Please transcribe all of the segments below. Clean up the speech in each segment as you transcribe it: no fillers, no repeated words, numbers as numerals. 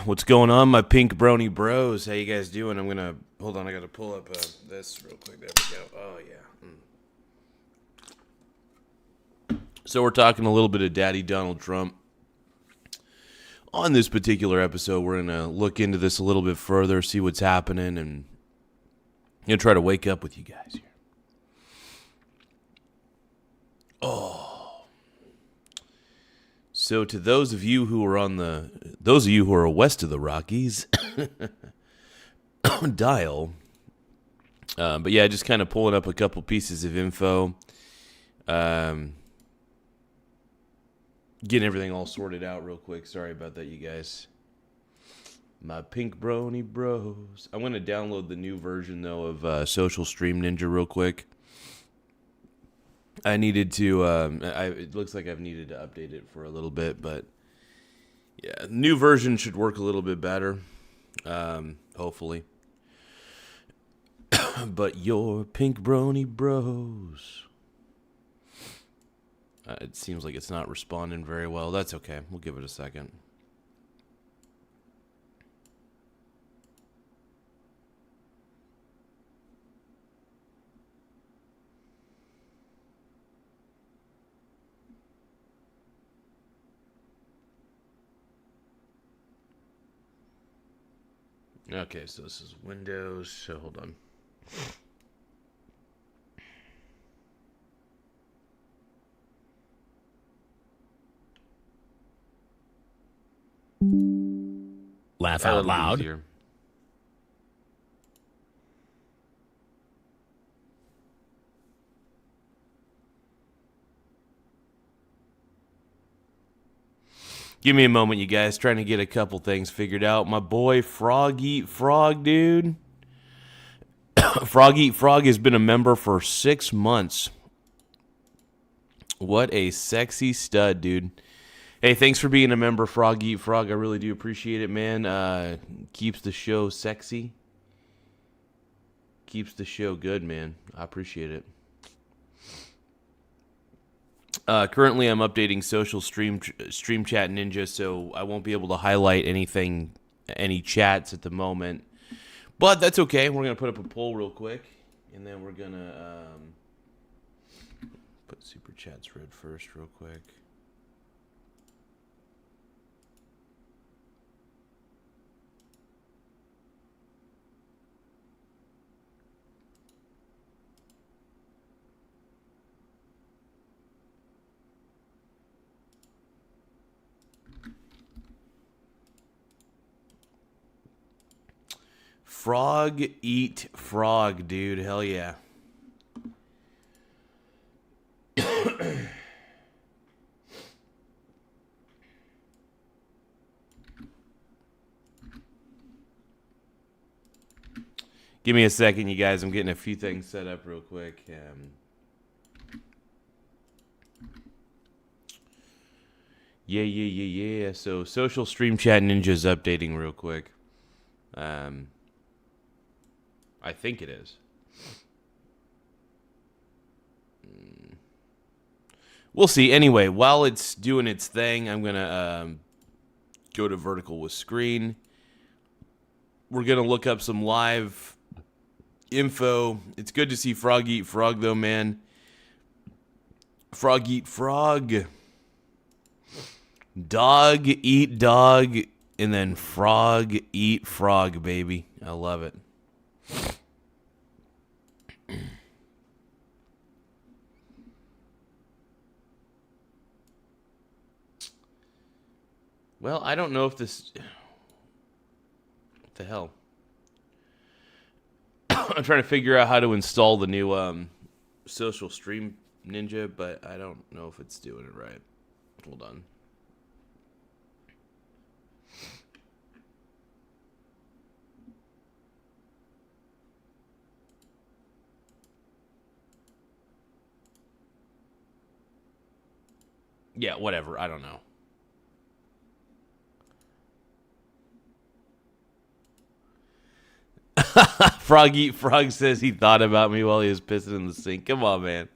What's going on, my pink brony bros? How you guys doing? Hold on, I gotta pull up this real quick. There we go. Oh, yeah. So we're talking a little bit of Daddy Donald Trump. On this particular episode, we're gonna look into this a little bit further, see what's happening, and try to wake up with you guys here. Oh. So to those of you who are west of the Rockies, dial. But yeah, just kind of pulling up a couple pieces of info. Getting everything all sorted out real quick. Sorry about that, you guys. My pink brony bros. I'm going to download the new version, though, of Social Stream Ninja real quick. I needed to, it looks like I've needed to update it for a little bit, but yeah, new version should work a little bit better, hopefully. But your pink brony bros. It seems like it's not responding very well. That's okay. We'll give it a second. Okay, so this is Windows, so hold on. Laugh out loud. Easier. Give me a moment, you guys. Trying to get a couple things figured out. My boy Frog Eat Frog, dude. Frog Eat Frog has been a member for 6 months. What a sexy stud, dude. Hey, thanks for being a member, Frog Eat Frog. I really do appreciate it, man. Keeps the show sexy. Keeps the show good, man. I appreciate it. Currently, I'm updating Social Stream Chat Ninja, so I won't be able to highlight any chats at the moment. But that's okay. We're going to put up a poll real quick, and then we're going to put Super Chats red first real quick. Frog Eat Frog, dude. Hell yeah. Give me a second, you guys. I'm getting a few things set up real quick. Yeah. So Social Stream Chat Ninja's updating real quick. I think it is. We'll see. Anyway, while it's doing its thing, I'm going to go to vertical with screen. We're going to look up some live info. It's good to see Frog Eat Frog, though, man. Frog Eat Frog. Dog Eat Dog. And then Frog Eat Frog, baby. I love it. Well, I don't know if this... What the hell? I'm trying to figure out how to install the new Social Stream Ninja, but I don't know if it's doing it right. Hold on. Yeah, whatever. I don't know. Frog Eat Frog says he thought about me while he was pissing in the sink. Come on, man.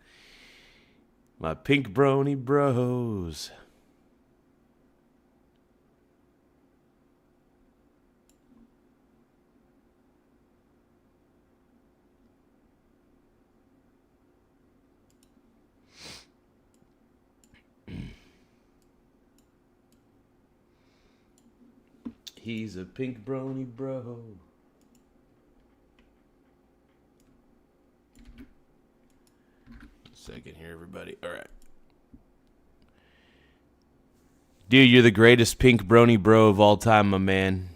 My pink brony bros. He's a pink brony bro. Second here, everybody. All right. Dude, you're the greatest pink brony bro of all time, my man.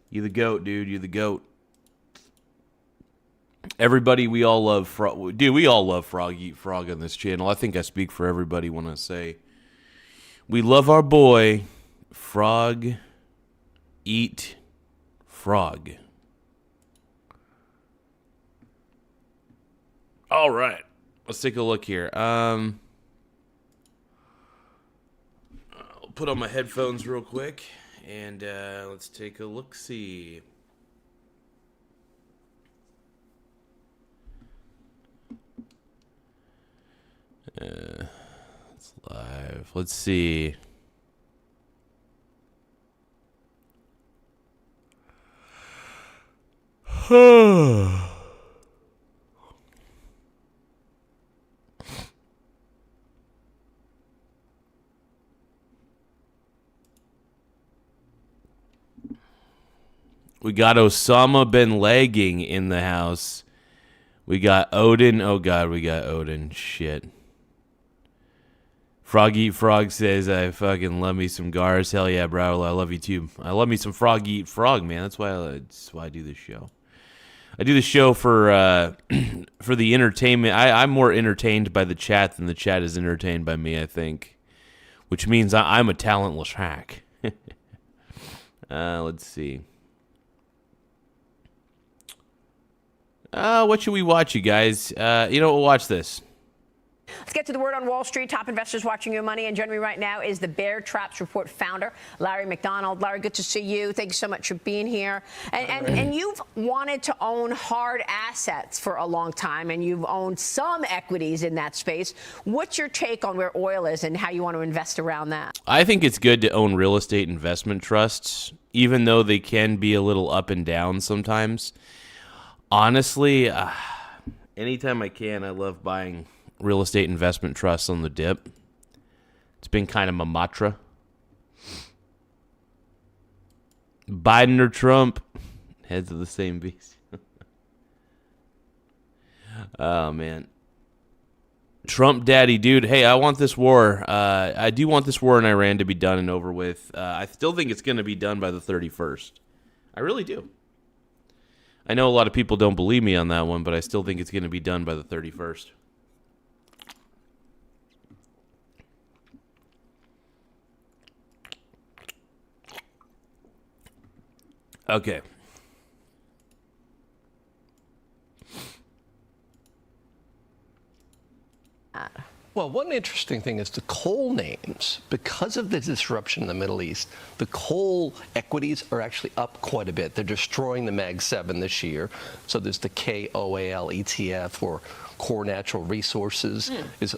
You the GOAT, dude. You the GOAT. Everybody, we all love Frog. Dude, we all love Frog Eat Frog on this channel. I think I speak for everybody when I say we love our boy, Frog Eat Frog. All right. Let's take a look here. I'll put on my headphones real quick, and let's take a look-see. It's live. Let's see. We got Osama bin Laden in the house. We got Odin. Oh, God, we got Odin. Shit. Frog Eat Frog says, I fucking love me some Garza. Hell yeah, bro. I love you, too. I love me some Frog Eat Frog, man. That's why I do this show. I do this show for for the entertainment. I'm more entertained by the chat than the chat is entertained by me, I think. Which means I'm a talentless hack. Let's see. What should we watch, you guys? We'll watch this. Let's get to the word on Wall Street. Top investors watching your money. And joining me right now is the Bear Traps Report founder, Larry McDonald. Larry, good to see you. Thank you so much for being here. And you've wanted to own hard assets for a long time, and you've owned some equities in that space. What's your take on where oil is and how you want to invest around that? I think it's good to own real estate investment trusts, even though they can be a little up and down sometimes. Honestly, anytime I can, I love buying real estate investment trusts on the dip. It's been kind of my mantra. Biden or Trump, heads of the same beast. Oh, man. Trump daddy, dude. Hey, I want this war. I do want this war in Iran to be done and over with. I still think it's going to be done by the 31st. I really do. I know a lot of people don't believe me on that one, but I still think it's going to be done by the 31st. Okay. Well, one interesting thing is the coal names. Because of the disruption in the Middle East, the coal equities are actually up quite a bit. They're destroying the Mag 7 this year. So there's the KOAL ETF, or Core Natural Resources,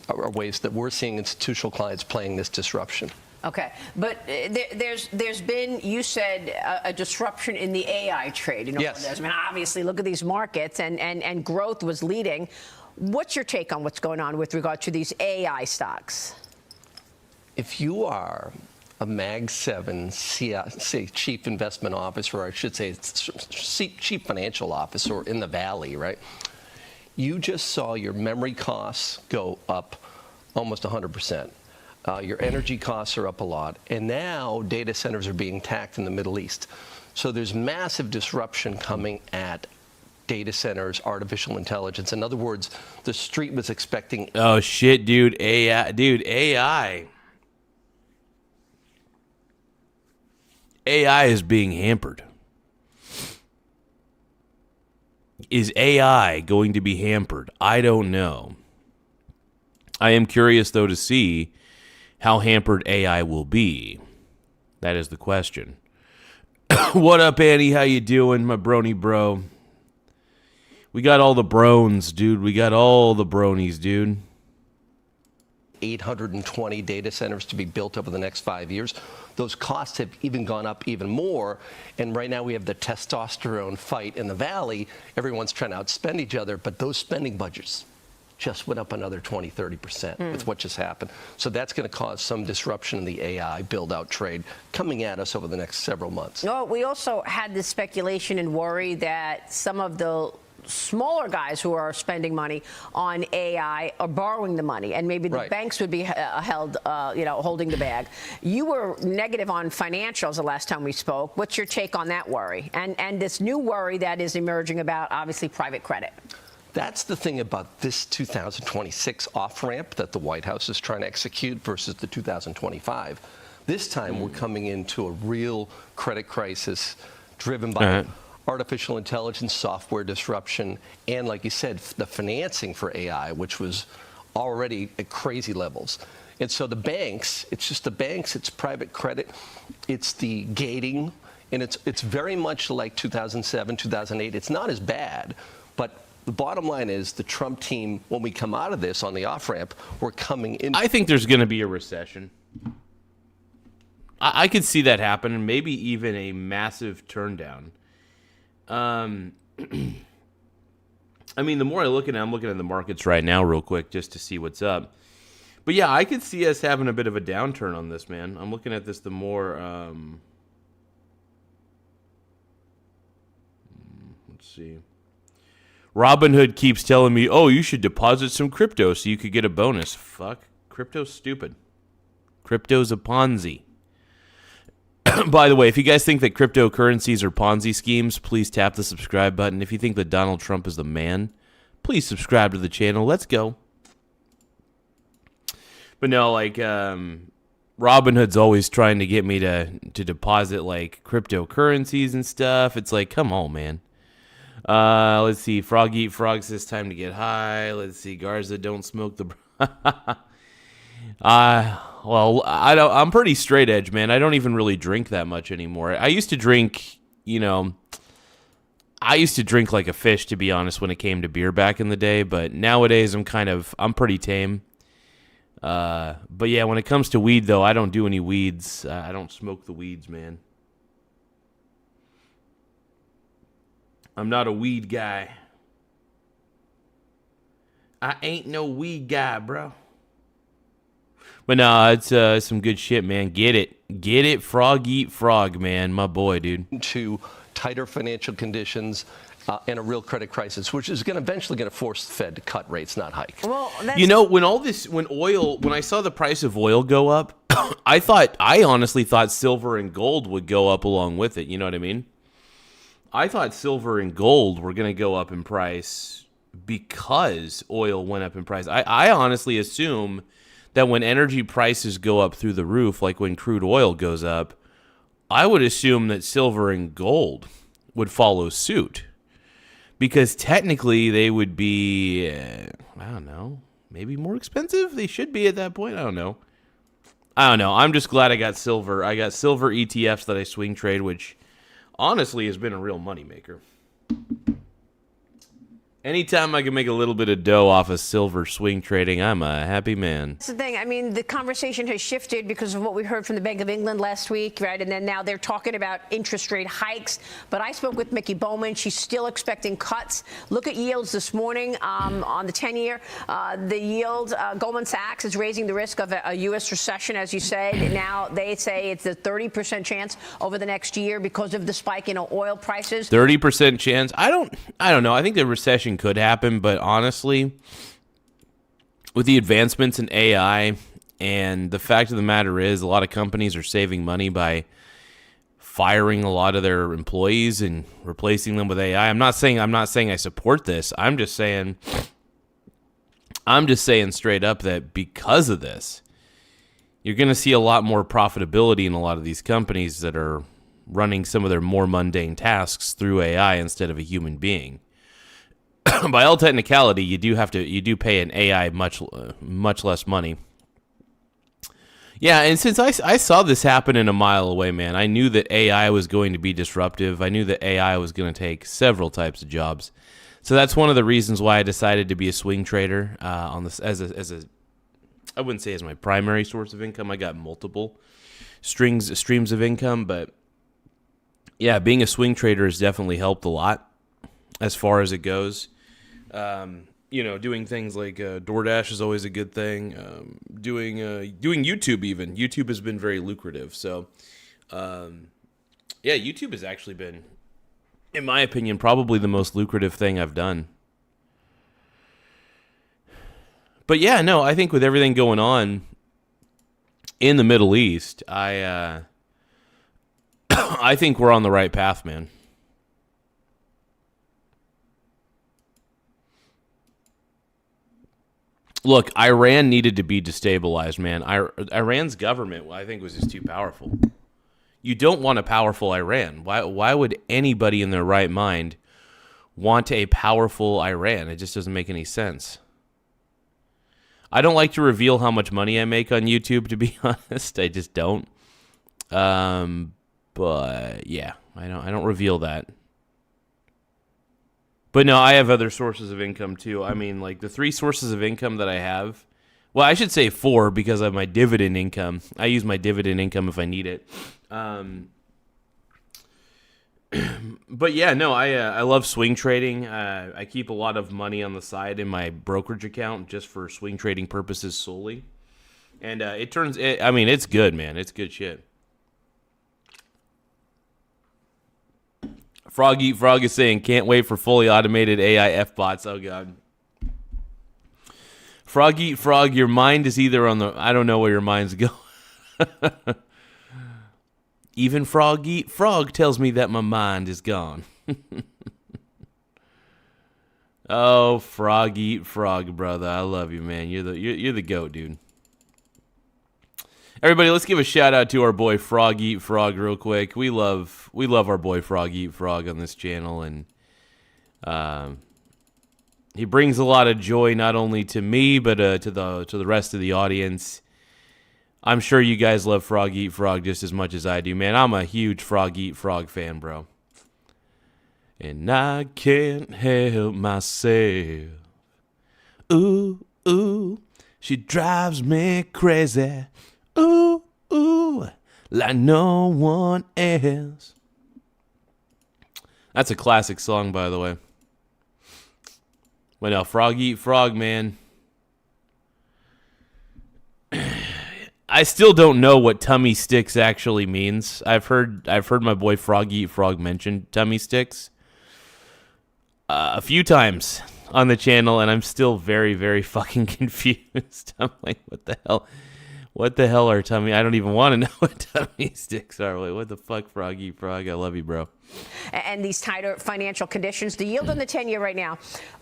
are ways that we're seeing institutional clients playing this disruption. Okay, but there's been, you said, a disruption in the AI trade. Yes. I mean, obviously, look at these markets, and growth was leading. What's your take on what's going on with regard to these AI stocks? If you are a Mag 7 chief investment officer, or I should say chief financial officer in the Valley, right? You just saw your memory costs go up almost 100%. Your energy costs are up a lot. And now data centers are being attacked in the Middle East. So there's massive disruption coming at data centers, artificial intelligence. In other words, the street was expecting... Oh, shit, dude. AI. Dude, AI. AI is being hampered. Is AI going to be hampered? I don't know. I am curious, though, to see how hampered AI will be. That is the question. What up, Annie? How you doing, my brony bro? We got all the brones, dude. We got all the bronies, dude. 820 data centers to be built over the next 5 years. Those costs have even gone up even more. And right now we have the testosterone fight in the Valley. Everyone's trying to outspend each other, but those spending budgets just went up another 20, 30% with what just happened. So that's going to cause some disruption in the AI build-out trade coming at us over the next several months. No, we also had this speculation and worry that some of the smaller guys who are spending money on AI are borrowing the money, and maybe the banks would be held, holding the bag. You were negative on financials the last time we spoke. What's your take on that worry and this new worry that is emerging about, obviously, private credit? That's the thing about this 2026 off-ramp that the White House is trying to execute versus the 2025. This time, we're coming into a real credit crisis driven by artificial intelligence, software disruption, and like you said, the financing for AI, which was already at crazy levels. And so the banks, it's just the banks, it's private credit, it's the gating, and it's very much like 2007, 2008. It's not as bad, but the bottom line is the Trump team, when we come out of this on the off-ramp, we're coming in. I think there's going to be a recession. I could see that happen, and maybe even a massive turndown. I mean, the more I'm looking at the markets right now real quick just to see what's up. But yeah, I could see us having a bit of a downturn on this, man. I'm looking at this the more, let's see. Robinhood keeps telling me, oh, you should deposit some crypto so you could get a bonus. Fuck. Crypto's stupid. Crypto's a Ponzi. By the way, if you guys think that cryptocurrencies are Ponzi schemes, please tap the subscribe button. If you think that Donald Trump is the man, please subscribe to the channel. Let's go. But no, like, Robinhood's always trying to get me to deposit, like, cryptocurrencies and stuff. It's like, come on, man. Let's see. Frog Eat Frog says time to get high. Let's see. Garza, don't smoke the... Well, I'm pretty straight edge, man. I don't even really drink that much anymore. I used to drink, like a fish, to be honest, when it came to beer back in the day. But nowadays, I'm pretty tame. But yeah, when it comes to weed, though, I don't do any weeds. I don't smoke the weeds, man. I'm not a weed guy. I ain't no weed guy, bro. But no, it's some good shit, man. Get it, Frog Eat Frog, man. My boy, dude. To tighter financial conditions and a real credit crisis, which is eventually going to force the Fed to cut rates, not hike. Well, when I saw the price of oil go up, I honestly thought silver and gold would go up along with it. You know what I mean? I thought silver and gold were going to go up in price because oil went up in price. I honestly assume that when energy prices go up through the roof, like when crude oil goes up, I would assume that silver and gold would follow suit. Because technically they would be, I don't know, maybe more expensive? They should be at that point. I don't know. I'm just glad I got silver. I got silver ETFs that I swing trade, which honestly has been a real moneymaker. Anytime I can make a little bit of dough off of silver swing trading, I'm a happy man. That's the thing. I mean, the conversation has shifted because of what we heard from the Bank of England last week, right? And then now they're talking about interest rate hikes. But I spoke with Mickey Bowman. She's still expecting cuts. Look at yields this morning on the 10-year. The yield, Goldman Sachs is raising the risk of a U.S. recession, as you said. Now they say it's a 30% chance over the next year because of the spike in oil prices. 30% chance? I don't know. I think the recession could happen, but honestly, with the advancements in AI, and the fact of the matter is a lot of companies are saving money by firing a lot of their employees and replacing them with AI. I'm not saying I support this. I'm just saying straight up that because of this, you're going to see a lot more profitability in a lot of these companies that are running some of their more mundane tasks through AI instead of a human being. By all technicality, you do pay an AI much less money. Yeah, and since I saw this happen in a mile away, man, I knew that AI was going to be disruptive. I knew that AI was going to take several types of jobs. So that's one of the reasons why I decided to be a swing trader on this as a I wouldn't say as my primary source of income. I got multiple streams of income, but yeah, being a swing trader has definitely helped a lot as far as it goes. doing things like DoorDash is always a good thing. Doing YouTube even. YouTube has been very lucrative. So, yeah, YouTube has actually been, in my opinion, probably the most lucrative thing I've done. But yeah, no, I think with everything going on in the Middle East, I I think we're on the right path, man. Look, Iran needed to be destabilized, man. Iran's government, I think, was just too powerful. You don't want a powerful Iran. Why would anybody in their right mind want a powerful Iran? It just doesn't make any sense. I don't like to reveal how much money I make on YouTube, to be honest. I just don't. But yeah, I don't reveal that. But no, I have other sources of income too. I mean, like the 3 sources of income that I have. Well, I should say 4 because of my dividend income. I use my dividend income if I need it. But yeah, no, I love swing trading. I keep a lot of money on the side in my brokerage account just for swing trading purposes solely. And it's good, man. It's good shit. Frog Eat Frog is saying, can't wait for fully automated AI F-bots. Oh, God. Frog Eat Frog, your mind is either on the... I don't know where your mind's going. Even Frog Eat Frog tells me that my mind is gone. Oh, Frog Eat Frog, brother. I love you, man. You're the GOAT, dude. Everybody, let's give a shout out to our boy Frog Eat Frog real quick. We love our boy Frog Eat Frog on this channel, and he brings a lot of joy not only to me but to the rest of the audience. I'm sure you guys love Frog Eat Frog just as much as I do, man. I'm a huge Frog Eat Frog fan, bro. And I can't help myself. Ooh, ooh, she drives me crazy. Ooh, ooh, like no one else. That's a classic song, by the way. Well, now, Frog Eat Frog, man. I still don't know what tummy sticks actually means. I've heard my boy Frog Eat Frog mention tummy sticks a few times on the channel, and I'm still very, very fucking confused. I'm like, what the hell? What the hell are tummy? I don't even want to know what tummy sticks are. Wait, what the fuck, Frog Eat Frog? I love you, bro. And these tighter financial conditions, the yield on the 10-year right now,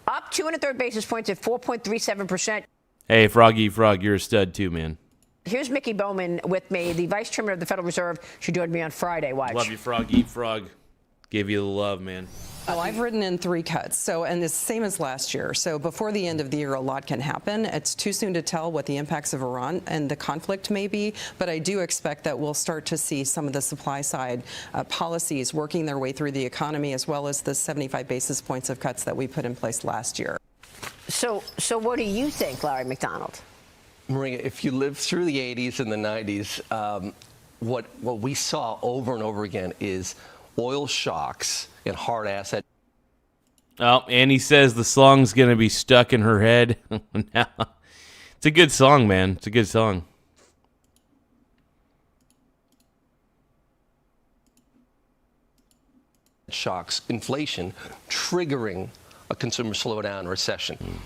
up 2 1/3 basis points at 4.37%. Hey, Frog Eat Frog, you're a stud too, man. Here's Mickey Bowman with me, the Vice Chairman of the Federal Reserve. She joined me on Friday. Watch. Love you, Frog Eat Frog. Give you the love, man. Well, I've written in 3 cuts, and it's the same as last year. So before the end of the year, a lot can happen. It's too soon to tell what the impacts of Iran and the conflict may be, but I do expect that we'll start to see some of the supply side policies working their way through the economy, as well as the 75 basis points of cuts that we put in place last year. So what do you think, Larry McDonald? Maria, if you lived through the 80s and the 90s, what we saw over and over again is oil shocks and hard asset. Oh, Annie says the song's going to be stuck in her head. It's a good song, man. It's a good song. Shocks, inflation, triggering a consumer slowdown, recession.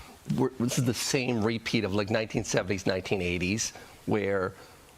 This is the same repeat of like 1970s, 1980s, where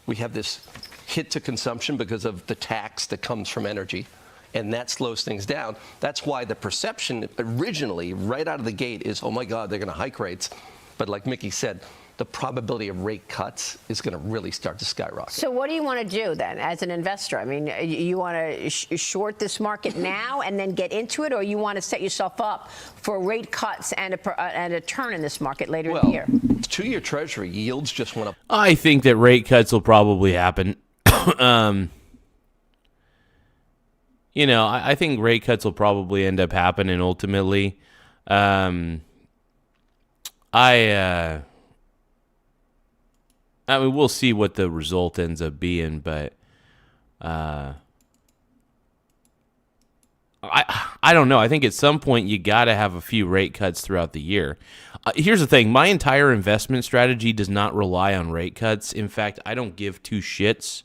we have this hit to consumption because of the tax that comes from energy. And that slows things down. That's why the perception originally, right out of the gate, is, oh my God, they're going to hike rates. But like Mickey said, the probability of rate cuts is going to really start to skyrocket. So what do you want to do then as an investor? I mean, you want to short this market now and then get into it, or you want to set yourself up for rate cuts and a turn in this market later in the year? 2-year Treasury yields just went up. I think that rate cuts will probably happen. I think rate cuts will probably end up happening ultimately. I mean, we'll see what the result ends up being, but I I don't know. I think at some point you got to have a few rate cuts throughout the year. Here's the thing. My entire investment strategy does not rely on rate cuts. In fact, I don't give two shits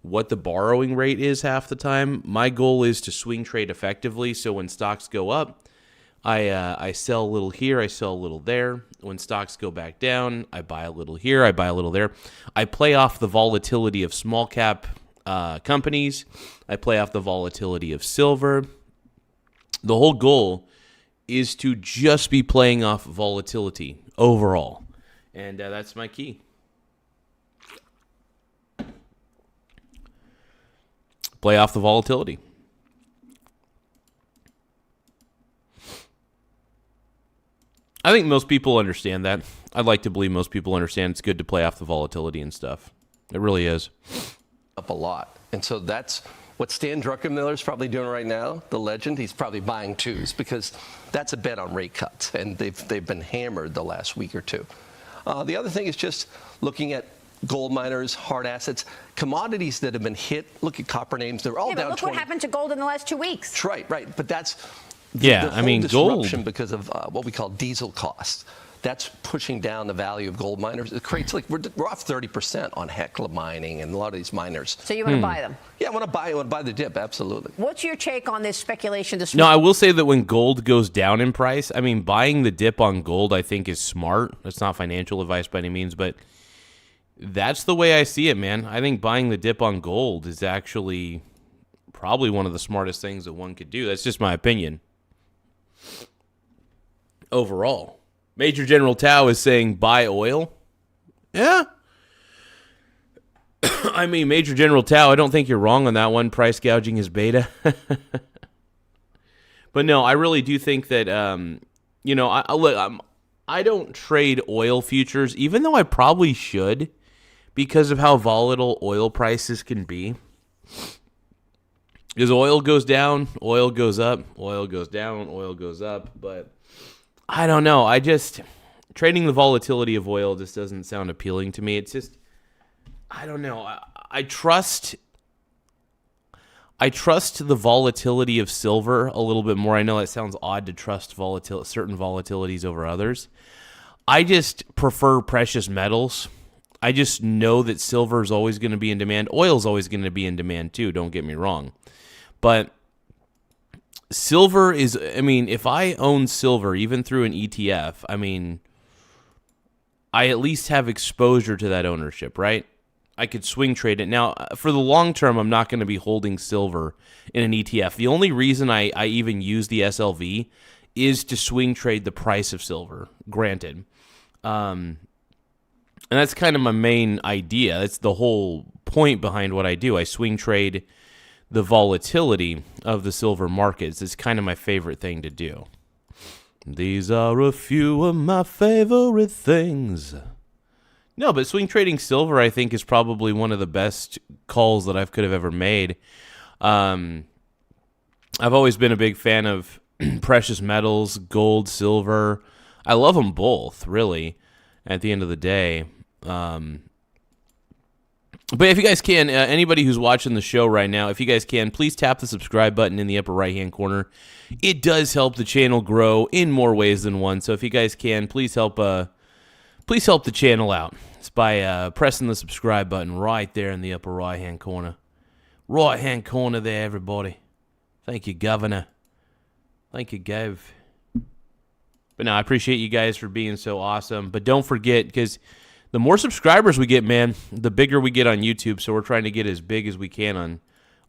what the borrowing rate is half the time. My goal is to swing trade effectively, so when stocks go up, I sell a little here, I sell a little there. When stocks go back down, I buy a little here, I buy a little there. I play off the volatility of small cap companies. I play off the volatility of silver. The whole goal is to just be playing off volatility overall, and that's my key. Play off the volatility. I think most people understand that. I'd like to believe most people understand it's good to play off the volatility and stuff. It really is. Up a lot. And so that's what Stan Druckenmiller's probably doing right now, the legend. He's probably buying twos because that's a bet on rate cuts, and they've been hammered the last week or two. The other thing is just looking at gold miners, hard assets, commodities that have been hit. Look at copper names. They're all Yeah, down but look 20. what happened to gold in the last 2 weeks. That's right, right. But that's Yeah, the I mean, whole gold. disruption because of what we call diesel costs. That's pushing down the value of gold miners. It creates like we're off 30% on Hecla mining and a lot of these miners. So you want to buy them. Yeah, I want to buy the dip. Absolutely. What's your take on this speculation this No, week? I will say that when gold goes down in price, I mean, buying the dip on gold, I think, is smart. That's not financial advice by any means, but that's the way I see it, man. I think buying the dip on gold is actually probably one of the smartest things that one could do. That's just my opinion. Overall. Major General Tao is saying buy oil. Yeah. I mean, Major General Tao, I don't think you're wrong on that one. Price gouging is beta. But no, I really do think that, I don't trade oil futures, even though I probably should, because of how volatile oil prices can be. Because oil goes down, oil goes up, oil goes down, oil goes up, but I don't know. Trading the volatility of oil just doesn't sound appealing to me. It's just, I don't know. I trust the volatility of silver a little bit more. I know that sounds odd to trust certain volatilities over others. I just prefer precious metals. I just know that silver is always going to be in demand. Oil is always going to be in demand too, don't get me wrong. But silver is, I mean, if I own silver, even through an ETF, I mean, I at least have exposure to that ownership, right? I could swing trade it. Now, for the long term, I'm not going to be holding silver in an ETF. The only reason I even use the SLV is to swing trade the price of silver, granted. And that's kind of my main idea. That's the whole point behind what I do. I swing trade the volatility of the silver markets. It's kind of my favorite thing to do. These are a few of my favorite things. No, but swing trading silver, I think, is probably one of the best calls that I could have ever made. I've always been a big fan of precious metals, gold, silver. I love them both, really, at the end of the day. But if you guys can, anybody who's watching the show right now, if you guys can, please tap the subscribe button in the upper right-hand corner. It does help the channel grow in more ways than one. So if you guys can, please help the channel out. It's by pressing the subscribe button right there in the upper right-hand corner. Right-hand corner there, everybody. Thank you, Governor. Thank you, Gov. But no, I appreciate you guys for being so awesome. But don't forget, because the more subscribers we get, man, the bigger we get on YouTube. So we're trying to get as big as we can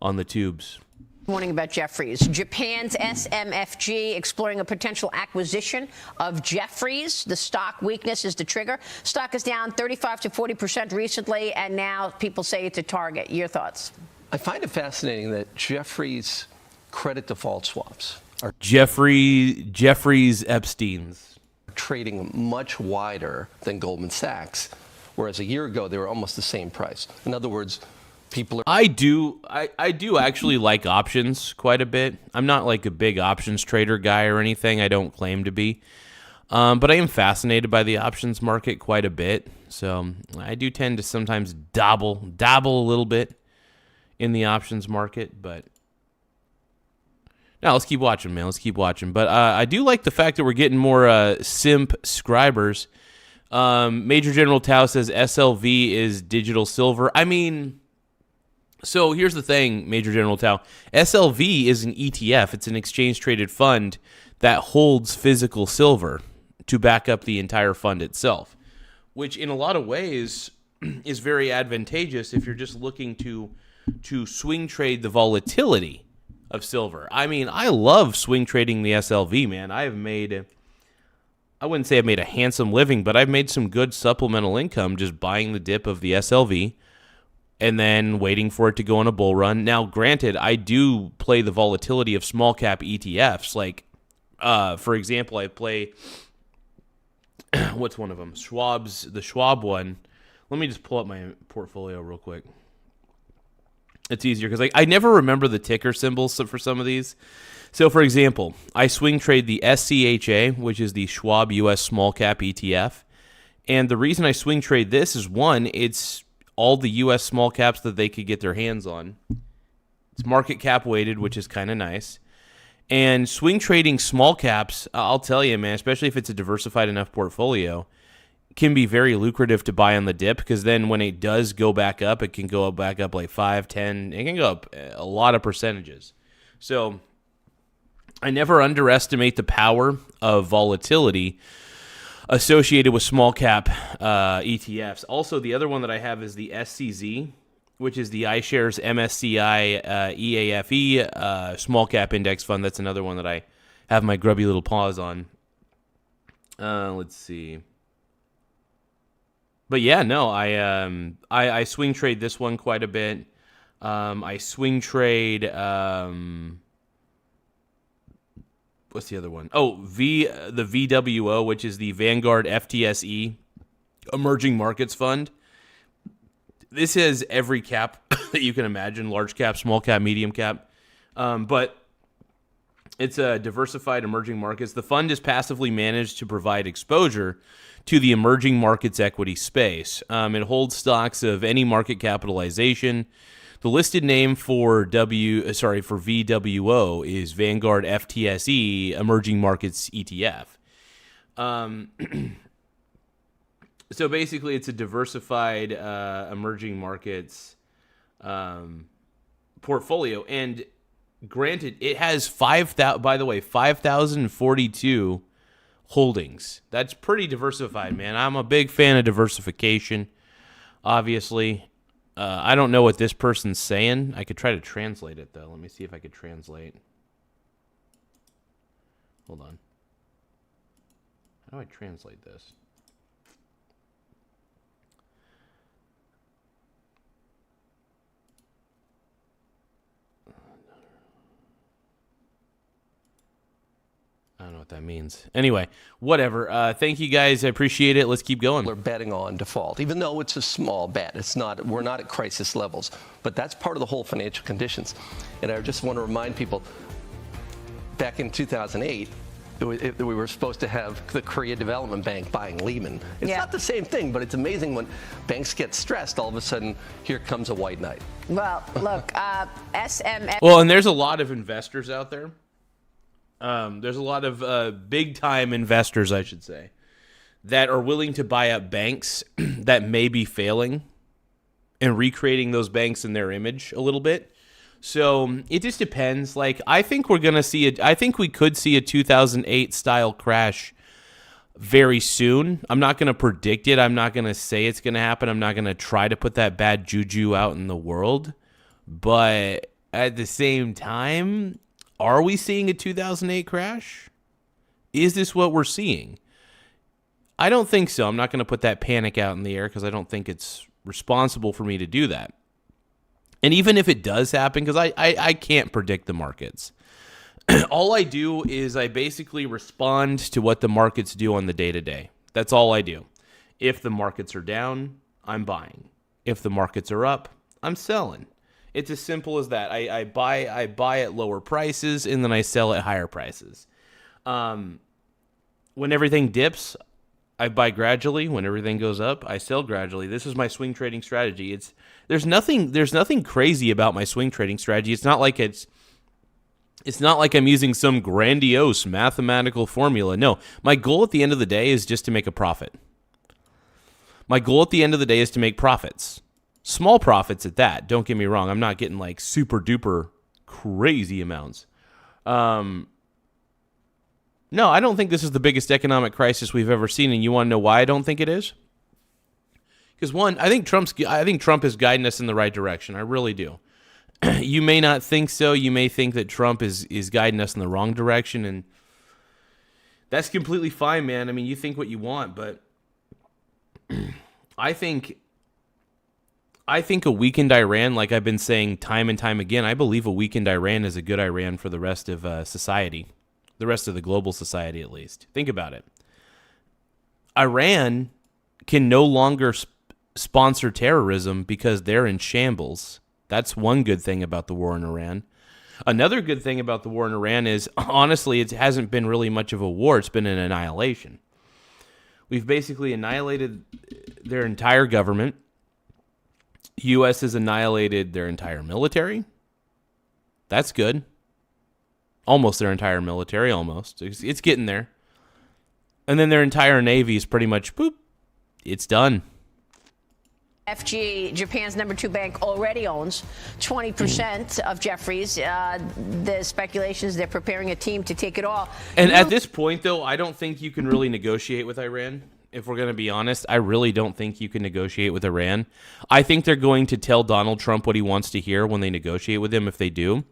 on the tubes. Morning about Jeffries. Japan's SMFG exploring a potential acquisition of Jeffries. The stock weakness is the trigger. Stock is down 35 to 40% recently, and now people say it's a target. Your thoughts? I find it fascinating that Jeffries credit default swaps are Jeffries Epstein's trading much wider than Goldman Sachs, whereas a year ago they were almost the same price. In other words, people are... I do actually like options quite a bit. I'm not like a big options trader guy or anything. I don't claim to be. But I am fascinated by the options market quite a bit. So I do tend to sometimes dabble a little bit in the options market. But No, let's keep watching, man. Let's keep watching. But I do like the fact that we're getting more simp scribers. Major General Tao says SLV is digital silver. I mean, so here's the thing, Major General Tao. SLV is an ETF. It's an exchange-traded fund that holds physical silver to back up the entire fund itself, which in a lot of ways is very advantageous if you're just looking to swing trade the volatility of silver. I mean, I love swing trading the SLV, man. I wouldn't say I've made a handsome living, but I've made some good supplemental income just buying the dip of the SLV and then waiting for it to go on a bull run. Now, granted, I do play the volatility of small cap ETFs. Like, for example, I play, what's one of them? The Schwab one. Let me just pull up my portfolio real quick. It's easier because I never remember the ticker symbols for some of these. So, for example, I swing trade the SCHA, which is the Schwab US Small Cap ETF. And the reason I swing trade this is, one, it's all the US small caps that they could get their hands on. It's market cap weighted, which is kind of nice. And swing trading small caps, I'll tell you, man, especially if it's a diversified enough portfolio, can be very lucrative to buy on the dip, because then when it does go back up, it can go back up like 5, 10, it can go up a lot of percentages. So I never underestimate the power of volatility associated with small cap ETFs. Also, the other one that I have is the SCZ, which is the iShares MSCI EAFE small cap index fund. That's another one that I have my grubby little paws on. Let's see. But yeah, no, I swing trade this one quite a bit. I swing trade. What's the other one? Oh, the VWO, which is the Vanguard FTSE Emerging Markets Fund. This has every cap that you can imagine: large cap, small cap, medium cap. But it's a diversified emerging markets. The fund is passively managed to provide exposure to the emerging markets equity space. It holds stocks of any market capitalization. The listed name for VWO is Vanguard FTSE Emerging Markets ETF. So basically, it's a diversified emerging markets portfolio. And granted, it has 5,042 holdings. That's pretty diversified, man. I'm a big fan of diversification, obviously. I don't know what this person's saying. I could try to translate it, though. Let me see if I could translate. Hold on. How do I translate this? I don't know what that means. Anyway, whatever. Thank you guys. I appreciate it. Let's keep going. We're betting on default, even though it's a small bet. It's not. We're not at crisis levels, but that's part of the whole financial conditions. And I just want to remind people, back in 2008, we were supposed to have the Korea Development Bank buying Lehman. It's not the same thing, but it's amazing when banks get stressed, all of a sudden, here comes a white knight. Well, look, SMS. Well, and there's a lot of investors out there. There's a lot of big-time investors, I should say, that are willing to buy up banks that may be failing and recreating those banks in their image a little bit. So it just depends. Like, I think we could see a 2008 style crash very soon. I'm not going to predict it. I'm not going to say it's going to happen. I'm not going to try to put that bad juju out in the world. But at the same time, are we seeing a 2008 crash? Is this what we're seeing? I don't think so. I'm not going to put that panic out in the air because I don't think it's responsible for me to do that. And even if it does happen, because I can't predict the markets. All I do is I basically respond to what the markets do on the day-to-day. That's all I do. If the markets are down, I'm buying. If the markets are up, I'm selling. It's as simple as that. I buy at lower prices, and then I sell at higher prices. When everything dips, I buy gradually. When everything goes up, I sell gradually. This is my swing trading strategy. There's nothing crazy about my swing trading strategy. It's not like it's It's not like I'm using some grandiose mathematical formula. No, my goal at the end of the day is just to make a profit. My goal at the end of the day is to make profits. Small profits at that. Don't get me wrong. I'm not getting like super duper crazy amounts. No, I don't think this is the biggest economic crisis we've ever seen. And you want to know why I don't think it is? Because one, I think Trump is guiding us in the right direction. I really do. You may not think so. You may think that Trump is guiding us in the wrong direction, and that's completely fine, man. I mean, you think what you want, but I think a weakened Iran, like I've been saying time and time again, I believe a weakened Iran is a good Iran for the rest of society, the rest of the global society at least. Think about it. Iran can no longer sponsor terrorism because they're in shambles. That's one good thing about the war in Iran. Another good thing about the war in Iran is, honestly, it hasn't been really much of a war. It's been an annihilation. We've basically annihilated their entire government. U.S. has annihilated their entire military. That's good. Almost their entire military, almost. It's getting there. And then their entire navy is pretty much, boop, it's done. FG, Japan's number 2 bank, already owns 20% of Jeffries. The speculations they're preparing a team to take it all. And at this point, though, I don't think you can really negotiate with Iran. If we're going to be honest, I really don't think you can negotiate with Iran. I think they're going to tell Donald Trump what he wants to hear when they negotiate with him, if they do.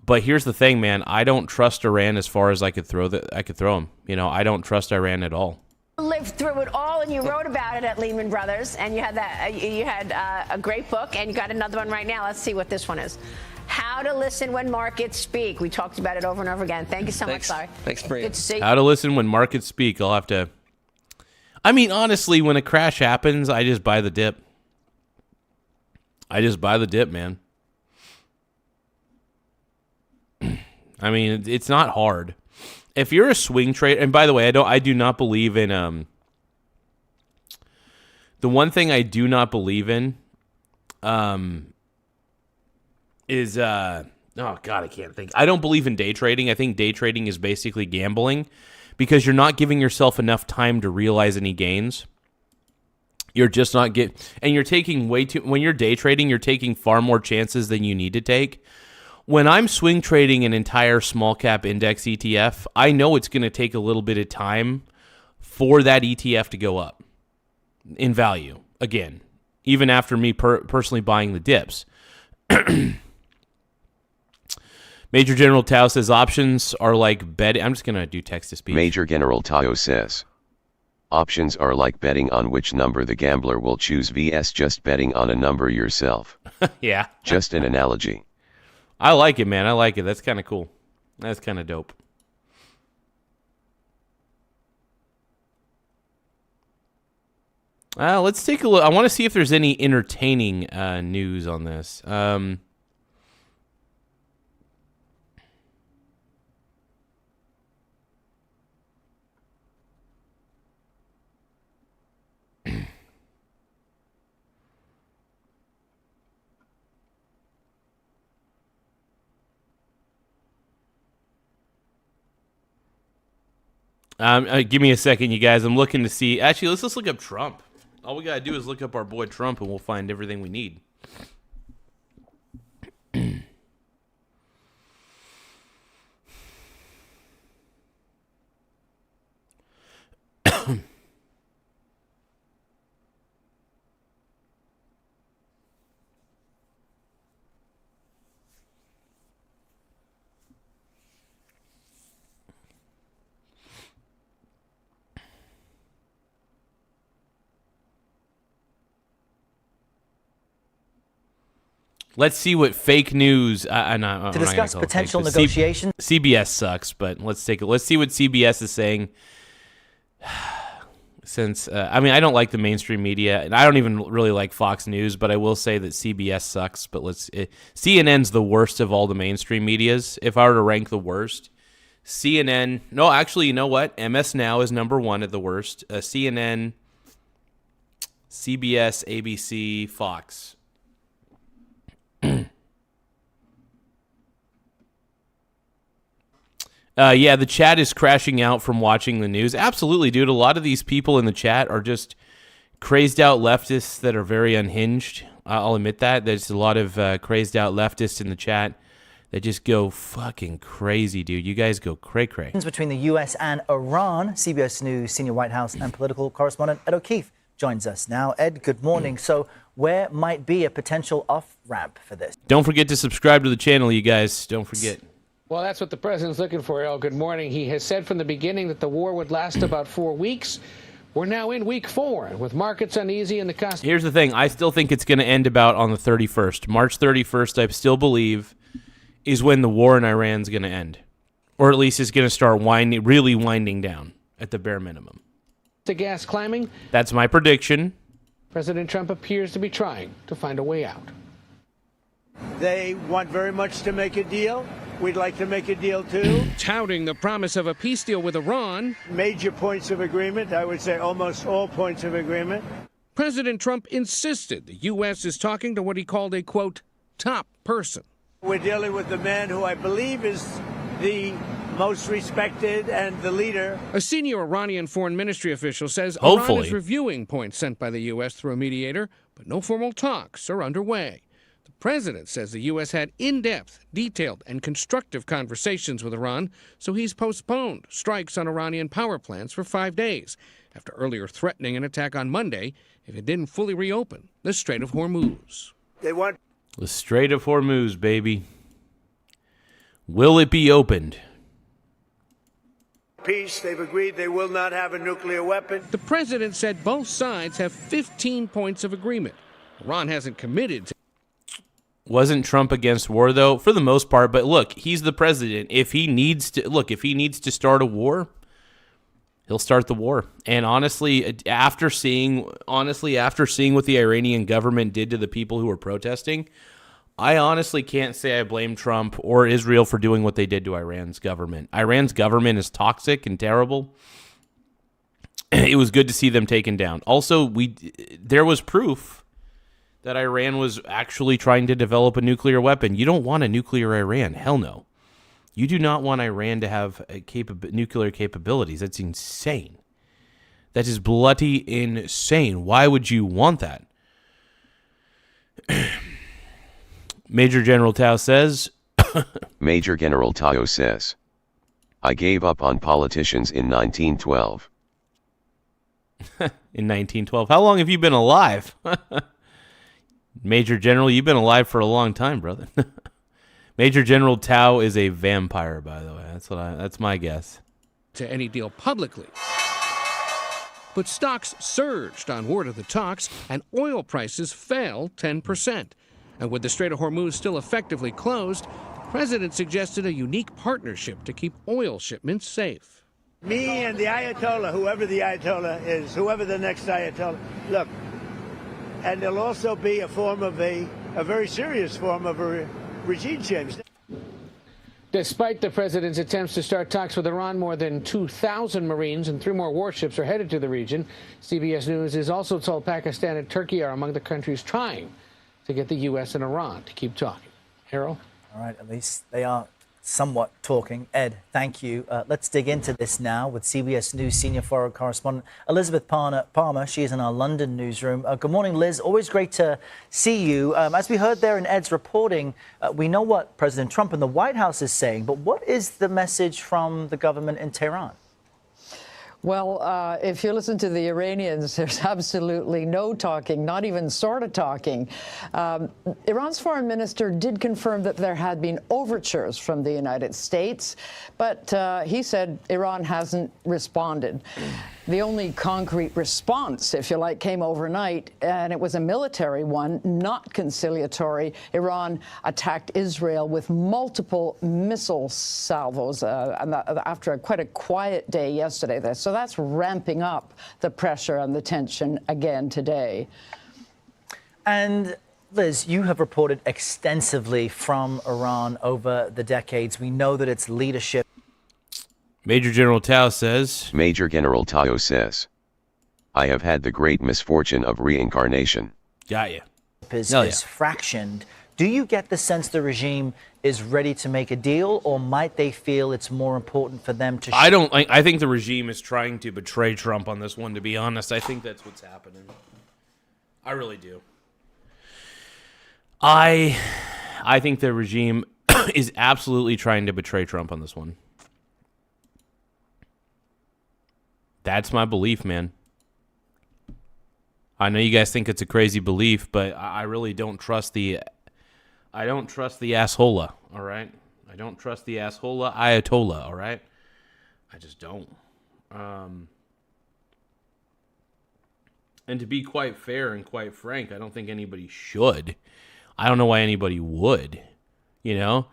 But here's the thing, man. I don't trust Iran as far as I could throw them. You know, I don't trust Iran at all. Lived through it all, and you wrote about it at Lehman Brothers, and you had a great book, and you got another one right now. Let's see what this one is. How to listen when markets speak. We talked about it over and over again. Thank you so much, Larry. Thanks, Maria. Good to see you. How to listen when markets speak. I'll have to. I mean, honestly, when a crash happens, I just buy the dip. Man. I mean, it's not hard. If you're a swing trader, and by the way, I do not believe in the one thing I do not believe in is oh god, I can't think. I don't believe in day trading. I think day trading is basically gambling because you're not giving yourself enough time to realize any gains. You're just not and you're taking when you're day trading, you're taking far more chances than you need to take. When I'm swing trading an entire small cap index ETF, I know it's going to take a little bit of time for that ETF to go up in value. Again, even after me personally buying the dips. Major General Tao says options are like betting. I'm just going to do text to speech. Major General Tao says options are like betting on which number the gambler will choose vs just betting on a number yourself. Yeah. Just an analogy. I like it, man. I like it. That's kind of cool. That's kind of dope. Let's take a look. I want to see if there's any entertaining news on this. Give me a second, you guys. I'm looking to see. Actually, let's just look up Trump. All we got to do is look up our boy Trump, and we'll find everything we need. Let's see what fake news. To discuss potential negotiations. CBS sucks, but let's see what CBS is saying. Since I mean, I don't like the mainstream media, and I don't even really like Fox News, but I will say that CBS sucks. But CNN's the worst of all the mainstream medias. If I were to rank the worst, CNN. No, actually, you know what? MS Now is number 1 at the worst. CNN, CBS, ABC, Fox. Yeah, the chat is crashing out from watching the news. Absolutely, dude. A lot of these people in the chat are just crazed out leftists that are very unhinged. I'll admit that. There's a lot of crazed out leftists in the chat that just go fucking crazy, dude. You guys go cray-cray. Between the U.S. and Iran, CBS News senior White House and political correspondent Ed O'Keefe joins us now. Ed, good morning. So where might be a potential off-ramp for this? Don't forget to subscribe to the channel, you guys. Don't forget. Well, that's what the president's looking for, El. Good morning. He has said from the beginning that the war would last about 4 weeks. We're now in week 4, with markets uneasy and the cost. Here's the thing. I still think it's going to end about on the 31st. March 31st, I still believe, is when the war in Iran is going to end. Or at least it's going to start really winding down at the bare minimum. The gas climbing. That's my prediction. President Trump appears to be trying to find a way out. They want very much to make a deal. We'd like to make a deal, too. Touting the promise of a peace deal with Iran. Major points of agreement. I would say almost all points of agreement. President Trump insisted the U.S. is talking to what he called a, quote, top person. We're dealing with the man who I believe is the most respected and the leader. A senior Iranian foreign ministry official says Hopefully. Iran is reviewing points sent by the U.S. through a mediator, but no formal talks are underway. The president says the U.S. had in-depth, detailed, and constructive conversations with Iran, so he's postponed strikes on Iranian power plants for 5 days, after earlier threatening an attack on Monday if it didn't fully reopen the Strait of Hormuz. They want The Strait of Hormuz, baby. Will it be opened? peace. They've agreed they will not have a nuclear weapon. The president said both sides have 15 points of agreement. Iran hasn't committed to. Wasn't Trump against war, though? For the most part. But look, he's the president. If he needs to start a war, he'll start the war. And honestly, after seeing what the Iranian government did to the people who were protesting, I honestly can't say I blame Trump or Israel for doing what they did to Iran's government. Iran's government is toxic and terrible. It was good to see them taken down. Also, there was proof that Iran was actually trying to develop a nuclear weapon. You don't want a nuclear Iran. Hell no. You do not want Iran to have nuclear capabilities. That's insane. That is bloody insane. Why would you want that? Major General Tao says... Major General Tao says, I gave up on politicians in 1912. In 1912. How long have you been alive? Major General, you've been alive for a long time, brother. Major General Tao is a vampire, by the way. That's my guess. To any deal publicly. But stocks surged on word of the talks, and oil prices fell 10%. And with the Strait of Hormuz still effectively closed, the president suggested a unique partnership to keep oil shipments safe. Me and the Ayatollah, whoever the Ayatollah is, whoever the next Ayatollah, look, and there'll also be a very serious form of a regime change. Despite the president's attempts to start talks with Iran, more than 2,000 Marines and 3 more warships are headed to the region. CBS News is also told Pakistan and Turkey are among the countries trying to get the U.S. and Iran to keep talking. Harold? All right, at least they are somewhat talking. Ed, thank you. Let's dig into this now with CBS News senior foreign correspondent Elizabeth Palmer. She is in our London newsroom. Good morning, Liz. Always great to see you. As we heard there in Ed's reporting, we know what President Trump and the White House is saying, but what is the message from the government in Tehran? Well, if you listen to the Iranians, there's absolutely no talking, not even sort of talking. Iran's foreign minister did confirm that there had been overtures from the United States, but he said Iran hasn't responded. The only concrete response, if you like, came overnight, and it was a military one, not conciliatory. Iran attacked Israel with multiple missile salvos after quite a quiet day yesterday. So that's ramping up the pressure and the tension again today. And Liz, you have reported extensively from Iran over the decades. We know that its leadership. Major General Tao says... Major General Tao says, I have had the great misfortune of reincarnation. Got you. Is fractioned Do you get the sense the regime is ready to make a deal, or might they feel it's more important for them to... I think the regime is trying to betray Trump on this one, to be honest. I think that's what's happening. I really do. I think the regime is absolutely trying to betray Trump on this one. That's my belief, man. I know you guys think it's a crazy belief, but I really don't trust the... I don't trust the asshola, all right? I don't trust the asshola Ayatollah, all right? I just don't. And to be quite fair and quite frank, I don't think anybody should. I don't know why anybody would, you know?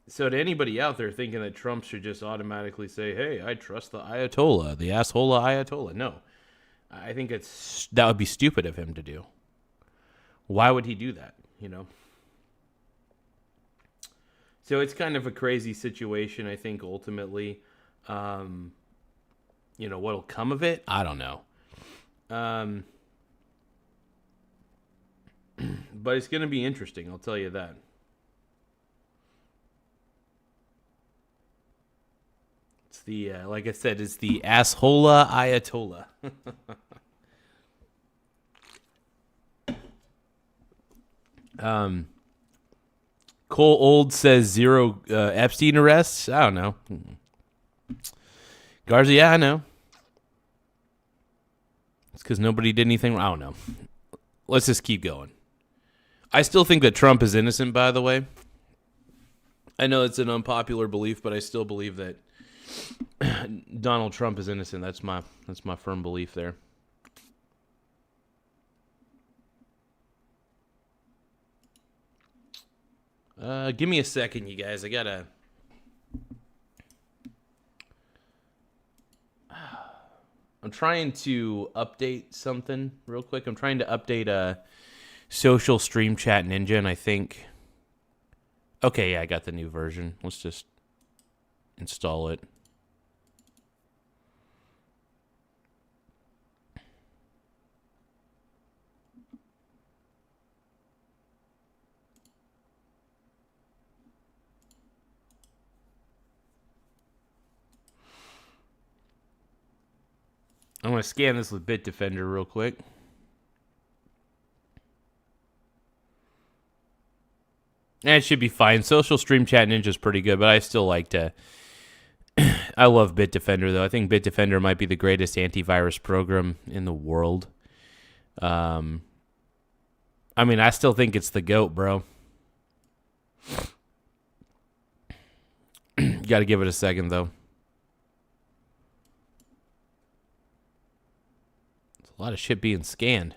So to anybody out there thinking that Trump should just automatically say, hey, I trust the Ayatollah, the asshola Ayatollah. No. I think that would be stupid of him to do. Why would he do that, you know? So it's kind of a crazy situation, I think, ultimately. You know, what'll come of it? I don't know. But it's going to be interesting, I'll tell you that. It's the, like I said, it's the asshola Ayatollah. Cole Old says 0 Epstein arrests. I don't know. Garza, yeah, I know. It's because nobody did anything. I don't know. Let's just keep going. I still think that Trump is innocent, by the way. I know it's an unpopular belief, but I still believe that Donald Trump is innocent. That's my firm belief there. Give me a second, you guys. I gotta... I'm trying to update something real quick. I'm trying to update Social Stream Chat Ninja, and I think... Okay, yeah, I got the new version. Let's just install it. I'm going to scan this with Bitdefender real quick. And it should be fine. Social Stream Chat Ninja is pretty good, but I still like to... I love Bitdefender, though. I think Bitdefender might be the greatest antivirus program in the world. I mean, I still think it's the GOAT, bro. Got to give it a second, though. A lot of shit being scanned.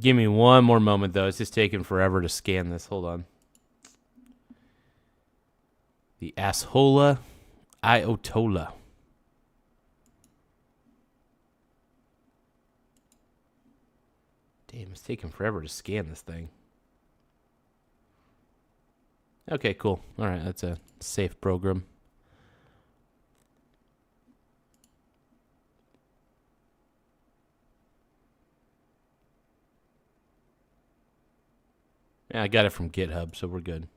Give me one more moment, though. It's just taking forever to scan this. Hold on. The asshola Ayatollah. Damn, it's taking forever to scan this thing. Okay, cool. All right, that's a safe program. Yeah, I got it from GitHub, so we're good.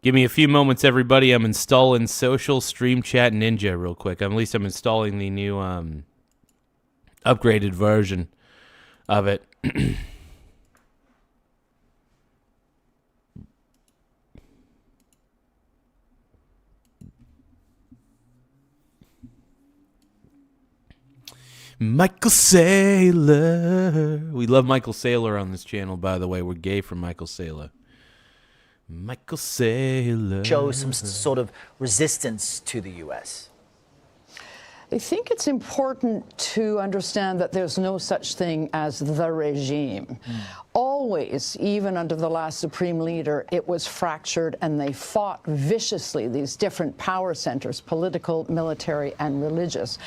Give me a few moments, everybody. I'm installing Social Stream Chat Ninja real quick. At least I'm installing the new upgraded version of it. Michael Saylor. We love Michael Saylor on this channel, by the way. We're gay for Michael Saylor. Michael Saylor. Show some sort of resistance to the U.S.? I think it's important to understand that there's no such thing as the regime. Always, even under the last supreme leader, it was fractured, and they fought viciously, these different power centers, political, military, and religious.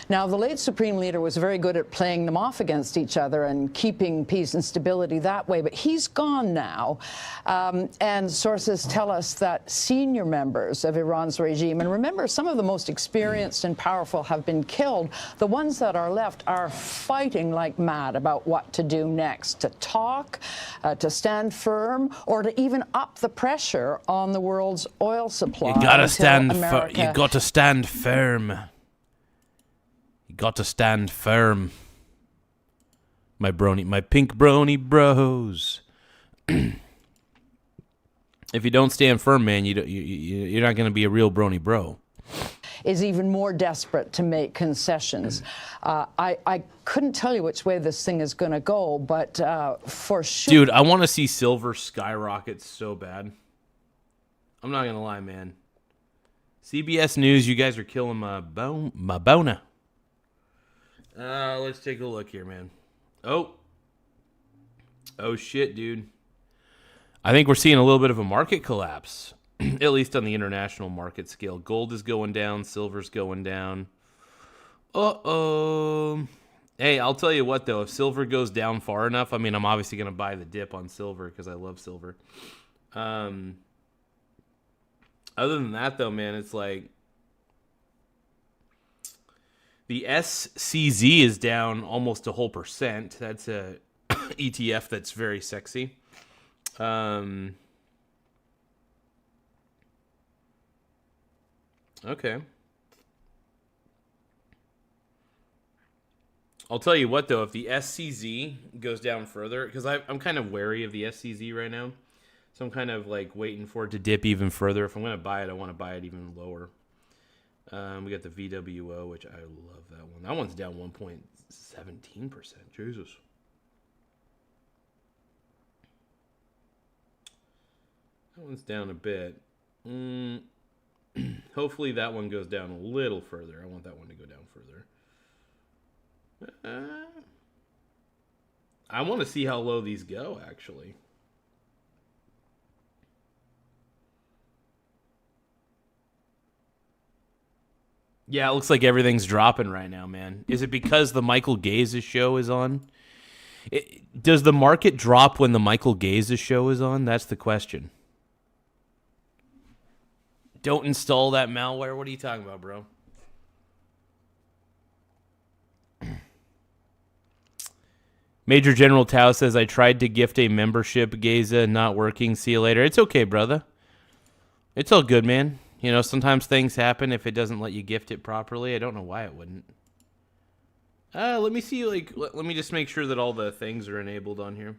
Now, the late supreme leader was very good at playing them off against each other and keeping peace and stability that way, but he's gone now. And sources tell us that senior members of Iran's regime, and remember, some of the most experienced and powerful have been killed. The ones that are left are fighting like mad about what to do next, to talk, to stand firm, or to even up the pressure on the world's oil supply. You gotta stand America... You got to stand firm. You got to stand firm. My pink brony bros. If you don't stand firm, man, you're not gonna be a real brony bro. Is even more desperate to make concessions. I couldn't tell you which way this thing is going to go, but for sure... Dude, I want to see silver skyrocket so bad. I'm not going to lie, man. CBS News, you guys are killing my bona. Let's take a look here, man. Oh, shit, dude. I think we're seeing a little bit of a market collapse. At least on the international market scale. Gold is going down. Silver's going down. Uh-oh. Hey, I'll tell you what, though. If silver goes down far enough, I mean, I'm obviously going to buy the dip on silver because I love silver. Other than that, though, man, it's like the SCZ is down almost a whole %. That's a ETF that's very sexy. Okay. I'll tell you what, though, if the SCZ goes down further, because I'm kind of wary of the SCZ right now, so I'm kind of like waiting for it to dip even further. If I'm going to buy it, I want to buy it even lower. We got the VWO, which I love that one. That one's down 1.17%. Jesus. That one's down a bit. Hopefully that one goes down a little further. I want that one to go down further. I want to see how low these go, actually. Yeah, it looks like everything's dropping right now, man. Is it because the Michael Gaze's show is on? Does the market drop when the Michael Gaze's show is on? That's the question. Don't install that malware. What are you talking about, bro? Major General Tao says, I tried to gift a membership, Gaza, not working. See you later. It's okay, brother. It's all good, man. You know, sometimes things happen if it doesn't let you gift it properly. I don't know why it wouldn't. Let me see, let me just make sure that all the things are enabled on here.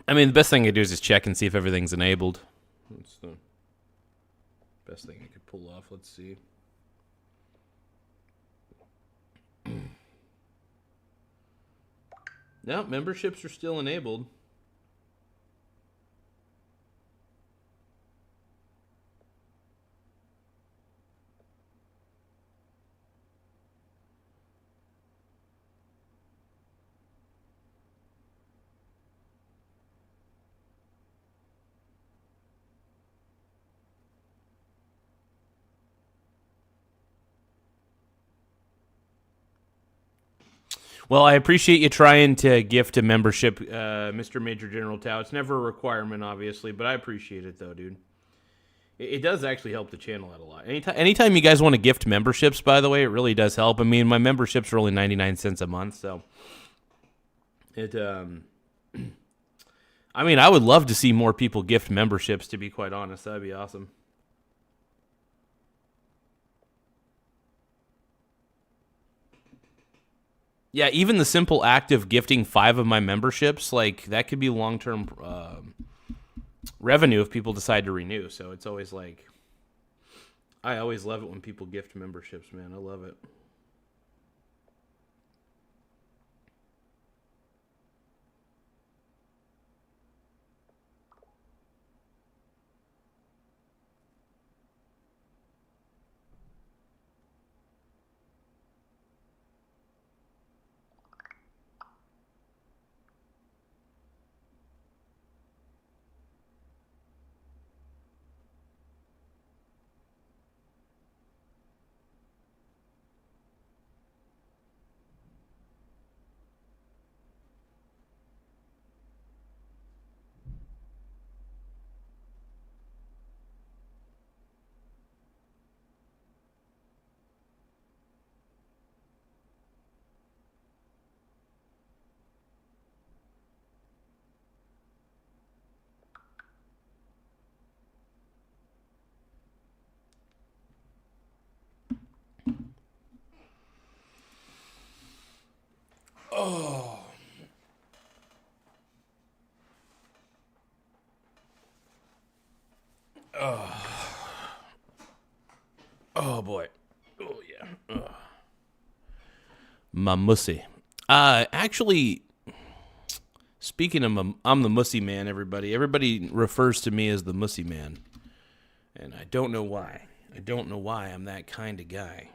I mean, the best thing I do is just check and see if everything's enabled. That's the best thing I could pull off. Let's see. No, memberships are still enabled. Well, I appreciate you trying to gift a membership, Mr. Major General Tao. It's never a requirement, obviously, but I appreciate it, though, dude. It does actually help the channel out a lot. Anytime you guys want to gift memberships, by the way, it really does help. I mean, my memberships are only 99 cents a month, so it. I mean, I would love to see more people gift memberships, to be quite honest. That'd be awesome. Yeah, even the simple act of gifting 5 of my memberships, like, that could be long-term revenue if people decide to renew. So it's always like, I always love it when people gift memberships, man. I love it. Oh boy. Oh yeah. Ugh. My mussy. Actually, speaking of, I'm the mussy man. Everybody refers to me as the mussy man, and I don't know why. I don't know why I'm that kind of guy.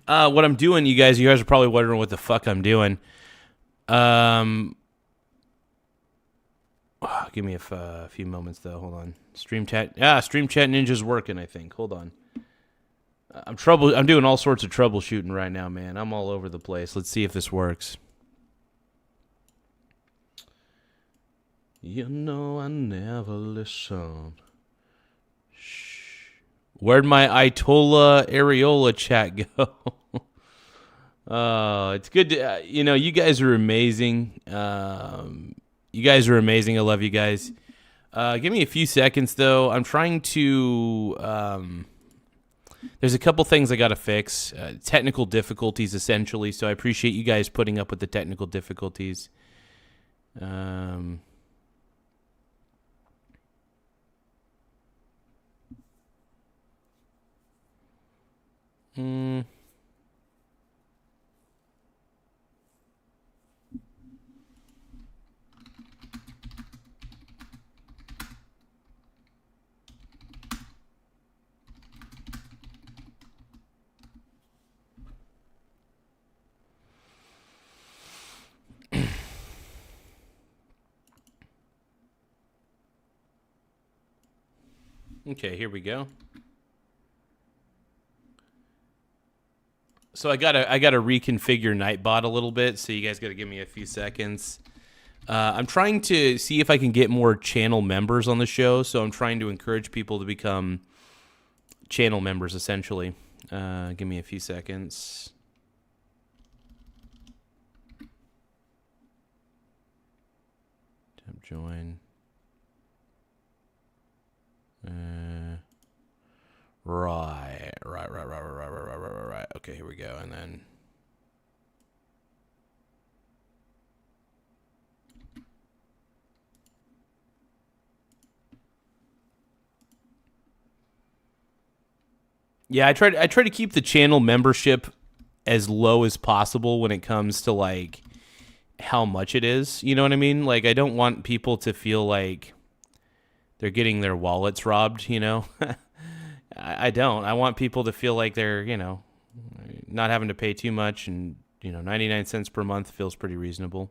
What I'm doing, you guys are probably wondering what the fuck I'm doing. Give me a few moments though. Hold on. Stream chat Ninja's working, I think. Hold on. I'm doing all sorts of troubleshooting right now, man. I'm all over the place. Let's see if this works. You know I never listen. Where'd my Itola Areola chat go? Oh, it's good to, you guys are amazing. You guys are amazing. I love you guys. Give me a few seconds, though. I'm trying to, there's a couple things I got to fix. Technical difficulties, essentially, so I appreciate you guys putting up with the technical difficulties. Okay, here we go. So I gotta reconfigure Nightbot a little bit, so you guys gotta give me a few seconds. I'm trying to see if I can get more channel members on the show, so I'm trying to encourage people to become channel members, essentially. Give me a few seconds. Tab join. Right. Okay, here we go. And then yeah, I try to keep the channel membership as low as possible when it comes to like how much it is. You know what I mean? Like, I don't want people to feel like they're getting their wallets robbed, I don't. I want people to feel like they're, not having to pay too much, and, 99 cents per month feels pretty reasonable.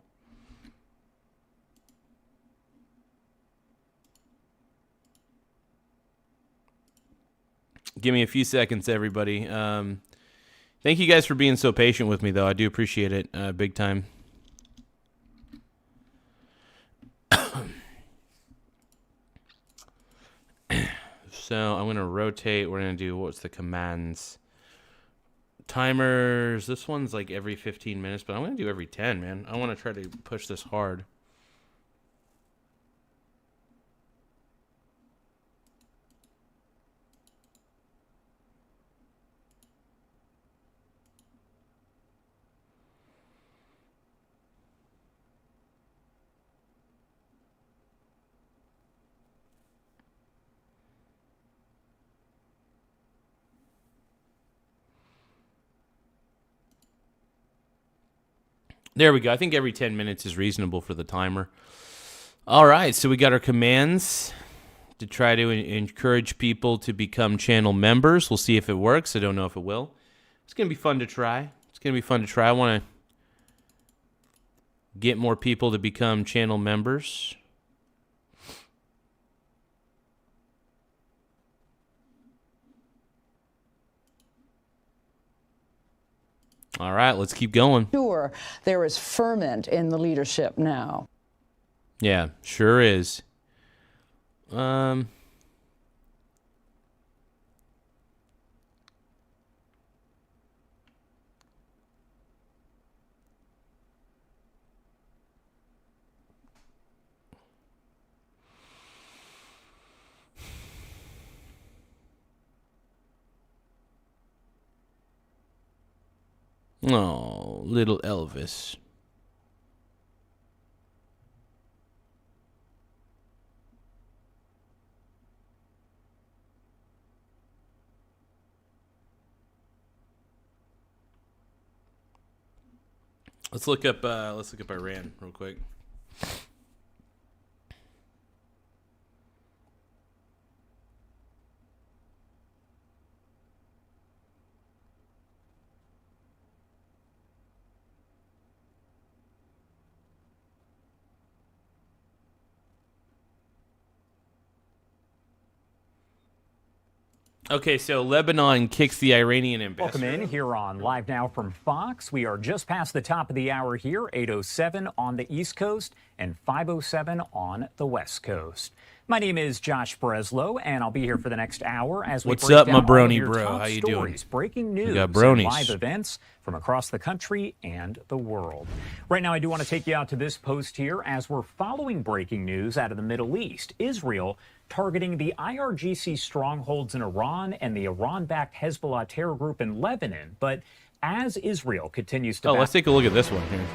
Give me a few seconds, everybody. Thank you guys for being so patient with me, though. I do appreciate it big time. So I'm going to rotate. We're going to do, what's the commands? Timers. This one's like every 15 minutes, but I'm going to do every 10, man. I want to try to push this hard. There we go. I think every 10 minutes is reasonable for the timer. All right, so we got our commands to try to encourage people to become channel members. We'll see if it works. I don't know if it will. It's going to be fun to try. I want to get more people to become channel members. All right, let's keep going. Sure, there is ferment in the leadership now. Yeah, sure is. Oh, little Elvis. Let's look up Iran real quick. Okay, so Lebanon kicks the Iranian ambassador. Welcome in here on Live Now from Fox. We are just past the top of the hour here, 8:07 on the East Coast and 5:07 on the West Coast. My name is Josh Breslow, and I'll be here for the next hour as we What's break up, down my all of brony your bro? top How you stories, doing? breaking news, We got and bronies. live events from across the country and the world. Right now, I do want to take you out to this post here as we're following breaking news out of the Middle East. Israel targeting the IRGC strongholds in Iran and the Iran-backed Hezbollah terror group in Lebanon. But as Israel continues to... Let's take a look at this one here.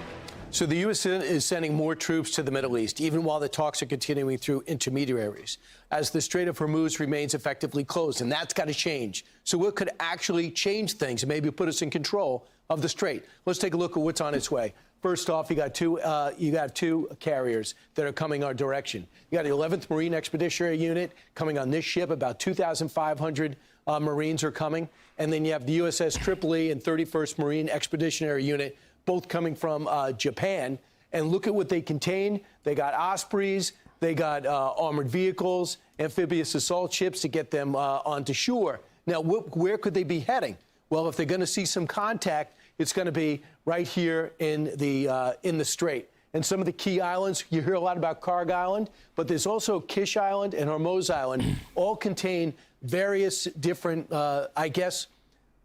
So the U.S. is sending more troops to the Middle East, even while the talks are continuing through intermediaries, as the Strait of Hormuz remains effectively closed, and that's got to change. So what could actually change things and maybe put us in control of the strait? Let's take a look at what's on its way. First off, you got two carriers that are coming our direction. You got the 11th Marine Expeditionary Unit coming on this ship. About 2,500 Marines are coming. And then you have the USS Tripoli and 31st Marine Expeditionary Unit, both coming from Japan. And look at what they contain. They got Ospreys, they got armored vehicles, amphibious assault ships to get them onto shore. Now, where could they be heading? Well, if they're going to see some contact, it's going to be right here in the strait. And some of the key islands, you hear a lot about Karg Island, but there's also Kish Island and Hormuz Island, all contain various different,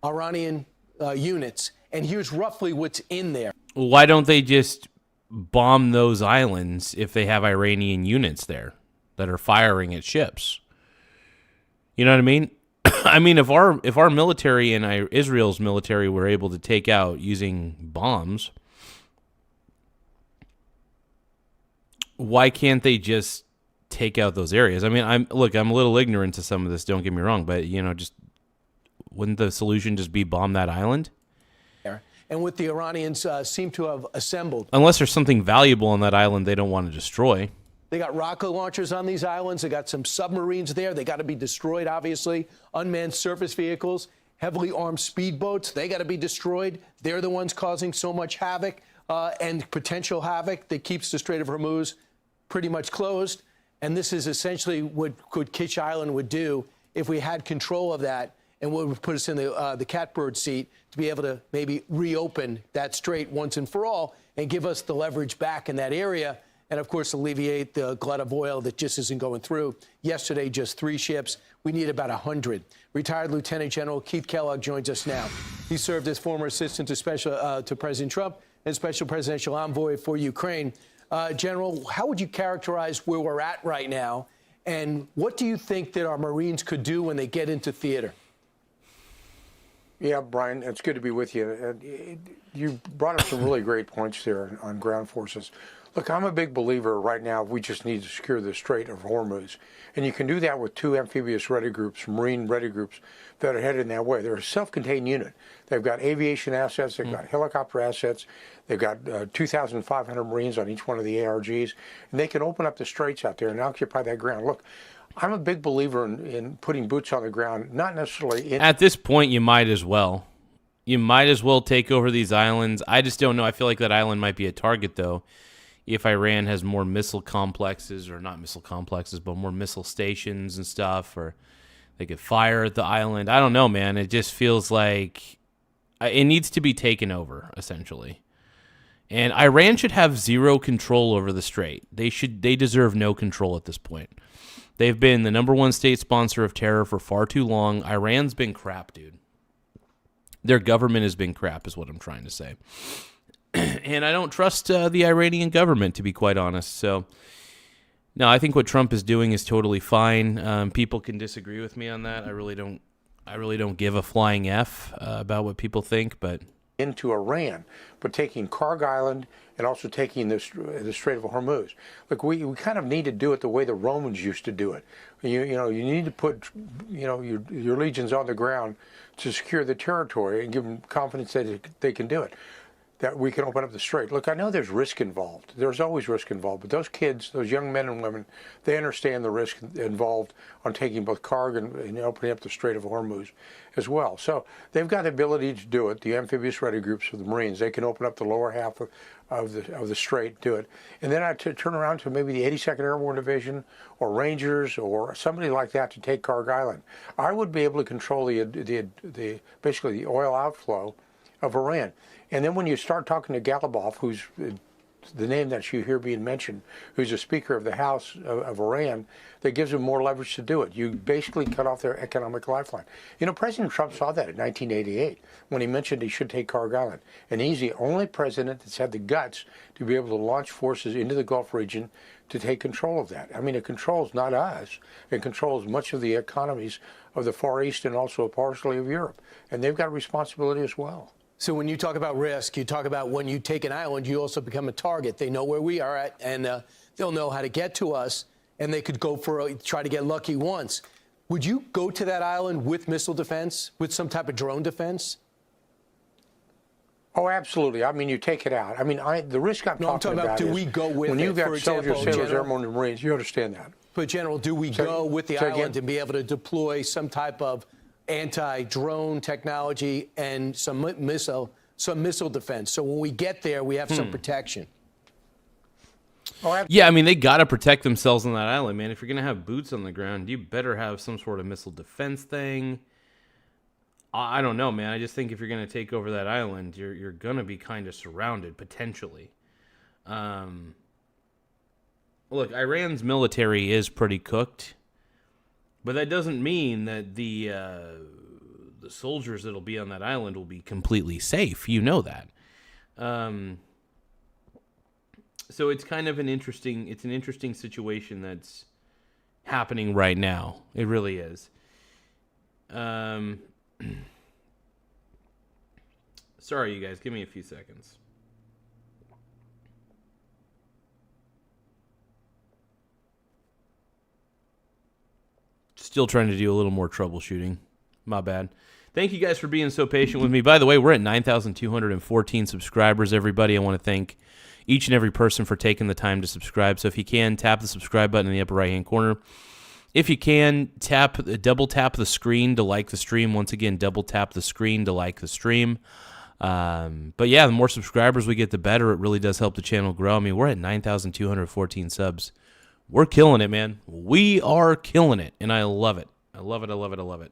Iranian units. And here's roughly what's in there. Why don't they just bomb those islands if they have Iranian units there that are firing at ships? You know what I mean? I mean, if our military and Israel's military were able to take out using bombs, why can't they just take out those areas? I mean, I'm a little ignorant to some of this. Don't get me wrong, but just wouldn't the solution just be bomb that island? And what the Iranians seem to have assembled. Unless there's something valuable on that island they don't want to destroy. They got rocket launchers on these islands. They got some submarines there. They got to be destroyed, obviously. Unmanned surface vehicles, heavily armed speedboats. They got to be destroyed. They're the ones causing so much havoc and potential havoc that keeps the Strait of Hormuz pretty much closed. And this is essentially what Kish Island would do if we had control of that, and what would put us in the catbird seat to be able to maybe reopen that strait once and for all and give us the leverage back in that area. And, of course, alleviate the glut of oil that just isn't going through. Yesterday, just 3 ships. We need about 100. Retired Lieutenant General Keith Kellogg joins us now. He served as former assistant to President Trump and special presidential envoy for Ukraine. General, how would you characterize where we're at right now? And what do you think that our Marines could do when they get into theater? Yeah, Brian, it's good to be with you. You brought up some really great points there on ground forces. Look, I'm a big believer right now. We just need to secure the Strait of Hormuz. And you can do that with 2 amphibious ready groups, marine ready groups that are headed in that way. They're a self-contained unit. They've got aviation assets. They've got helicopter assets. They've got 2,500 Marines on each one of the ARGs. And they can open up the straits out there and occupy that ground. Look, I'm a big believer in putting boots on the ground, not necessarily in... At this point, you might as well. You might as well take over these islands. I just don't know. I feel like that island might be a target, though, if Iran has more missile complexes, or not missile complexes, but more missile stations and stuff, or they could fire at the island. I don't know, man. It just feels like it needs to be taken over, essentially. And Iran should have zero control over the strait. They deserve no control at this point. They've been the #1 state sponsor of terror for far too long. Iran's been crap, dude. Their government has been crap, is what I'm trying to say. And I don't trust the Iranian government, to be quite honest. So, no, I think what Trump is doing is totally fine. People can disagree with me on that. I really don't give a flying F about what people think, but into Iran, but taking Karg Island and also taking the Strait of Hormuz. Look, we kind of need to do it the way the Romans used to do it. You need to put your legions on the ground to secure the territory and give them confidence that they can do it, that we can open up the strait. Look, I know there's risk involved. There's always risk involved, but those kids, those young men and women, they understand the risk involved on taking both Karg and opening up the Strait of Hormuz as well. So they've got the ability to do it. The amphibious ready groups of the Marines, they can open up the lower half of the strait, do it. And then I turn around to maybe the 82nd Airborne Division or Rangers or somebody like that to take Karg Island. I would be able to control basically the oil outflow of Iran. And then when you start talking to Galibov, who's the name that you hear being mentioned, who's a Speaker of the House of Iran, that gives them more leverage to do it. You basically cut off their economic lifeline. You know, President Trump saw that in 1988 when he mentioned he should take Karg Island. And he's the only president that's had the guts to be able to launch forces into the Gulf region to take control of that. I mean, it controls not us. It controls much of the economies of the Far East and also partially of Europe. And they've got a responsibility as well. So when you talk about risk, you talk about when you take an island, you also become a target. They know where we are at, and they'll know how to get to us, and they could go try to get lucky once. Would you go to that island with missile defense, with some type of drone defense? Oh, absolutely. I mean, you take it out. I mean, the risk I'm talking about do is we go with when it, you've got for soldiers, example, sailors, General? airmen, and Marines, you understand that. But, General, do we go with the island and be able to deploy some type of anti-drone technology and some missile defense? So when we get there, we have some protection. yeah, I mean, they got to protect themselves on that island, man. If you're going to have boots on the ground, you better have some sort of missile defense thing. I don't know, man. I just think if you're going to take over that island, you're going to be kind of surrounded, potentially. Look, Iran's military is pretty cooked, but that doesn't mean that the soldiers that'll be on that island will be completely safe. You know that. So it's kind of an interesting situation that's happening right now. It really is. Sorry, you guys. Give me a few seconds. Still trying to do a little more troubleshooting. My bad. Thank you guys for being so patient with me. By the way, we're at 9,214 subscribers, everybody. I want to thank each and every person for taking the time to subscribe. So if you can, tap the subscribe button in the upper right-hand corner. If you can, double tap the screen to like the stream. Once again, double tap the screen to like the stream. But yeah, the more subscribers we get, the better. It really does help the channel grow. I mean, we're at 9,214 subs. We're killing it, man. We are killing it, and I love it. I love it, I love it, I love it.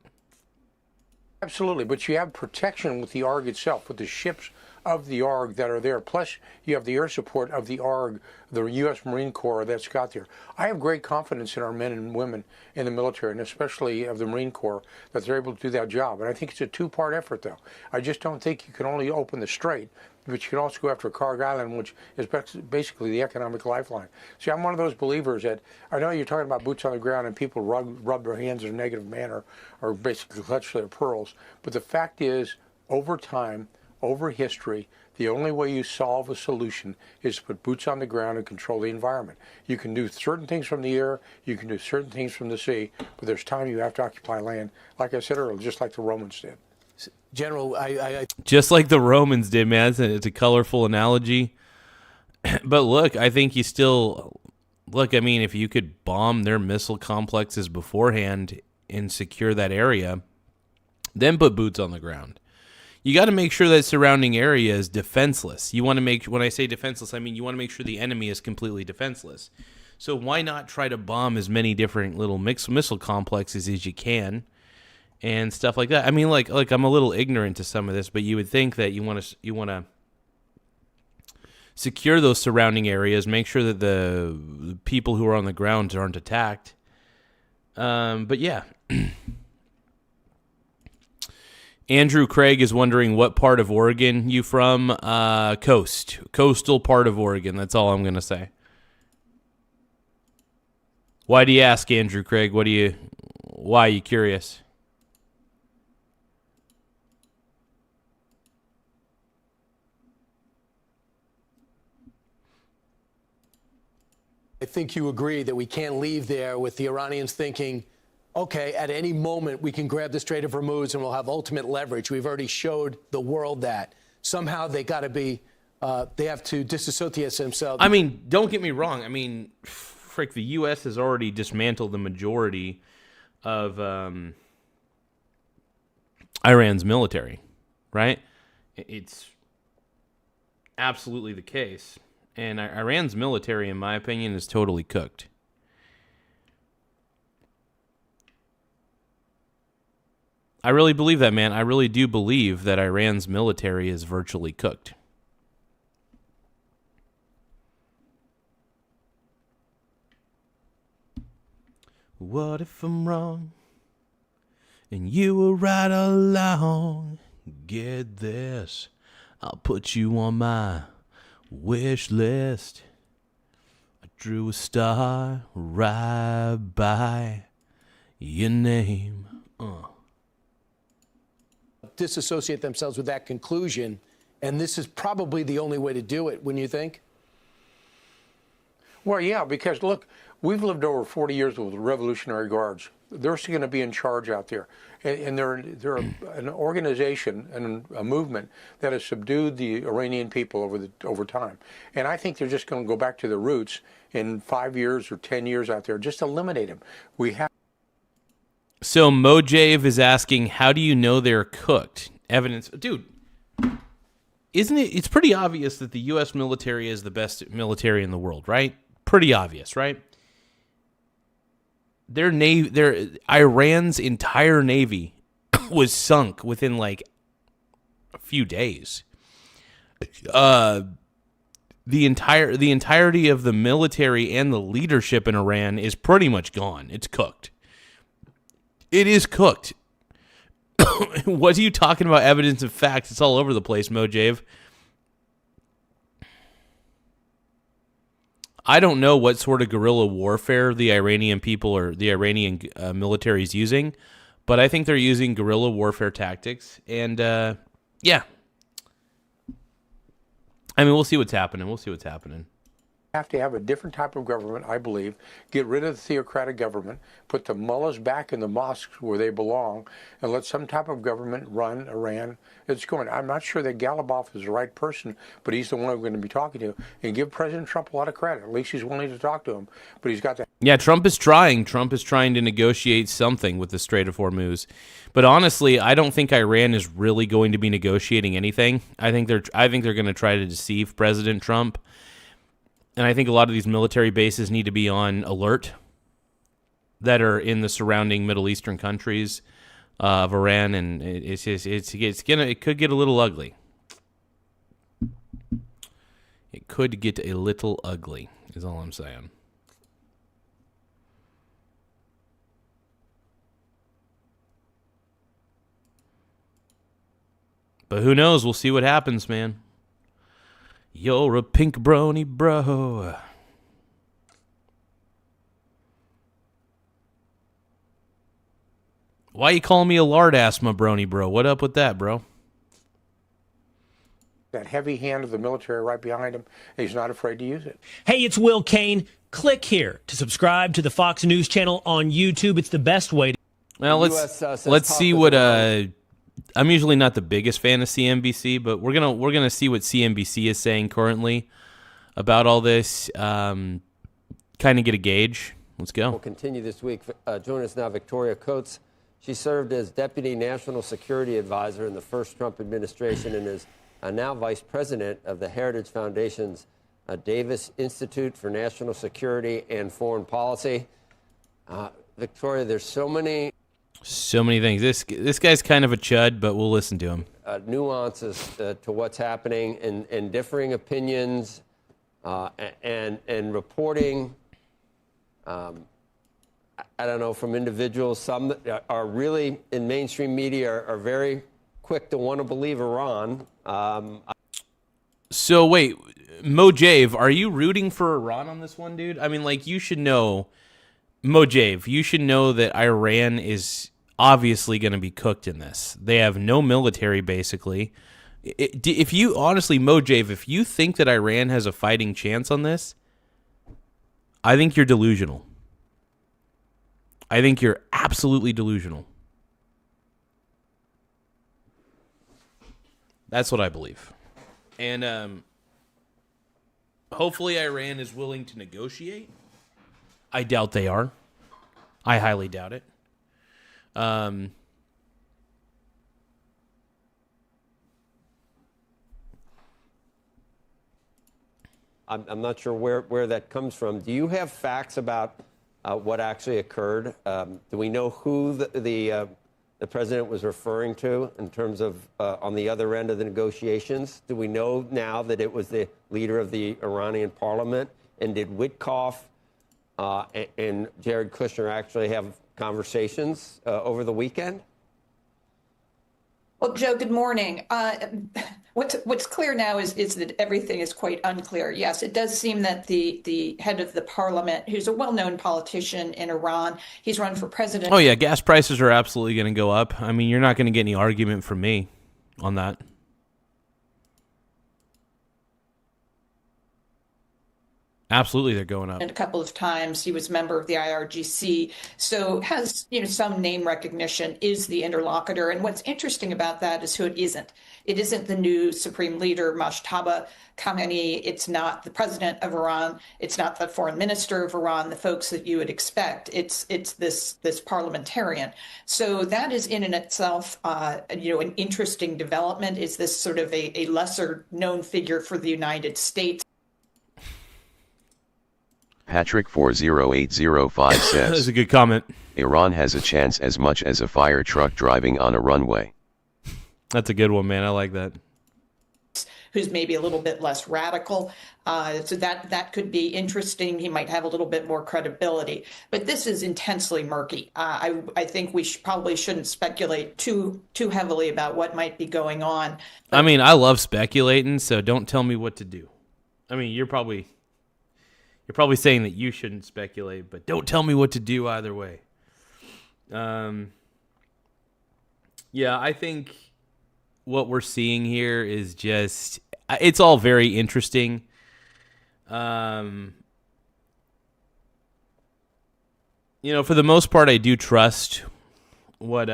Absolutely, but you have protection with the ARG itself, with the ships of the ARG that are there. Plus, you have the air support of the ARG, the U.S. Marine Corps that's got there. I have great confidence in our men and women in the military, and especially of the Marine Corps, that they're able to do that job. And I think it's a two-part effort, though. I just don't think you can only open the strait, but you can also go after Karg Island, which is basically the economic lifeline. See, I'm one of those believers that, I know you're talking about boots on the ground and people rub their hands in a negative manner or basically clutch their pearls, but the fact is, over time, over history, The only way you solve a solution is to put boots on the ground and control the environment. You can do certain things from the air, you can do certain things from the sea, but there's time you have to occupy land, like I said earlier, just like the Romans did. General, Just like the Romans did, man. It's a colorful analogy. But look, I think you still... Look, I mean, if you could bomb their missile complexes beforehand and secure that area, then put boots on the ground. You got to make sure that surrounding area is defenseless. You want to make, when I say defenseless, I mean you want to make sure the enemy is completely defenseless. So why not try to bomb as many different little missile complexes as you can and stuff like that? I mean, like I'm a little ignorant to some of this, but you would think that you want to secure those surrounding areas, make sure that the people who are on the ground aren't attacked. But yeah. Andrew Craig is wondering what part of Oregon you from. Coastal part of Oregon. That's all I'm going to say. Why do you ask, Andrew Craig? Why are you curious? I think you agree that we can't leave there with the Iranians thinking, okay, at any moment we can grab the Strait of Hormuz and we'll have ultimate leverage. We've already showed the world that. Somehow they got to be, they have to disassociate themselves. I mean, don't get me wrong. I mean, frick, the U.S. has already dismantled the majority of Iran's military, right? It's absolutely the case. And Iran's military, in my opinion, is totally cooked. I really believe that, man. I really do believe that Iran's military is virtually cooked. What if I'm wrong and you were right along? Get this, I'll put you on my wish list. I drew a star right by your name. Disassociate themselves with that conclusion, and this is probably the only way to do it, wouldn't you think? Well, yeah, because look, we've lived over 40 years with the Revolutionary Guards. They're still going to be in charge out there, and they're an organization and a movement that has subdued the Iranian people over time. And I think they're just going to go back to their roots in 5 years or 10 years out there. Just eliminate them. We have. So Mojave is asking, how do you know they're cooked? Evidence, dude. Isn't it? It's pretty obvious that the U.S. military is the best military in the world, right? Pretty obvious, right? Iran's entire navy was sunk within like a few days. The entirety of the military and the leadership in Iran is pretty much gone. It's cooked. It is cooked. What are you talking about? Evidence and facts. It's all over the place, Mojave. I don't know what sort of guerrilla warfare the Iranian people or the Iranian military is using, but I think they're using guerrilla warfare tactics. And, yeah. I mean, we'll see what's happening. Have to have a different type of government, I believe. Get rid of the theocratic government, put the mullahs back in the mosques where they belong, and let some type of government run Iran. It's going. I'm not sure that Galibov is the right person, but he's the one we're going to be talking to. And give President Trump a lot of credit. At least he's willing to talk to him. But he's got to. Yeah, Trump is trying. Trump is trying to negotiate something with the Strait of Hormuz. But honestly, I don't think Iran is really going to be negotiating anything. I think they're going to try to deceive President Trump. And I think a lot of these military bases need to be on alert that are in the surrounding Middle Eastern countries of Iran, and it could get a little ugly. It could get a little ugly, is all I'm saying. But who knows? We'll see what happens, man. You're a pink brony, bro. Why you calling me a lard ass, my brony, bro? What up with that, bro? that heavy hand of the military right behind him, and he's not afraid to use it. Hey, it's Will Kane. Click here to subscribe to the Fox News channel on YouTube. It's the best way to... Well, let's see what I'm usually not the biggest fan of CNBC, but we're gonna see what CNBC is saying currently about all this. Kind of get a gauge. Let's go. We'll continue this week. Join us now, Victoria Coates. She served as Deputy National Security Advisor in the first Trump administration and is now Vice President of the Heritage Foundation's Davis Institute for National Security and Foreign Policy. Victoria, there's so many things. This guy's kind of a chud, but we'll listen to him. Nuances to what's happening and differing opinions and reporting. I don't know, from individuals. Some that are really in mainstream media are very quick to want to believe Iran. So wait, Mojave, are you rooting for Iran on this one, dude? I mean, like, you should know, Mojave, you should know that Iran is obviously going to be cooked in this. They have no military, basically. If you, honestly, Mojave, if you think that Iran has a fighting chance on this, I think you're delusional. I think you're absolutely delusional. That's what I believe. And hopefully Iran is willing to negotiate. I doubt they are. I highly doubt it. I'm not sure where that comes from. Do you have facts about what actually occurred? Do we know who the president was referring to in terms of on the other end of the negotiations? Do we know now that it was the leader of the Iranian parliament? And did Witkoff and Jared Kushner actually have conversations over the weekend? Well, Joe, good morning. What's clear now is that everything is quite unclear. Yes, it does seem that the head of the parliament, who's a well-known politician in Iran, he's run for president. Oh, yeah, gas prices are absolutely going to go up. I mean, you're not going to get any argument from me on that. Absolutely, they're going up. And a couple of times he was a member of the IRGC, so has some name recognition, is the interlocutor. And what's interesting about that is who it isn't. It isn't the new supreme leader, Mojtaba Khamenei. It's not the president of Iran. It's not the foreign minister of Iran, the folks that you would expect. It's this parliamentarian. So that is in and itself, an interesting development. Is this sort of a lesser known figure for the United States? Patrick 40805 says, That's a good comment. Iran has a chance as much as a fire truck driving on a runway. That's a good one, man. I like that. Who's maybe a little bit less radical. So that could be interesting. He might have a little bit more credibility. But this is intensely murky. I think we probably shouldn't speculate too heavily about what might be going on. I mean, I love speculating, so don't tell me what to do. I mean, you're probably saying that you shouldn't speculate, but don't tell me what to do either way. Yeah, I think what we're seeing here is just, it's all very interesting. For the most part, I do trust what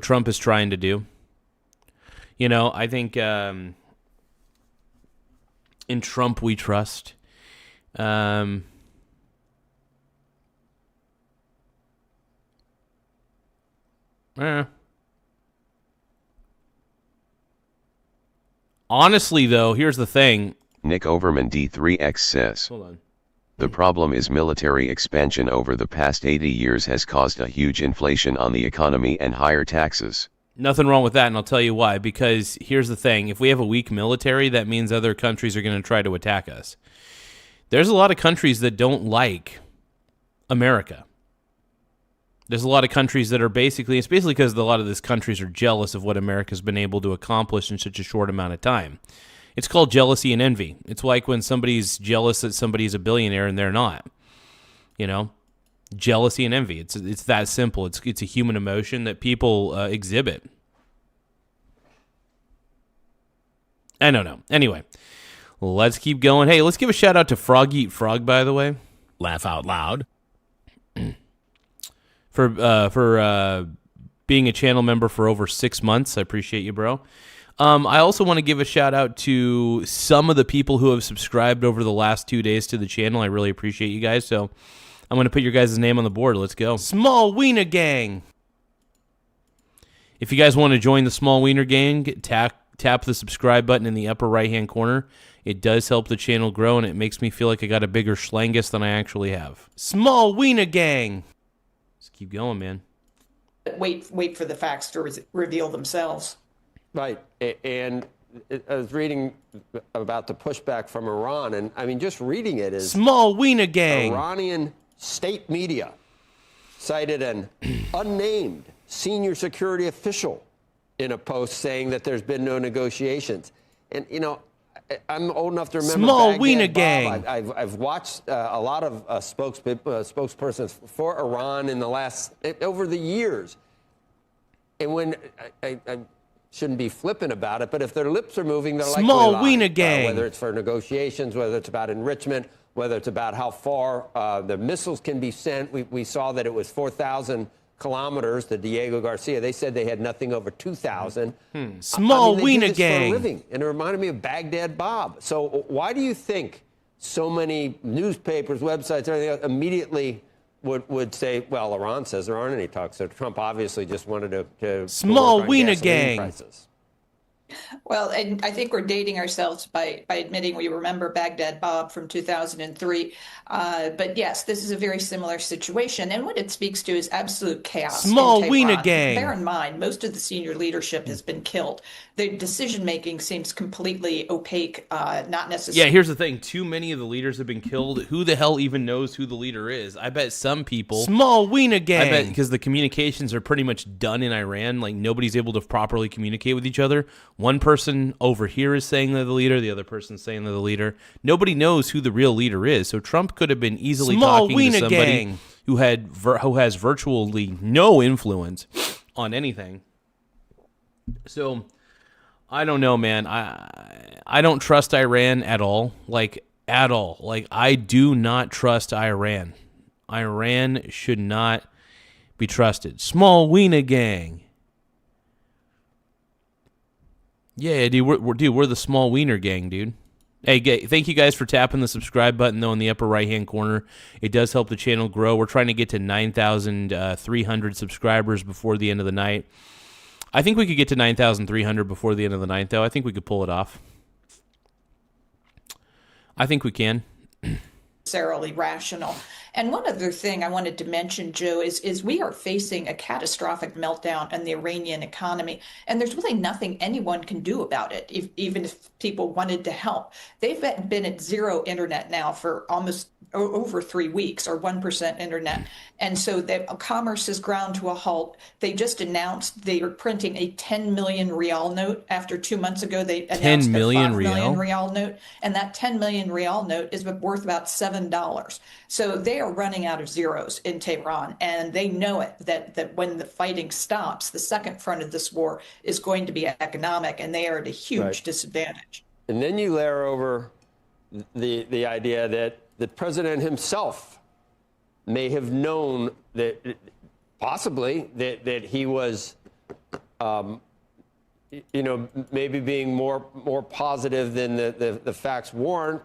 Trump is trying to do. I think in Trump we trust. Honestly, though, here's the thing. Nick Overman D3X says, Hold on. The problem is military expansion over the past 80 years has caused a huge inflation on the economy and higher taxes. Nothing wrong with that, and I'll tell you why. Because here's the thing. If we have a weak military, that means other countries are going to try to attack us. There's a lot of countries that don't like America. There's a lot of countries that are it's basically because a lot of these countries are jealous of what America's been able to accomplish in such a short amount of time. It's called jealousy and envy. It's like when somebody's jealous that somebody's a billionaire and they're not. Jealousy and envy. It's that simple. It's a human emotion that people exhibit. I don't know. Anyway, let's keep going. Hey, let's give a shout out to Frog Eat Frog, by the way. Laugh out loud. For being a channel member for over 6 months. I appreciate you, bro. I also want to give a shout out to some of the people who have subscribed over the last 2 days to the channel. I really appreciate you guys. So I'm going to put your guys' name on the board. Let's go. Small Wiener Gang. If you guys want to join the Small Wiener Gang, tap the subscribe button in the upper right-hand corner. It does help the channel grow, and it makes me feel like I got a bigger schlangus than I actually have. Small Wiener Gang. Let's keep going, man. Wait for the facts to reveal themselves. Right. And I was reading about the pushback from Iran, and I mean, just reading it is... Small Wiener Gang. Iranian state media cited an unnamed senior security official in a post saying that there's been no negotiations. And, you know, I'm old enough to remember Small Wiener Gang. I've watched a lot of spokespersons for Iran in the over the years. And when I shouldn't be flippant about it, but if their lips are moving, they're likely lying. Small Wiener Gang. Whether it's for negotiations, whether it's about enrichment, whether it's about how far the missiles can be sent. We saw that it was 4,000 kilometers to Diego Garcia. They said they had nothing over 2,000. Small Wiener Gang. For a living, and it reminded me of Baghdad Bob. So why do you think so many newspapers, websites, everything else immediately would say, well, Iran says there aren't any talks. So Trump obviously just wanted to Small Wiener Gang. Prices. Well, and I think we're dating ourselves by admitting we remember Baghdad Bob from 2003. But yes, this is a very similar situation. And what it speaks to is absolute chaos. Small Wiener Gang. Bear in mind, most of the senior leadership has been killed. The decision-making seems completely opaque, not necessarily. Yeah, here's the thing. Too many of the leaders have been killed. Who the hell even knows who the leader is? I bet some people... Small Wiener Gang. I bet because the communications are pretty much done in Iran. Like, nobody's able to properly communicate with each other. One person over here is saying they're the leader. The other person's saying they're the leader. Nobody knows who the real leader is. So Trump could have been easily talking to somebody who has virtually no influence on anything. So I don't know, man. I don't trust Iran at all. Like, at all. Like, I do not trust Iran. Iran should not be trusted. Small Wiener Gang. Yeah, dude, we're the Small Wiener Gang, dude. Hey, thank you guys for tapping the subscribe button, though, in the upper right-hand corner. It does help the channel grow. We're trying to get to 9,300 subscribers before the end of the night. I think we could get to 9,300 before the end of the night, though. I think we could pull it off. I think we can. Necessarily rational. And one other thing I wanted to mention, Joe, is we are facing a catastrophic meltdown in the Iranian economy, and there's really nothing anyone can do about it, even if people wanted to help. They've been at zero internet now for almost over 3 weeks, or 1% internet. And so commerce has ground to a halt. They just announced they are printing a 10 million rial note. After 2 months ago, they announced a 5 million rial note. And that 10 million rial note is worth about $7. So they are running out of zeros in Tehran. And they know it, that when the fighting stops, the second front of this war is going to be economic, and they are at a huge disadvantage. And then you layer over the idea that the president himself may have known that possibly that he was, maybe being more positive than the facts warrant.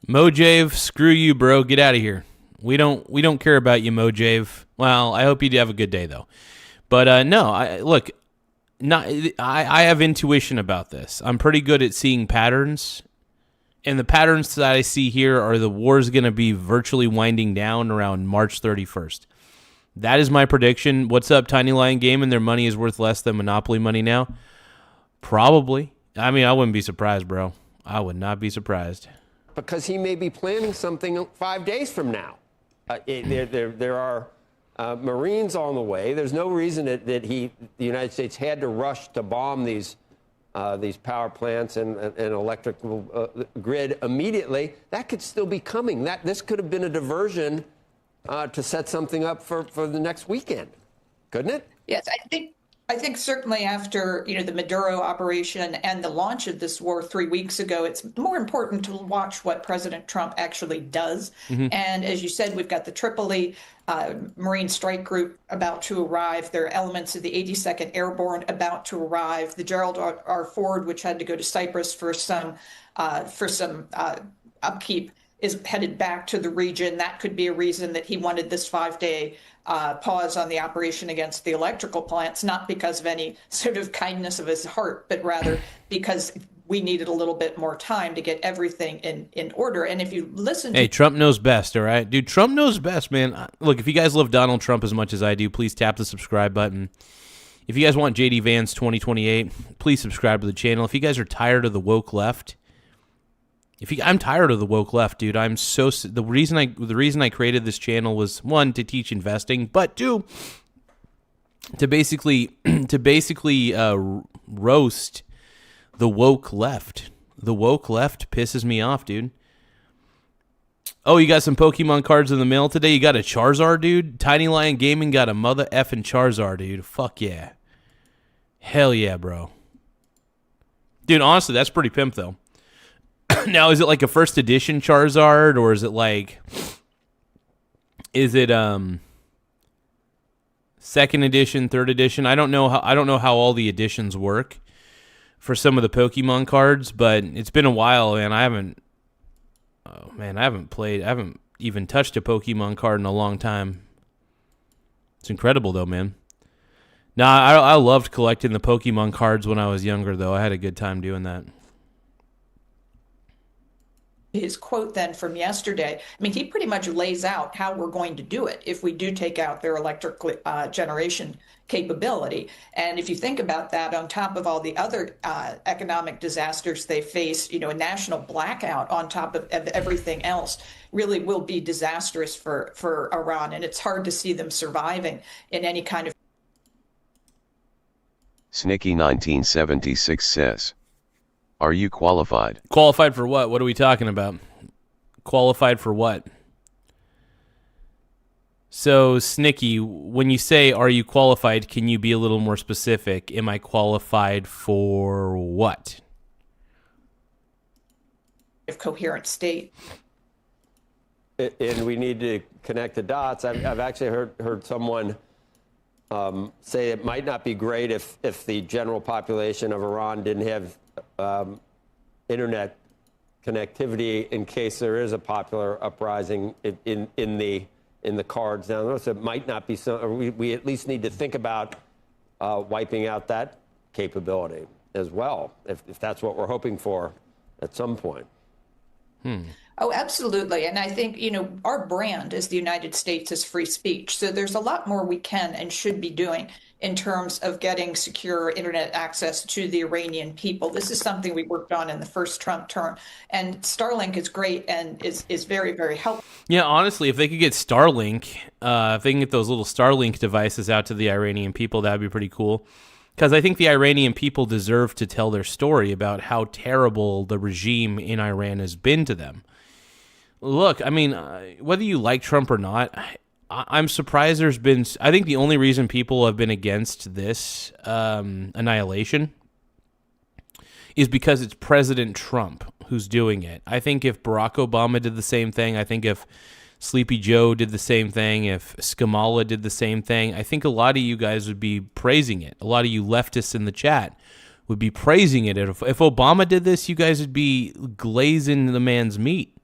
Mojave, screw you, bro. Get out of here. We don't care about you, Mojave. Well, I hope you have a good day, though. But no, I have intuition about this. I'm pretty good at seeing patterns. And the patterns that I see here are the war's going to be virtually winding down around March 31st. That is my prediction. What's up, Tiny Lion Game? And their money is worth less than Monopoly money now? Probably. I mean, I wouldn't be surprised, bro. I would not be surprised. Because he may be planning something 5 days from now. There are Marines on the way. There's no reason that the United States had to rush to bomb these power plants and electrical grid immediately. That could still be coming. This could have been a diversion to set something up for the next weekend, couldn't it? Yes, I think certainly after, the Maduro operation and the launch of this war 3 weeks ago, it's more important to watch what President Trump actually does. And as you said, we've got the Tripoli Marine Strike Group about to arrive. There are elements of the 82nd Airborne about to arrive. The Gerald R. Ford, which had to go to Cyprus for some upkeep, is headed back to the region. That could be a reason that he wanted this 5-day pause on the operation against the electrical plants, not because of any sort of kindness of his heart, but rather because we needed a little bit more time to get everything in order. And if you listen to... Hey, Trump knows best, all right? Dude, Trump knows best, man. Look, if you guys love Donald Trump as much as I do, please tap the subscribe button. If you guys want JD Vance 2028, please subscribe to the channel. If you guys are tired of the woke left... I'm tired of the woke left, dude. The reason I created this channel was, one, to teach investing, but two, to basically roast the woke left. The woke left pisses me off, dude. Oh, you got some Pokemon cards in the mail today? You got a Charizard, dude? Tiny Lion Gaming got a mother effing Charizard, dude. Fuck yeah. Hell yeah, bro. Dude, honestly, that's pretty pimp, though. Now, is it like a first edition Charizard, or is it second edition, third edition? I don't know how all the editions work for some of the Pokemon cards, but it's been a while, and I haven't even touched a Pokemon card in a long time. It's incredible, though, man. Nah, I loved collecting the Pokemon cards when I was younger, though. I had a good time doing that. His quote then from yesterday, he pretty much lays out how we're going to do it if we do take out their electric generation capability. And if you think about that, on top of all the other economic disasters they face, a national blackout on top of everything else really will be disastrous for Iran. And it's hard to see them surviving in any kind of... Snicky 1976 says, are you qualified? Qualified for what? What are we talking about? Qualified for what? So, Snicky, when you say, are you qualified, can you be a little more specific? Am I qualified for what? Coherent state. And we need to connect the dots. I've actually heard someone say it might not be great if the general population of Iran didn't have internet connectivity in case there is a popular uprising in the cards down there. So it might not be so. We at least need to think about wiping out that capability as well, if that's what we're hoping for at some point. Oh, absolutely. And I think, our brand as the United States is free speech. So there's a lot more we can and should be doing in terms of getting secure internet access to the Iranian people. This is something we worked on in the first Trump term. And Starlink is great and is very, very helpful. Yeah, honestly, if they could get Starlink, if they can get those little Starlink devices out to the Iranian people, that would be pretty cool. Because I think the Iranian people deserve to tell their story about how terrible the regime in Iran has been to them. Look, whether you like Trump or not, I'm surprised there's been... I think the only reason people have been against this annihilation is because it's President Trump who's doing it. I think if Barack Obama did the same thing, I think if Sleepy Joe did the same thing, if Skamala did the same thing, I think a lot of you guys would be praising it. A lot of you leftists in the chat would be praising it. If Obama did this, you guys would be glazing the man's meat.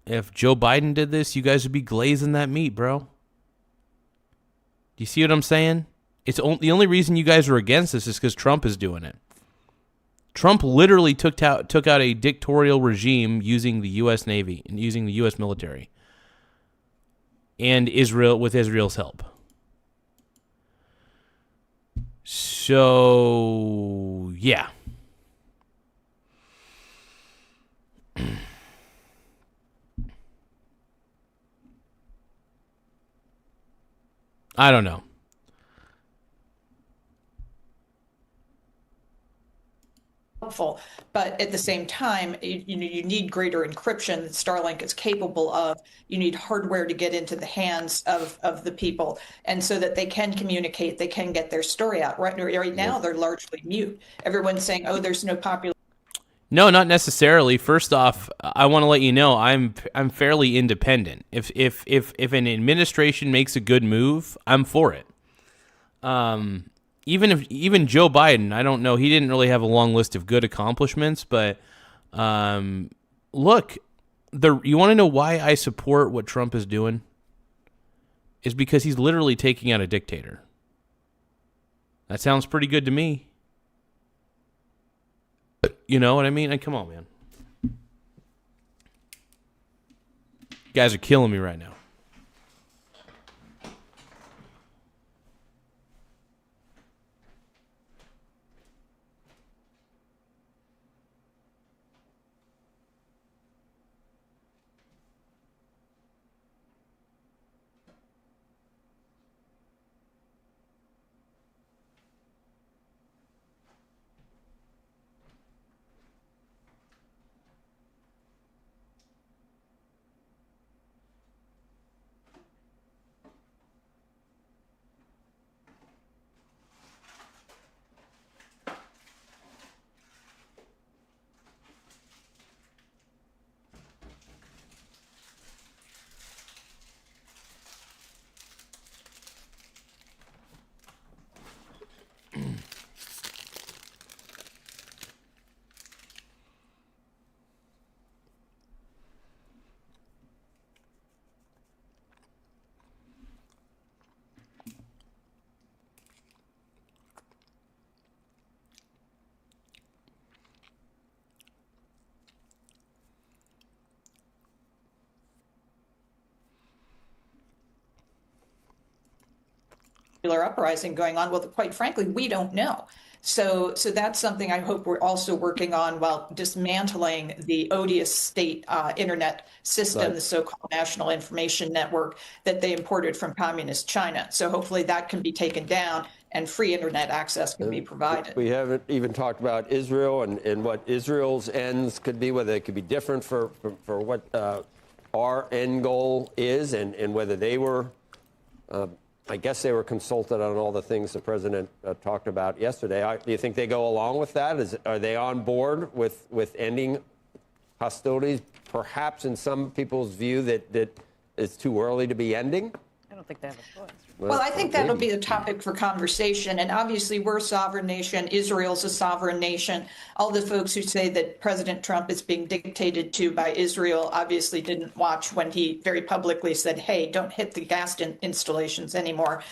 If Joe Biden did this, you guys would be glazing that meat, bro. Do you see what I'm saying? The only reason you guys are against this is because Trump is doing it. Trump literally took out a dictatorial regime using the U.S. Navy and using the U.S. military and Israel with Israel's help. So, yeah. I don't know. helpful. But at the same time, you need greater encryption that Starlink is capable of. You need hardware to get into the hands of the people, and so that they can communicate, they can get their story out. Right now, they're largely mute. Everyone's saying, "Oh, there's no popular." No, not necessarily. First off, I want to let you know I'm fairly independent. If an administration makes a good move, I'm for it. Even Joe Biden, I don't know, he didn't really have a long list of good accomplishments, but look, you want to know why I support what Trump is doing? Is because he's literally taking out a dictator. That sounds pretty good to me. You know what I mean? Come on, man. You guys are killing me right now. Uprising going on. Well, quite frankly, we don't know. So that's something I hope we're also working on while dismantling the odious state internet system, Right. the so-called National Information Network that they imported from communist China. So hopefully that can be taken down and free internet access can be provided. We haven't even talked about Israel and what Israel's ends could be, whether it could be different for what our end goal is, and whether they were, I guess they were consulted on all the things the president talked about yesterday. Do you think they go along with that? Are they on board with ending hostilities? Perhaps in some people's view that it's too early to be ending? I don't think they have a choice. Well, I think that'll be a topic for conversation. And obviously, we're a sovereign nation. Israel's a sovereign nation. All the folks who say that President Trump is being dictated to by Israel obviously didn't watch when he very publicly said, hey, don't hit the gas installations anymore,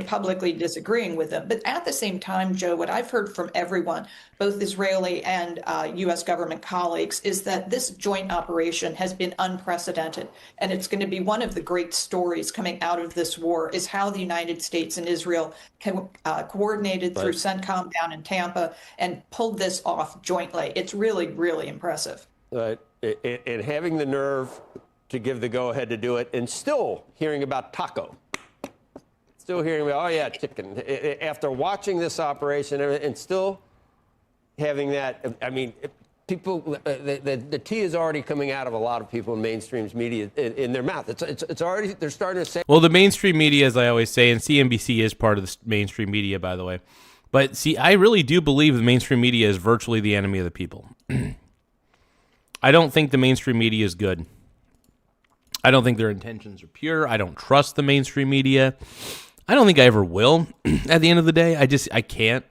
publicly disagreeing with them. But at the same time, Joe, what I've heard from everyone, both Israeli and U.S. government colleagues, is that this joint operation has been unprecedented. And it's going to be one of the great stories coming out of this war is how the United States and Israel coordinated through CENTCOM down in Tampa and pulled this off jointly. It's really, really impressive. Right. And having the nerve to give the go-ahead to do it and still hearing about taco. Still hearing about, oh, yeah, chicken. After watching this operation and still having that, I mean, people, the tea is already coming out of a lot of people in mainstream media in their mouth. It's already, they're starting to say. Well, the mainstream media, as I always say, and CNBC is part of the mainstream media, by the way. But see, I really do believe the mainstream media is virtually the enemy of the people. I don't think the mainstream media is good. I don't think their intentions are pure. I don't trust the mainstream media. I don't think I ever will. At the end of the day, I can't.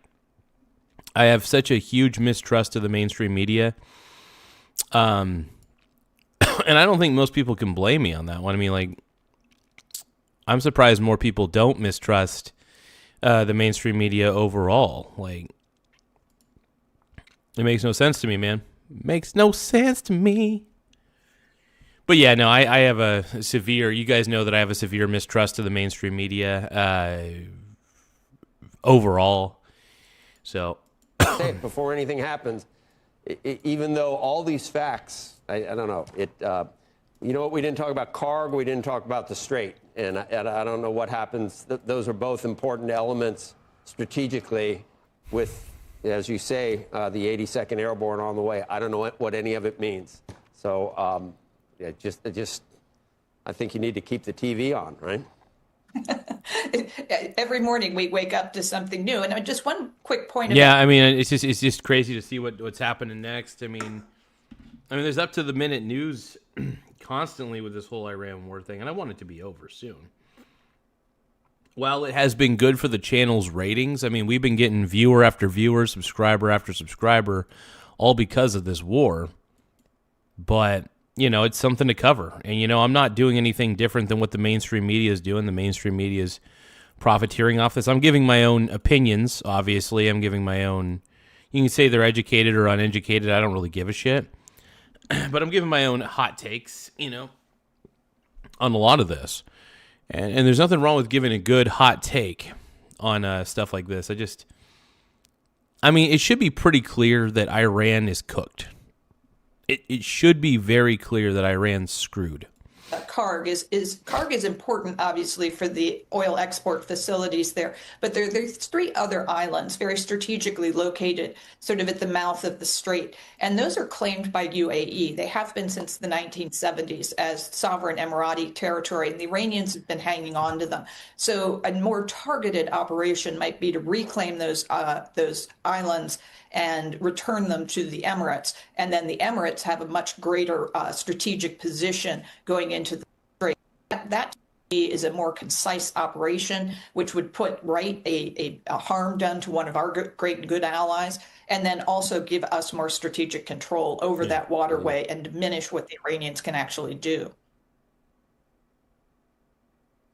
I have such a huge mistrust of the mainstream media. And I don't think most people can blame me on that one. I mean, like, I'm surprised more people don't mistrust the mainstream media overall. Like, it makes no sense to me, man. Makes no sense to me. But yeah, no, I have a severe, you guys know that I have a severe mistrust of the mainstream media overall. So. Before anything happens, even though all these facts, I don't know, you know what, we didn't talk about CARG, we didn't talk about the Strait, and I don't know what happens. Those are both important elements strategically with as you say, the 82nd Airborne on the way. I don't know what any of it means. So yeah, I think you need to keep the TV on, right? Every morning we wake up to something new. And just one quick point. Yeah, I mean, it's just crazy to see what's happening next. I mean, there's up to the minute news constantly with this whole Iran war thing, and I want it to be over soon. While it has been good for the channel's ratings, I mean, we've been getting viewer after viewer, subscriber after subscriber, all because of this war. But, it's something to cover. And, I'm not doing anything different than what the mainstream media is doing. The mainstream media is profiteering off this. I'm giving my own opinions, obviously. I'm giving my own, you can say they're educated or uneducated. I don't really give a shit. But I'm giving my own hot takes, on a lot of this. And there's nothing wrong with giving a good hot take on stuff like this. It should be pretty clear that Iran is cooked. It should be very clear that Iran's screwed. Karg is important, obviously, for the oil export facilities there. But there's 3 other islands very strategically located sort of at the mouth of the strait. And those are claimed by UAE. They have been since the 1970s as sovereign Emirati territory. And the Iranians have been hanging on to them. So a more targeted operation might be to reclaim those islands and return them to the Emirates. And then the Emirates have a much greater strategic position going into the strait. That to me is a more concise operation, which would put a harm done to one of our great good allies, and then also give us more strategic control over that waterway and diminish what the Iranians can actually do.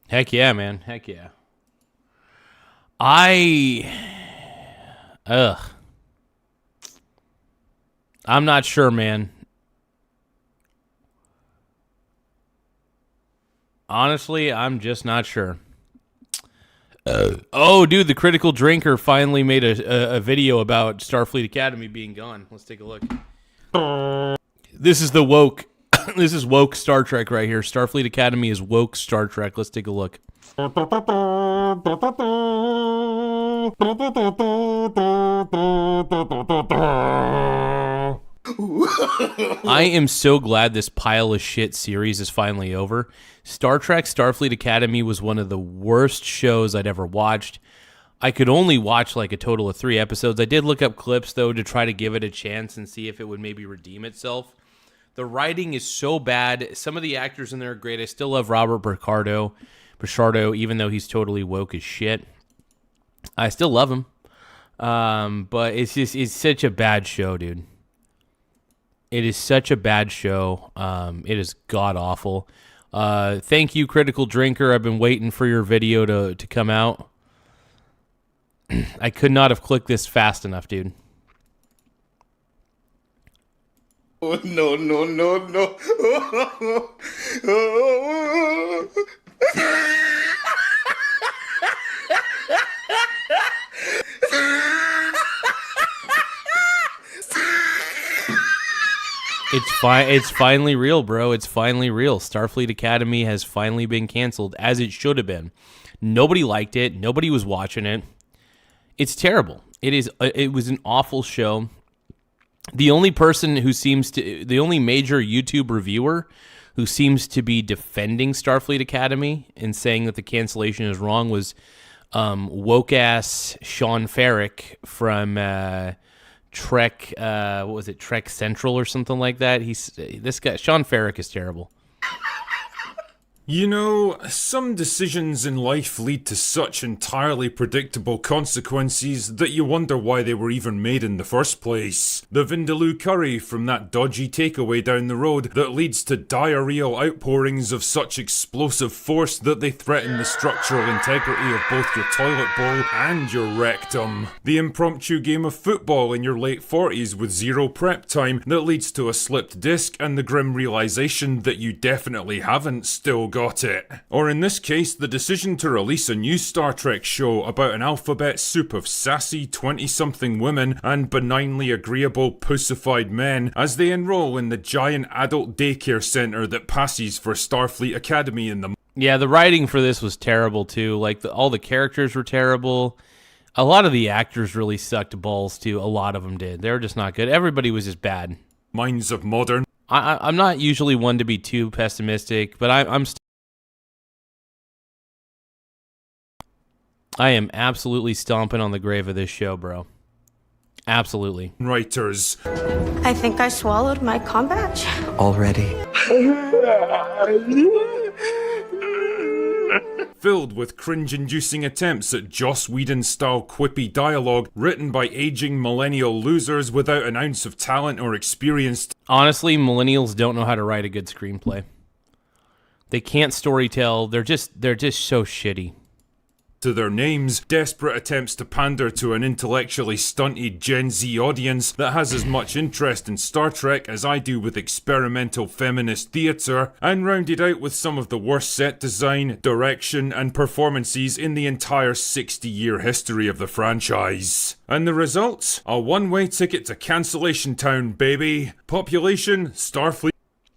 Heck yeah, man. Heck yeah. I'm not sure, man. Honestly, I'm just not sure. Oh, dude, the Critical Drinker finally made a video about Starfleet Academy being gone. Let's take a look. This is the woke. This is woke Star Trek right here. Starfleet Academy is woke Star Trek. Let's take a look. I am so glad this pile of shit series is finally over. Star Trek Starfleet Academy was one of the worst shows I'd ever watched. I could only watch like a total of 3 episodes. I did look up clips, though, to try to give it a chance and see if it would maybe redeem itself. The writing is so bad. Some of the actors in there are great. I still love Robert Picardo, even though he's totally woke as shit. I still love him. But it's such a bad show, dude. It is such a bad show. It is god-awful. Thank you, Critical Drinker. I've been waiting for your video to come out. I could not have clicked this fast enough, dude. Oh, no. It's finally real, bro. It's finally real. Starfleet Academy has finally been canceled, as it should have been. Nobody liked it. Nobody was watching it. It's terrible. It was an awful show. The only major YouTube reviewer who seems to be defending Starfleet Academy and saying that the cancellation is wrong was woke-ass Sean Ferrick from Trek, what was it, Trek Central or something like that. This guy, Sean Ferrick, is terrible. You know, some decisions in life lead to such entirely predictable consequences that you wonder why they were even made in the first place. The Vindaloo curry from that dodgy takeaway down the road that leads to diarrheal outpourings of such explosive force that they threaten the structural integrity of both your toilet bowl and your rectum. The impromptu game of football in your late 40s with zero prep time that leads to a slipped disc and the grim realization that you definitely haven't still got it. Or in this case, the decision to release a new Star Trek show about an alphabet soup of sassy 20-something women and benignly agreeable pussified men as they enroll in the giant adult daycare center that passes for Starfleet Academy in the... Yeah, the writing for this was terrible too. Like all the characters were terrible. A lot of the actors really sucked balls too. A lot of them did. They were just not good. Everybody was just bad. Minds of modern. I'm not usually one to be too pessimistic, but I am absolutely stomping on the grave of this show, bro. Absolutely. Writers. I think I swallowed my com badge. Already. Filled with cringe-inducing attempts at Joss Whedon-style quippy dialogue written by aging millennial losers without an ounce of talent or experience. Honestly, millennials don't know how to write a good screenplay. They can't storytell. They're just so shitty. To their names, desperate attempts to pander to an intellectually stunted Gen Z audience that has as much interest in Star Trek as I do with experimental feminist theatre, and rounded out with some of the worst set design, direction, and performances in the entire 60-year history of the franchise. And the result? A one-way ticket to cancellation town, baby. Population, Starfleet.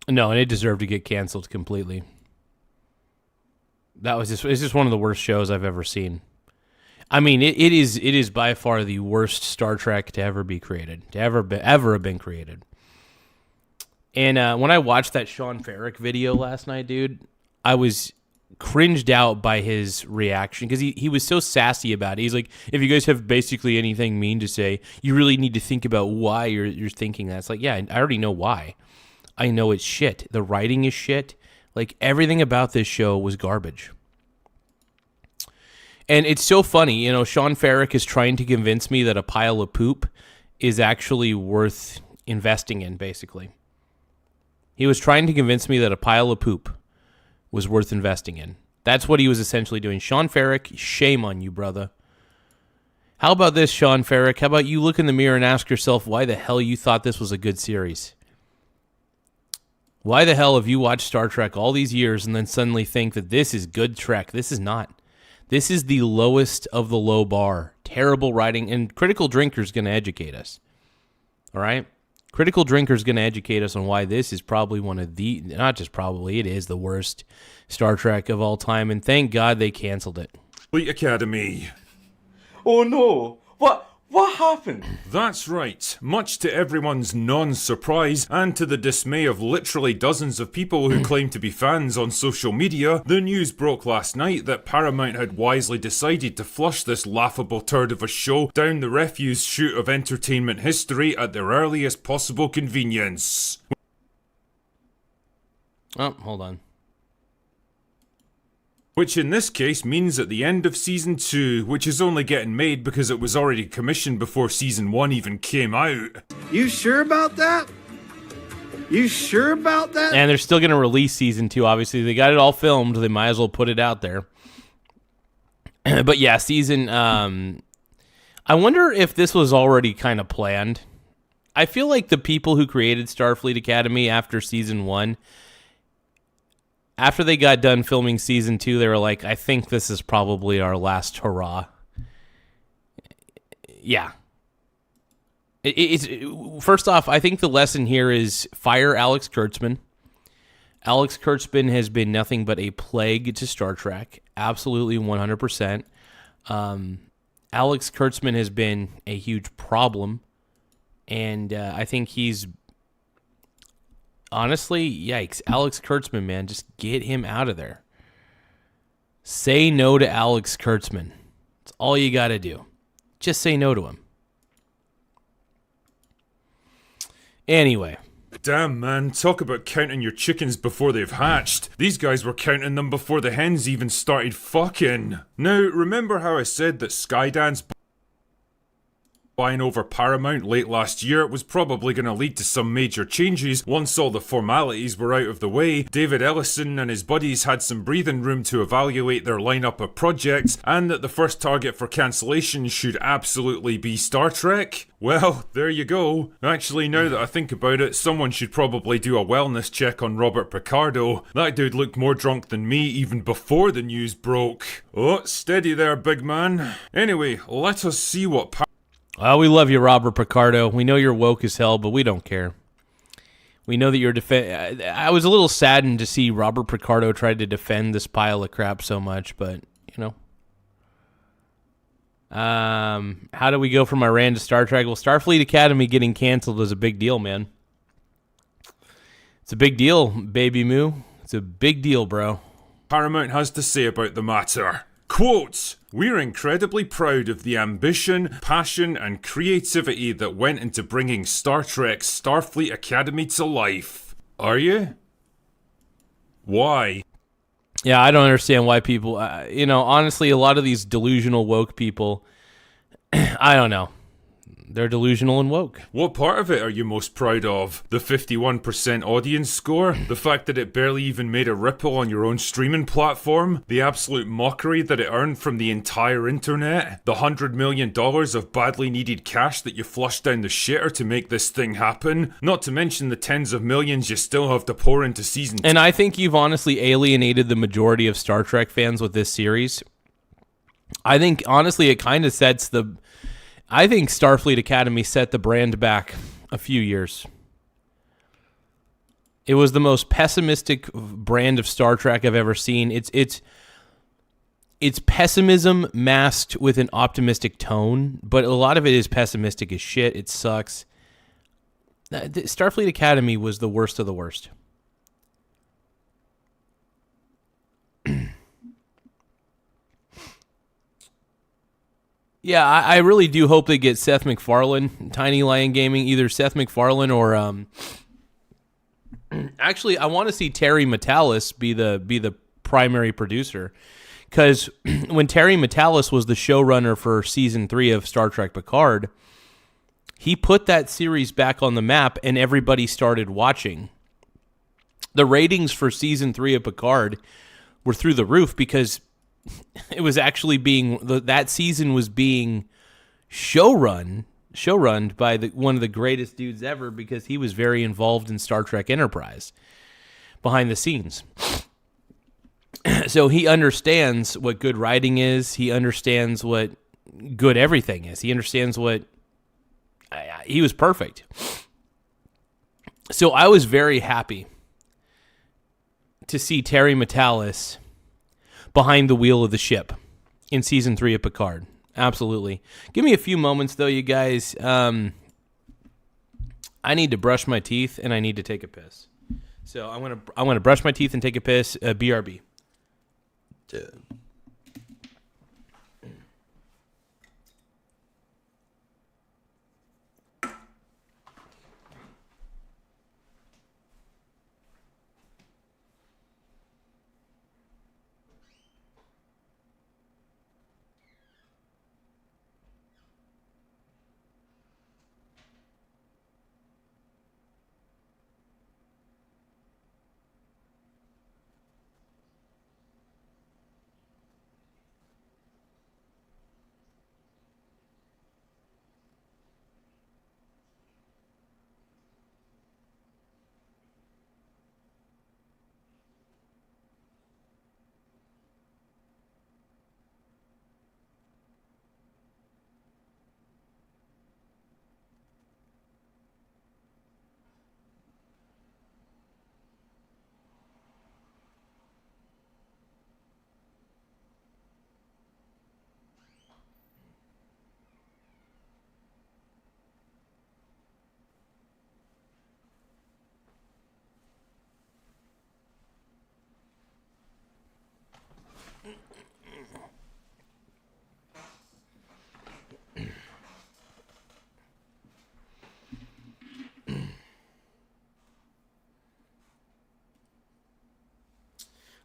No, and it deserved to get canceled completely. It's just one of the worst shows I've ever seen. I mean, it is by far the worst Star Trek to ever be created, to ever have been created. And when I watched that Sean Ferrick video last night, dude, I was cringed out by his reaction because he was so sassy about it. He's like, if you guys have basically anything mean to say, you really need to think about why you're thinking that. It's like, yeah, I already know why. I know it's shit. The writing is shit. Like, everything about this show was garbage. And it's so funny, you know, Sean Ferrick is trying to convince me that a pile of poop is actually worth investing in, basically. He was trying to convince me that a pile of poop was worth investing in. That's what he was essentially doing. Sean Ferrick, shame on you, brother. How about this, Sean Ferrick? How about you look in the mirror and ask yourself why the hell you thought this was a good series? Why the hell have you watched Star Trek all these years and then suddenly think that this is good Trek? This is not. This is the lowest of the low bar. Terrible writing, and Critical Drinker's going to educate us. All right? Critical Drinker's going to educate us on why this is probably one of the, not just probably, it is the worst Star Trek of all time, and thank God they canceled it. Fleet Academy. Oh no! What happened? That's right. Much to everyone's non-surprise, and to the dismay of literally dozens of people who claim to be fans on social media, the news broke last night that Paramount had wisely decided to flush this laughable turd of a show down the refuse chute of entertainment history at their earliest possible convenience. Oh, hold on. Which in this case means at the end of Season 2, which is only getting made because it was already commissioned before Season 1 even came out. You sure about that? You sure about that? And they're still going to release Season 2, obviously. They got it all filmed. They might as well put it out there. But yeah, I wonder if this was already kind of planned. I feel like the people who created Starfleet Academy after Season 1... after they got done filming Season 2, they were like, I think this is probably our last hurrah. Yeah. First off, I think the lesson here is fire Alex Kurtzman. Alex Kurtzman has been nothing but a plague to Star Trek. Absolutely 100%. Alex Kurtzman has been a huge problem. And I think he's... honestly, yikes. Alex Kurtzman, man, just get him out of there. Say no to Alex Kurtzman. That's all you got to do. Just say no to him. Anyway. Damn, man, talk about counting your chickens before they've hatched. These guys were counting them before the hens even started fucking. Now, remember how I said that Skydance buying over Paramount late last year was probably going to lead to some major changes once all the formalities were out of the way? David Ellison and his buddies had some breathing room to evaluate their lineup of projects, and that the first target for cancellation should absolutely be Star Trek? Well, there you go. Actually, now that I think about it, someone should probably do a wellness check on Robert Picardo. That dude looked more drunk than me even before the news broke. Oh, steady there, big man. Anyway, let us see what well, we love you, Robert Picardo. We know you're woke as hell, but we don't care. We know that you're I was a little saddened to see Robert Picardo try to defend this pile of crap so much, but, you know. How do we go from Iran to Star Trek? Well, Starfleet Academy getting canceled is a big deal, man. It's a big deal, baby moo. It's a big deal, bro. Paramount has to say about the matter. Quote, "We're incredibly proud of the ambition, passion, and creativity that went into bringing Star Trek's Starfleet Academy to life." Are you? Why? Yeah, I don't understand why people, honestly, a lot of these delusional woke people, I don't know. They're delusional and woke. What part of it are you most proud of? The 51% audience score? The fact that it barely even made a ripple on your own streaming platform? The absolute mockery that it earned from the entire internet? The $100 million of badly needed cash that you flushed down the shitter to make this thing happen? Not to mention the tens of millions you still have to pour into season 2. And I think you've honestly alienated the majority of Star Trek fans with this series. I think, honestly, it kind of sets I think Starfleet Academy set the brand back a few years. It was the most pessimistic brand of Star Trek I've ever seen. It's pessimism masked with an optimistic tone, but a lot of it is pessimistic as shit. It sucks. Starfleet Academy was the worst of the worst. Yeah, I really do hope they get Seth MacFarlane, Tiny Lion Gaming, either Seth MacFarlane or actually I want to see Terry Matalas be the primary producer, because when Terry Matalas was the showrunner for season 3 of Star Trek Picard, he put that series back on the map and everybody started watching. The ratings for season 3 of Picard were through the roof because it was actually that season was being showrun by one of the greatest dudes ever, because he was very involved in Star Trek Enterprise behind the scenes. So he understands what good writing is. He understands what good everything is. He understands he was perfect. So I was very happy to see Terry Matalas behind the wheel of the ship in season 3 of Picard. Absolutely. Give me a few moments, though, you guys. I need to brush my teeth and I need to take a piss. So I'm gonna brush my teeth and take a piss. BRB.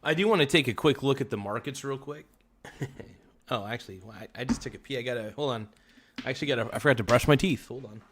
I do want to take a quick look at the markets real quick. Oh, actually, I just took a pee. Hold on. I forgot to brush my teeth. Hold on.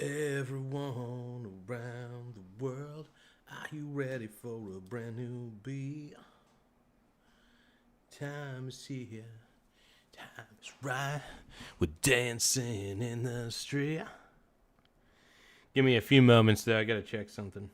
Everyone around the world, are you ready for a brand new beat? Time is here, time is right. We're dancing in the street. Give me a few moments there, I gotta check something.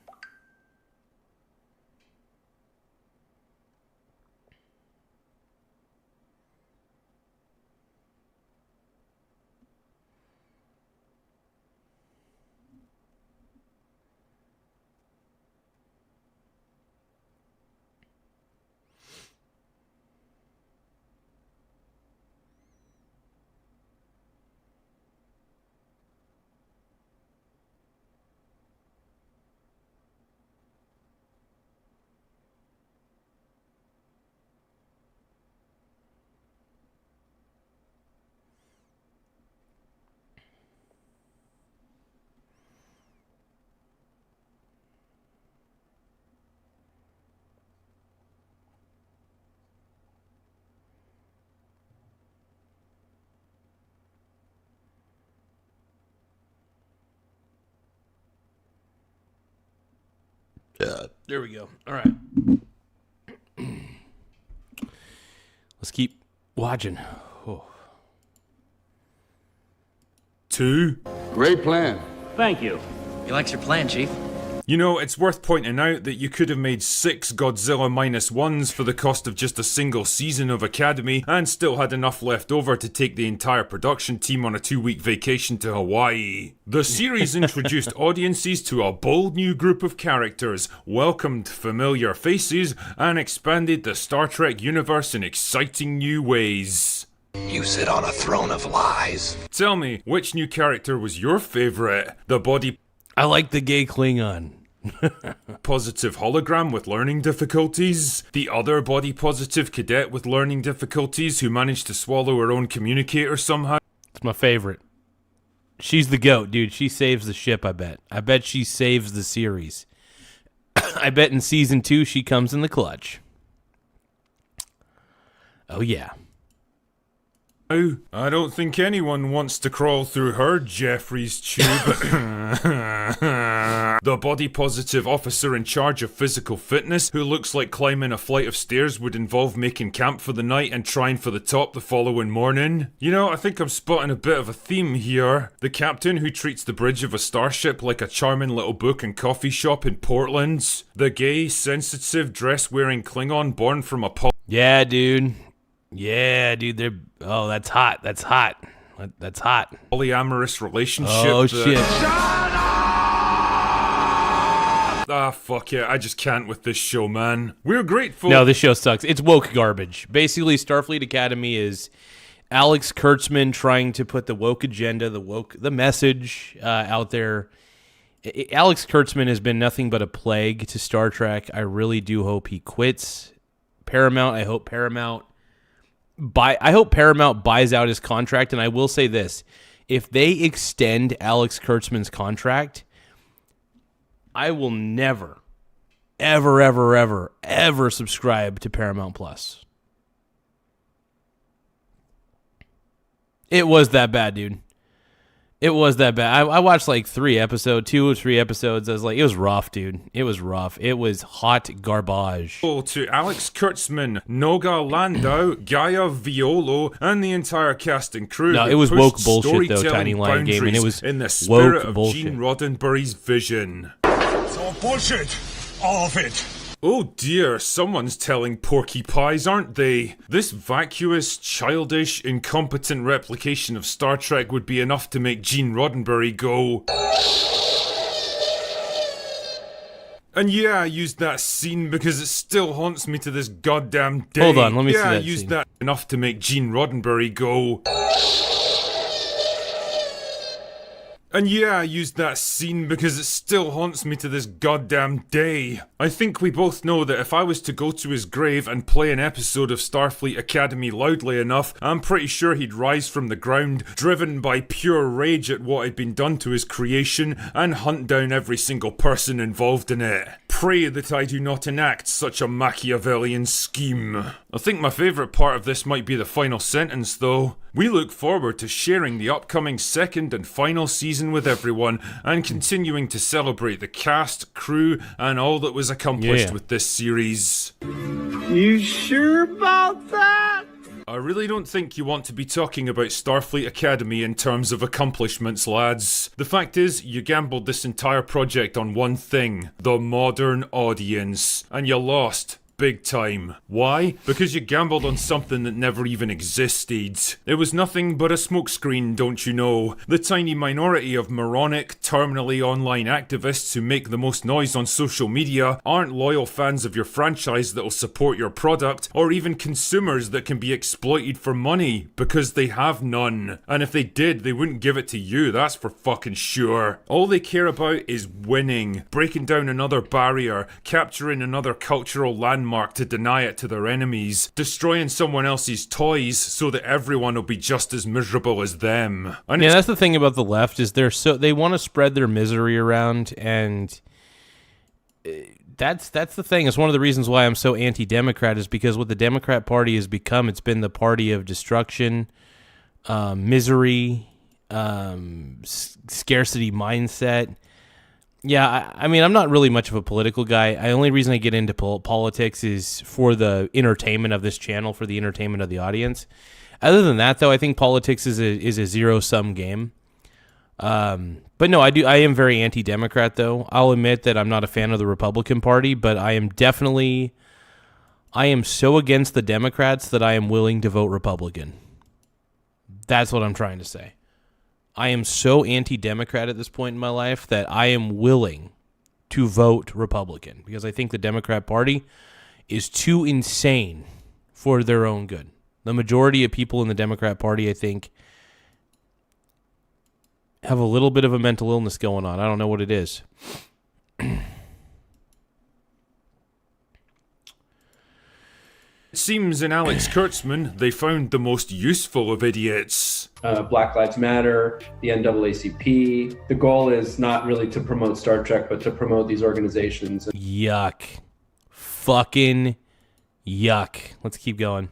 There we go. All right. Let's keep watching. Oh. 2. Great plan. Thank you. He likes your plan, Chief. You know, it's worth pointing out that you could have made 6 Godzilla -1s for the cost of just a single season of Academy and still had enough left over to take the entire production team on a 2-week vacation to Hawaii. The series introduced audiences to a bold new group of characters, welcomed familiar faces, and expanded the Star Trek universe in exciting new ways. You sit on a throne of lies. Tell me, which new character was your favorite? The body... I like the gay Klingon. Positive hologram with learning difficulties, the other body positive cadet with learning difficulties who managed to swallow her own communicator somehow. It's my favorite. She's the GOAT, dude. She saves the ship, I bet. I bet she saves the series. I bet in season 2 she comes in the clutch. Oh yeah. I don't think anyone wants to crawl through her Jeffrey's tube. The body positive officer in charge of physical fitness who looks like climbing a flight of stairs would involve making camp for the night and trying for the top the following morning. You know, I think I'm spotting a bit of a theme here. The captain who treats the bridge of a starship like a charming little book and coffee shop in Portland. The gay, sensitive, dress-wearing Klingon born from a Yeah, dude. Yeah, dude, they're... Oh, that's hot. That's hot. That's hot. Polyamorous relationship. Oh, shit. Ah, fuck it. I just can't with this show, man. We're grateful. No, this show sucks. It's woke garbage. Basically, Starfleet Academy is Alex Kurtzman trying to put the woke agenda, the message out there. Alex Kurtzman has been nothing but a plague to Star Trek. I really do hope he quits Paramount. I hope Paramount buys out his contract, and I will say this. If they extend Alex Kurtzman's contract, I will never, ever, ever, ever, ever subscribe to Paramount Plus. It was that bad, dude. It was that bad. I watched like 2 or 3 episodes. I was like, it was rough, dude. It was rough. It was hot garbage. To Alex Kurtzman, Noga Landau, Gaia Violo, and the entire cast and crew. No, it was woke bullshit though, Tiny Lion Game, and it was in the spirit woke of bullshit. Gene Roddenberry's vision. It's all bullshit. All of it. Oh dear, someone's telling porky pies, aren't they? This vacuous, childish, incompetent replication of Star Trek would be enough to make Gene Roddenberry go... And yeah, I used that scene because it still haunts me to this goddamn day. Hold on, let me see that that I used scene. that enough to make Gene Roddenberry go... And yeah, I used that scene because it still haunts me to this goddamn day. I think we both know that if I was to go to his grave and play an episode of Starfleet Academy loudly enough, I'm pretty sure he'd rise from the ground, driven by pure rage at what had been done to his creation, and hunt down every single person involved in it. pray that I do not enact such a Machiavellian scheme. I think my favourite part of this might be the final sentence, though. We look forward to sharing the upcoming second and final season with everyone and continuing to celebrate the cast, crew, and all that was accomplished with this series. You sure about that? I really don't think you want to be talking about Starfleet Academy in terms of accomplishments, lads. The fact is, you gambled this entire project on one thing: the modern audience. And you lost. Big time. Why? Because you gambled on something that never even existed. It was nothing but a smokescreen, don't you know? The tiny minority of moronic, terminally online activists who make the most noise on social media aren't loyal fans of your franchise that'll support your product, or even consumers that can be exploited for money, because they have none. And if they did, they wouldn't give it to you, that's for fucking sure. All they care about is winning, breaking down another barrier, capturing another cultural landmark to deny it to their enemies, destroying someone else's toys so that everyone will be just as miserable as them. And yeah, that's the thing about the left, is they want to spread their misery around, and that's the thing. It's one of the reasons why I'm so anti-Democrat, is because what the Democrat Party has become, it's been the party of destruction, misery, scarcity mindset. Yeah, I mean, I'm not really much of a political guy. The only reason I get into politics is for the entertainment of this channel, for the entertainment of the audience. Other than that, though, I think politics is a zero-sum game. But no, I am very anti-Democrat, though. I'll admit that I'm not a fan of the Republican Party, but I am so against the Democrats that I am willing to vote Republican. That's what I'm trying to say. I am so anti-Democrat at this point in my life that I am willing to vote Republican, because I think the Democrat Party is too insane for their own good. The majority of people in the Democrat Party, I think, have a little bit of a mental illness going on. I don't know what it is. It seems in Alex Kurtzman, they found the most useful of idiots. Black Lives Matter, the NAACP. The goal is not really to promote Star Trek, but to promote these organizations. Yuck. Fucking yuck. Let's keep going.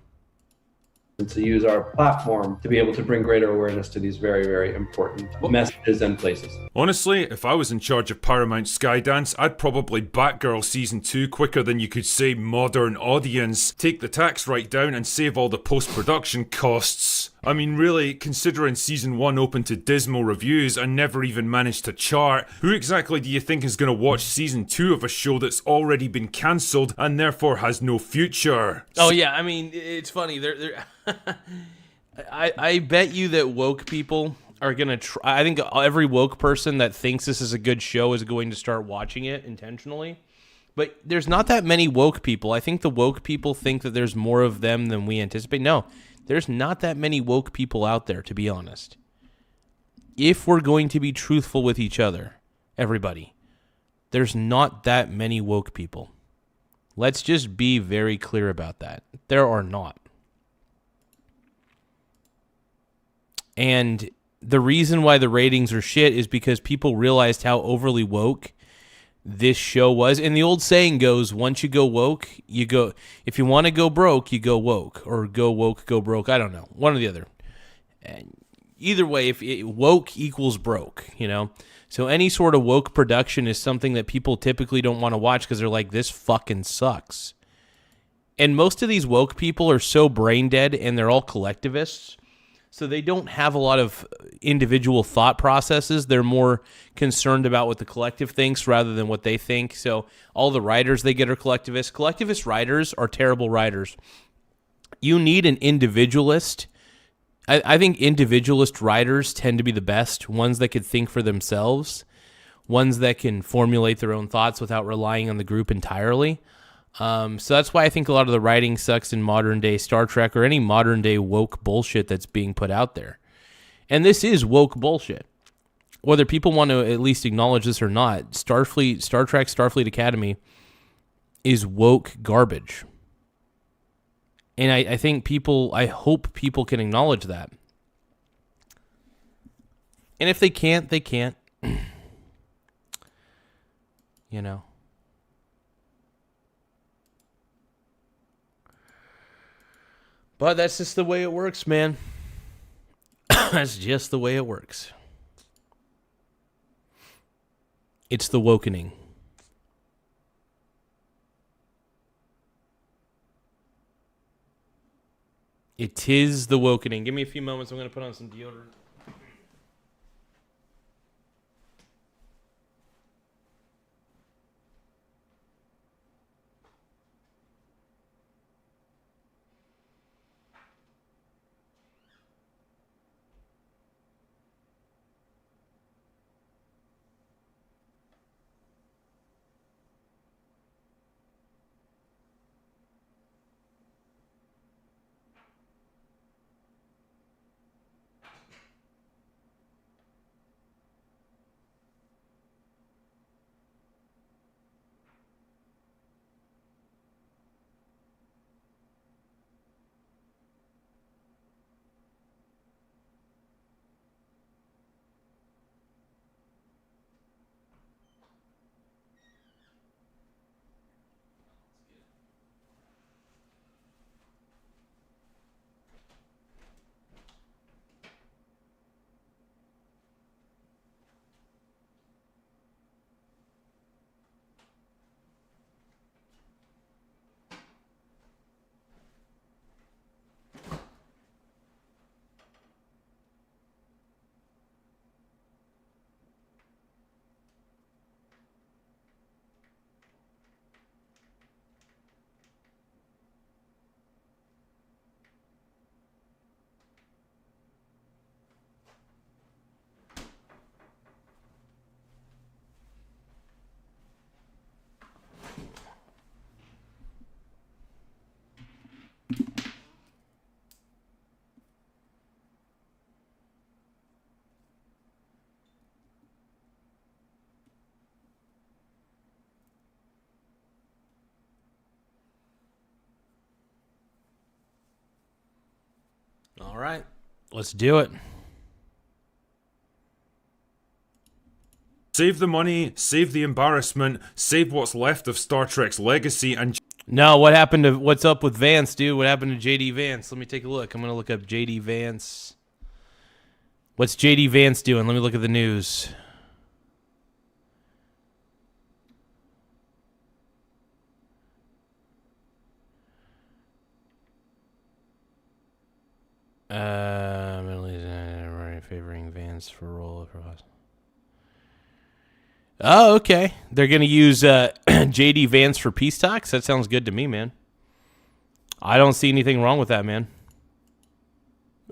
And to use our platform to be able to bring greater awareness to these very, very important messages and places. Honestly, if I was in charge of Paramount Skydance, I'd probably Batgirl Season 2 quicker than you could say modern audience, take the tax right down and save all the post-production costs. I mean, really, considering Season 1 opened to dismal reviews and never even managed to chart, who exactly do you think is going to watch Season 2 of a show that's already been cancelled and therefore has no future? Oh yeah, I mean, it's funny. I bet you that woke people are going to try. I think every woke person that thinks this is a good show is going to start watching it intentionally. But there's not that many woke people. I think the woke people think that there's more of them than we anticipate. No, there's not that many woke people out there, to be honest. If we're going to be truthful with each other, everybody, there's not that many woke people. Let's just be very clear about that. There are not. And the reason why the ratings are shit is because people realized how overly woke this show was. And the old saying goes, once you go woke, you go. If you want to go broke, you go woke. Or go woke, go broke. I don't know. One or the other. And either way, if woke equals broke, you know. So any sort of woke production is something that people typically don't want to watch because they're like, this fucking sucks. And most of these woke people are so brain dead and they're all collectivists. So they don't have a lot of individual thought processes. They're more concerned about what the collective thinks rather than what they think. So all the writers they get are collectivists. Collectivist writers are terrible writers. You need an individualist. I think individualist writers tend to be the best, ones that could think for themselves, ones that can formulate their own thoughts without relying on the group entirely. So that's why I think a lot of the writing sucks in modern day Star Trek or any modern day woke bullshit that's being put out there. And this is woke bullshit. Whether people want to at least acknowledge this or not, Star Trek Starfleet Academy is woke garbage. And I think I hope people can acknowledge that. And if they can't, they can't. You know. But that's just the way it works, man. That's just the way it works. It's the wokening. It is the wokening. Give me a few moments. I'm going to put on some deodorant. All right, let's do it. Save the money, save the embarrassment, save what's left of Star Trek's legacy, and... No, what happened to... What's up with Vance, dude? What happened to J.D. Vance? Let me take a look. I'm going to look up J.D. Vance. What's J.D. Vance doing? Let me look at the news. Middle East, favoring Vance for role of... Oh, okay. They're going to use J.D. Vance for peace talks? That sounds good to me, man. I don't see anything wrong with that, man.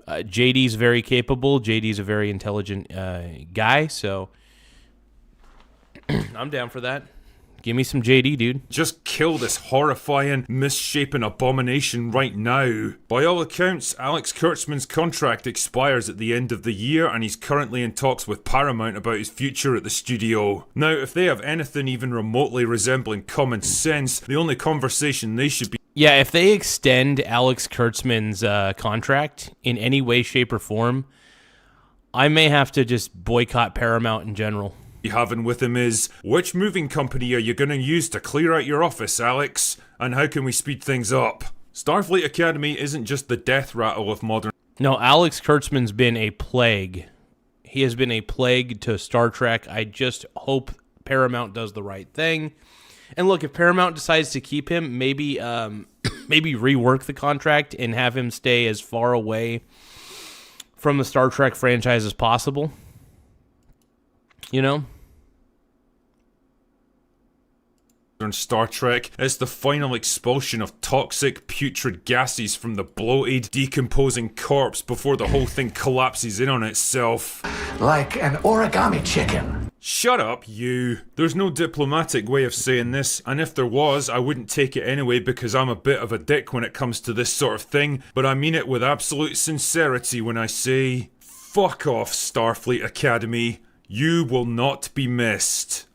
JD's very capable. JD's a very intelligent guy, so I'm down for that. Give me some JD, dude. Just kill this horrifying, misshapen abomination right now. By all accounts, Alex Kurtzman's contract expires at the end of the year, and he's currently in talks with Paramount about his future at the studio. Now, if they have anything even remotely resembling common sense, the only conversation they should be... Yeah, if they extend Alex Kurtzman's contract in any way, shape, or form, I may have to just boycott Paramount in general. Having with him is, which moving company are you going to use to clear out your office, Alex? And how can we speed things up? Starfleet Academy isn't just the death rattle of modern... No, Alex Kurtzman's been a plague. He has been a plague to Star Trek. I just hope Paramount does the right thing. And look, if Paramount decides to keep him, maybe rework the contract and have him stay as far away from the Star Trek franchise as possible. You know? Star Trek is the final expulsion of toxic, putrid gases from the bloated, decomposing corpse before the whole thing collapses in on itself. Like an origami chicken. Shut up, you. There's no diplomatic way of saying this, and if there was, I wouldn't take it anyway because I'm a bit of a dick when it comes to this sort of thing, but I mean it with absolute sincerity when I say, fuck off, Starfleet Academy. You will not be missed.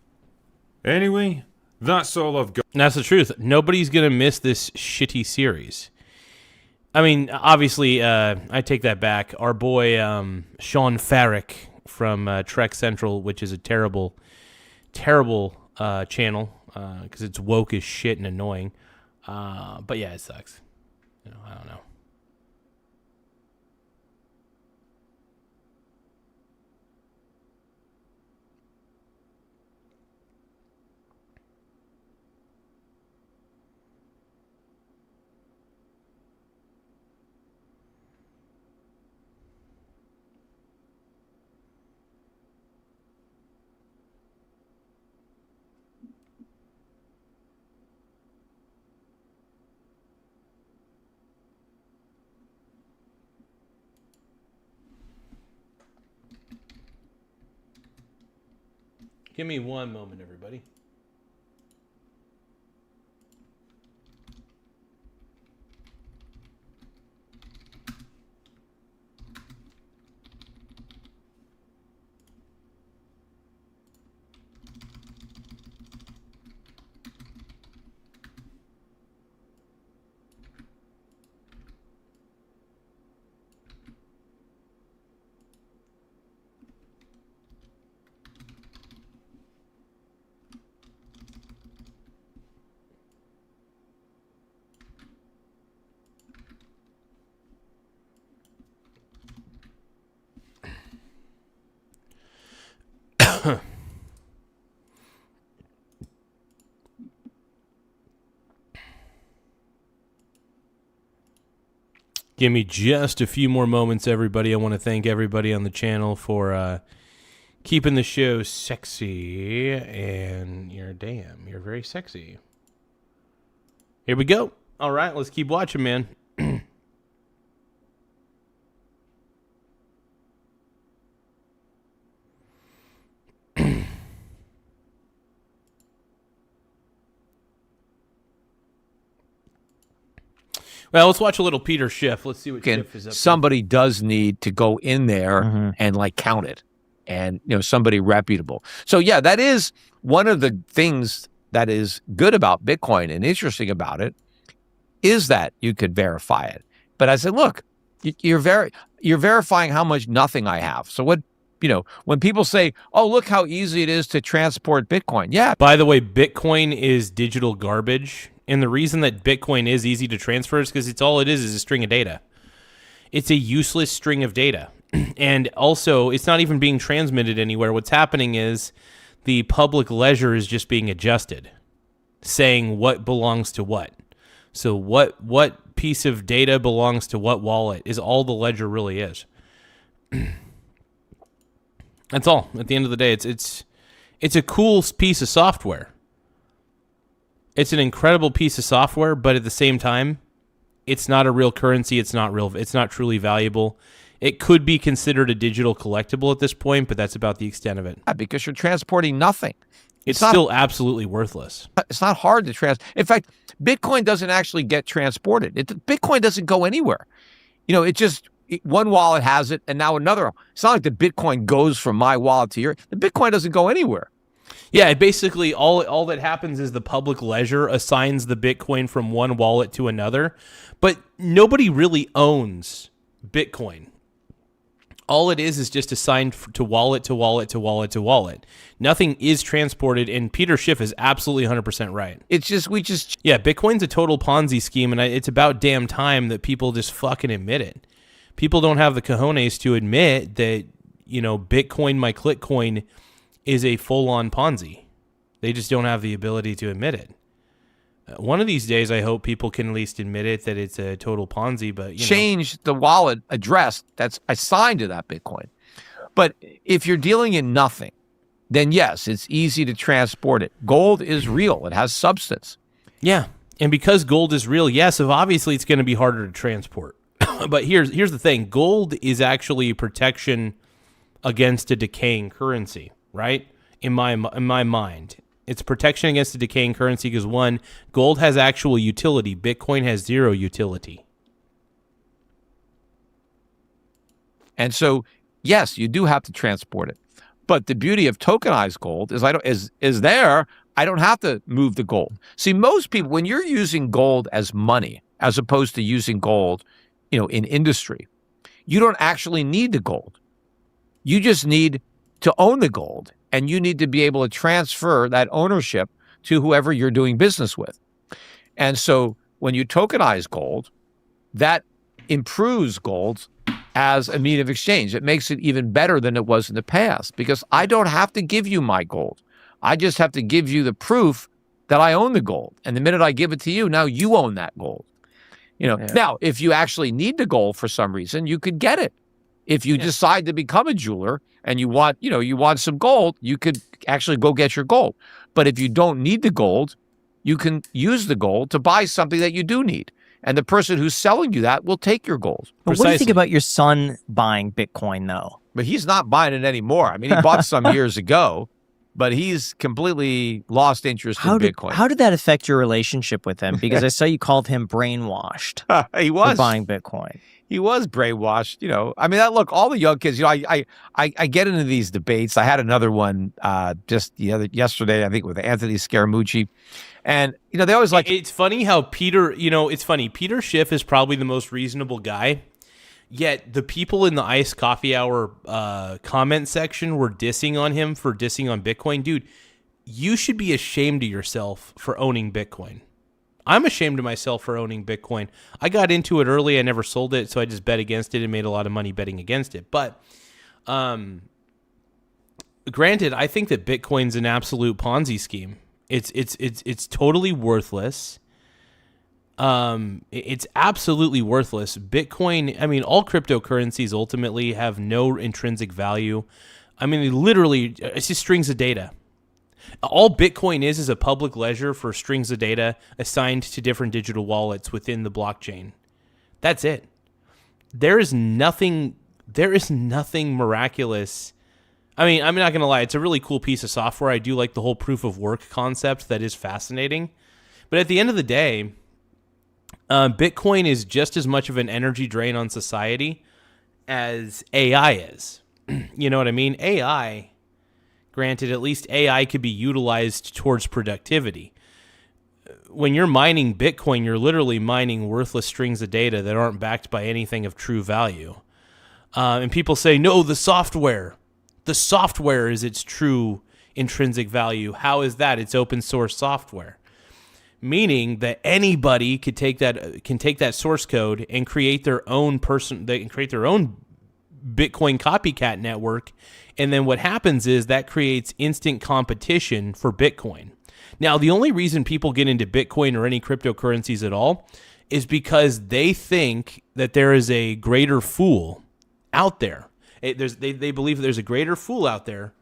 Anyway, that's all I've got. That's the truth. Nobody's going to miss this shitty series. I mean, obviously, I take that back. Our boy, Sean Farrick from Trek Central, which is a terrible, terrible channel because it's woke as shit and annoying. But yeah, it sucks. You know, I don't know. Give me one moment, everybody. Give me just a few more moments, everybody. I want to thank everybody on the channel for keeping the show sexy. And you're very sexy. Here we go. All right, let's keep watching, man. Well, let's watch a little Peter Schiff. Let's see what Schiff is up to. Somebody does need to go in there and like count it, and somebody reputable. So yeah, that is one of the things that is good about Bitcoin and interesting about it is that you could verify it. But I said, look, you're verifying how much nothing I have. So what? When people say, "Oh, look how easy it is to transport Bitcoin," yeah. By the way, Bitcoin is digital garbage. And the reason that Bitcoin is easy to transfer is because it's all it is a string of data. It's a useless string of data. And also, it's not even being transmitted anywhere. What's happening is the public ledger is just being adjusted, saying what belongs to what. So what piece of data belongs to what wallet is all the ledger really is. That's all. At the end of the day, it's a cool piece of software. It's an incredible piece of software, but at the same time, it's not a real currency. It's not truly valuable. It could be considered a digital collectible at this point, but that's about the extent of it. Yeah, because you're transporting nothing. It's still absolutely worthless. It's not hard to transport. In fact, Bitcoin doesn't actually get transported. Bitcoin doesn't go anywhere. One wallet has it, and now another. It's not like the Bitcoin goes from my wallet to yours. The Bitcoin doesn't go anywhere. Yeah, basically all that happens is the public ledger assigns the Bitcoin from one wallet to another, but nobody really owns Bitcoin. All it is just assigned to wallet to wallet to wallet to wallet. Nothing is transported, and Peter Schiff is absolutely 100% right. Yeah, Bitcoin's a total Ponzi scheme, and it's about damn time that people just fucking admit it. People don't have the cojones to admit that, Bitcoin, my Clickcoin, is a full-on Ponzi. They just don't have the ability to admit it. One of these days, I hope people can at least admit it that it's a total Ponzi. But change the wallet address that's assigned to that Bitcoin. But if you're dealing in nothing, then yes, it's easy to transport it. Gold is real; it has substance. Yeah, and because gold is real, yes, obviously it's going to be harder to transport. But here's the thing: gold is actually protection against a decaying currency. Right? In my mind, it's protection against a decaying currency because, one, gold has actual utility. Bitcoin has zero utility. And so, yes, you do have to transport it. But the beauty of tokenized gold is I don't have to move the gold. See, most people, when you're using gold as money, as opposed to using gold, in industry, you don't actually need the gold. You just need to own the gold, and you need to be able to transfer that ownership to whoever you're doing business with. And so when you tokenize gold, that improves gold as a means of exchange. It makes it even better than it was in the past because I don't have to give you my gold. I just have to give you the proof that I own the gold. And the minute I give it to you, now you own that gold. Now, if you actually need the gold for some reason, you could get it. If you decide to become a jeweler and you want some gold, you could actually go get your gold. But if you don't need the gold, you can use the gold to buy something that you do need. And the person who's selling you that will take your gold. But what do you think about your son buying Bitcoin, though? But he's not buying it anymore. I mean, he bought some years ago. but he's completely lost interest in Bitcoin. How did that affect your relationship with him? Because I saw you called him brainwashed. He was for buying Bitcoin. He was brainwashed, I mean, look, all the young kids, I get into these debates. I had another one yesterday, I think, with Anthony Scaramucci. And, they always like... It's funny how Peter Schiff is probably the most reasonable guy, yet the people in the Iced Coffee Hour comment section were dissing on him for dissing on Bitcoin. Dude, you should be ashamed of yourself for owning Bitcoin. I'm ashamed of myself for owning Bitcoin. I got into it early. I never sold it, so I just bet against it and made a lot of money betting against it. But granted, I think that Bitcoin's an absolute Ponzi scheme. It's totally worthless. It's absolutely worthless. Bitcoin, I mean, all cryptocurrencies ultimately have no intrinsic value. I mean, literally, it's just strings of data. All Bitcoin is a public ledger for strings of data assigned to different digital wallets within the blockchain. That's it. There is nothing miraculous. I mean, I'm not going to lie. It's a really cool piece of software. I do like the whole proof of work concept. That is fascinating. But at the end of the day, Bitcoin is just as much of an energy drain on society as AI is. You know what I mean? AI, granted, at least AI could be utilized towards productivity. When you're mining Bitcoin, you're literally mining worthless strings of data that aren't backed by anything of true value. And people say, no, the software is its true intrinsic value. How is that? It's open source software. Meaning that anybody can take that source code and create their own Bitcoin copycat network. And then what happens is that creates instant competition for Bitcoin. Now, the only reason people get into Bitcoin or any cryptocurrencies at all is because they think that there is a greater fool out there. They believe there's a greater fool out there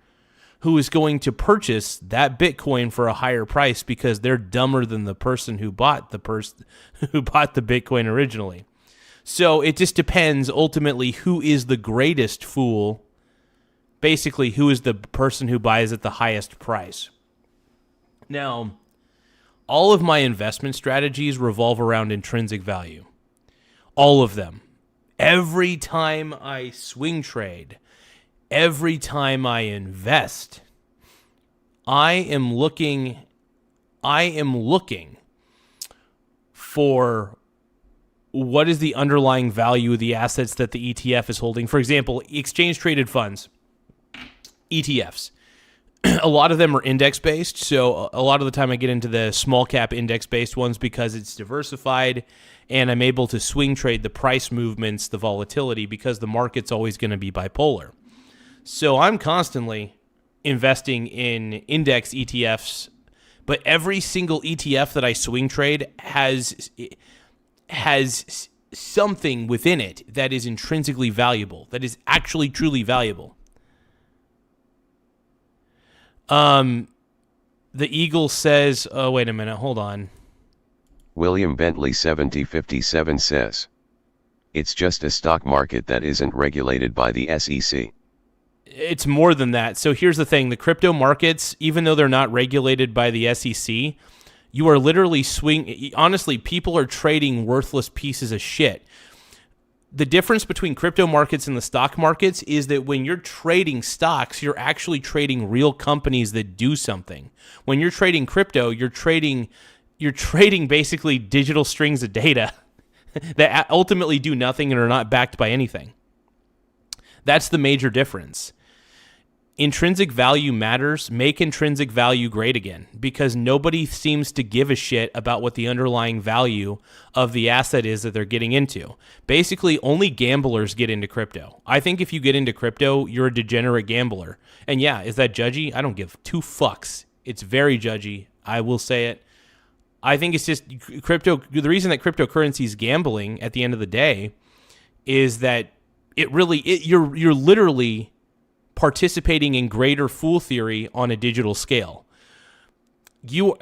who is going to purchase that Bitcoin for a higher price because they're dumber than the person who bought the Bitcoin originally. So it just depends ultimately who is the greatest fool. Basically, who is the person who buys at the highest price. Now, all of my investment strategies revolve around intrinsic value. All of them. Every time I swing trade, every time I invest, I am looking for what is the underlying value of the assets that the ETF is holding. For example, exchange traded funds, ETFs. A lot of them are index-based, so a lot of the time I get into the small-cap index-based ones because it's diversified, and I'm able to swing trade the price movements, the volatility, because the market's always going to be bipolar. So I'm constantly investing in index ETFs, but every single ETF that I swing trade has something within it that is intrinsically valuable, that is actually truly valuable. The Eagle says, oh, wait a minute, hold on. William Bentley 7057 says, it's just a stock market that isn't regulated by the SEC. It's more than that. So here's the thing. The crypto markets, even though they're not regulated by the SEC, you are literally honestly, people are trading worthless pieces of shit. The difference between crypto markets and the stock markets is that when you're trading stocks, you're actually trading real companies that do something. When you're trading crypto, you're trading basically digital strings of data that ultimately do nothing and are not backed by anything. That's the major difference. Intrinsic value matters. Make intrinsic value great again, because nobody seems to give a shit about what the underlying value of the asset is that they're getting into. Basically, only gamblers get into crypto. I think if you get into crypto, you're a degenerate gambler. And yeah, is that judgy? I don't give two fucks. It's very judgy. I will say it. I think it's just crypto. The reason that cryptocurrency is gambling at the end of the day is that you're literally participating in greater fool theory on a digital scale. You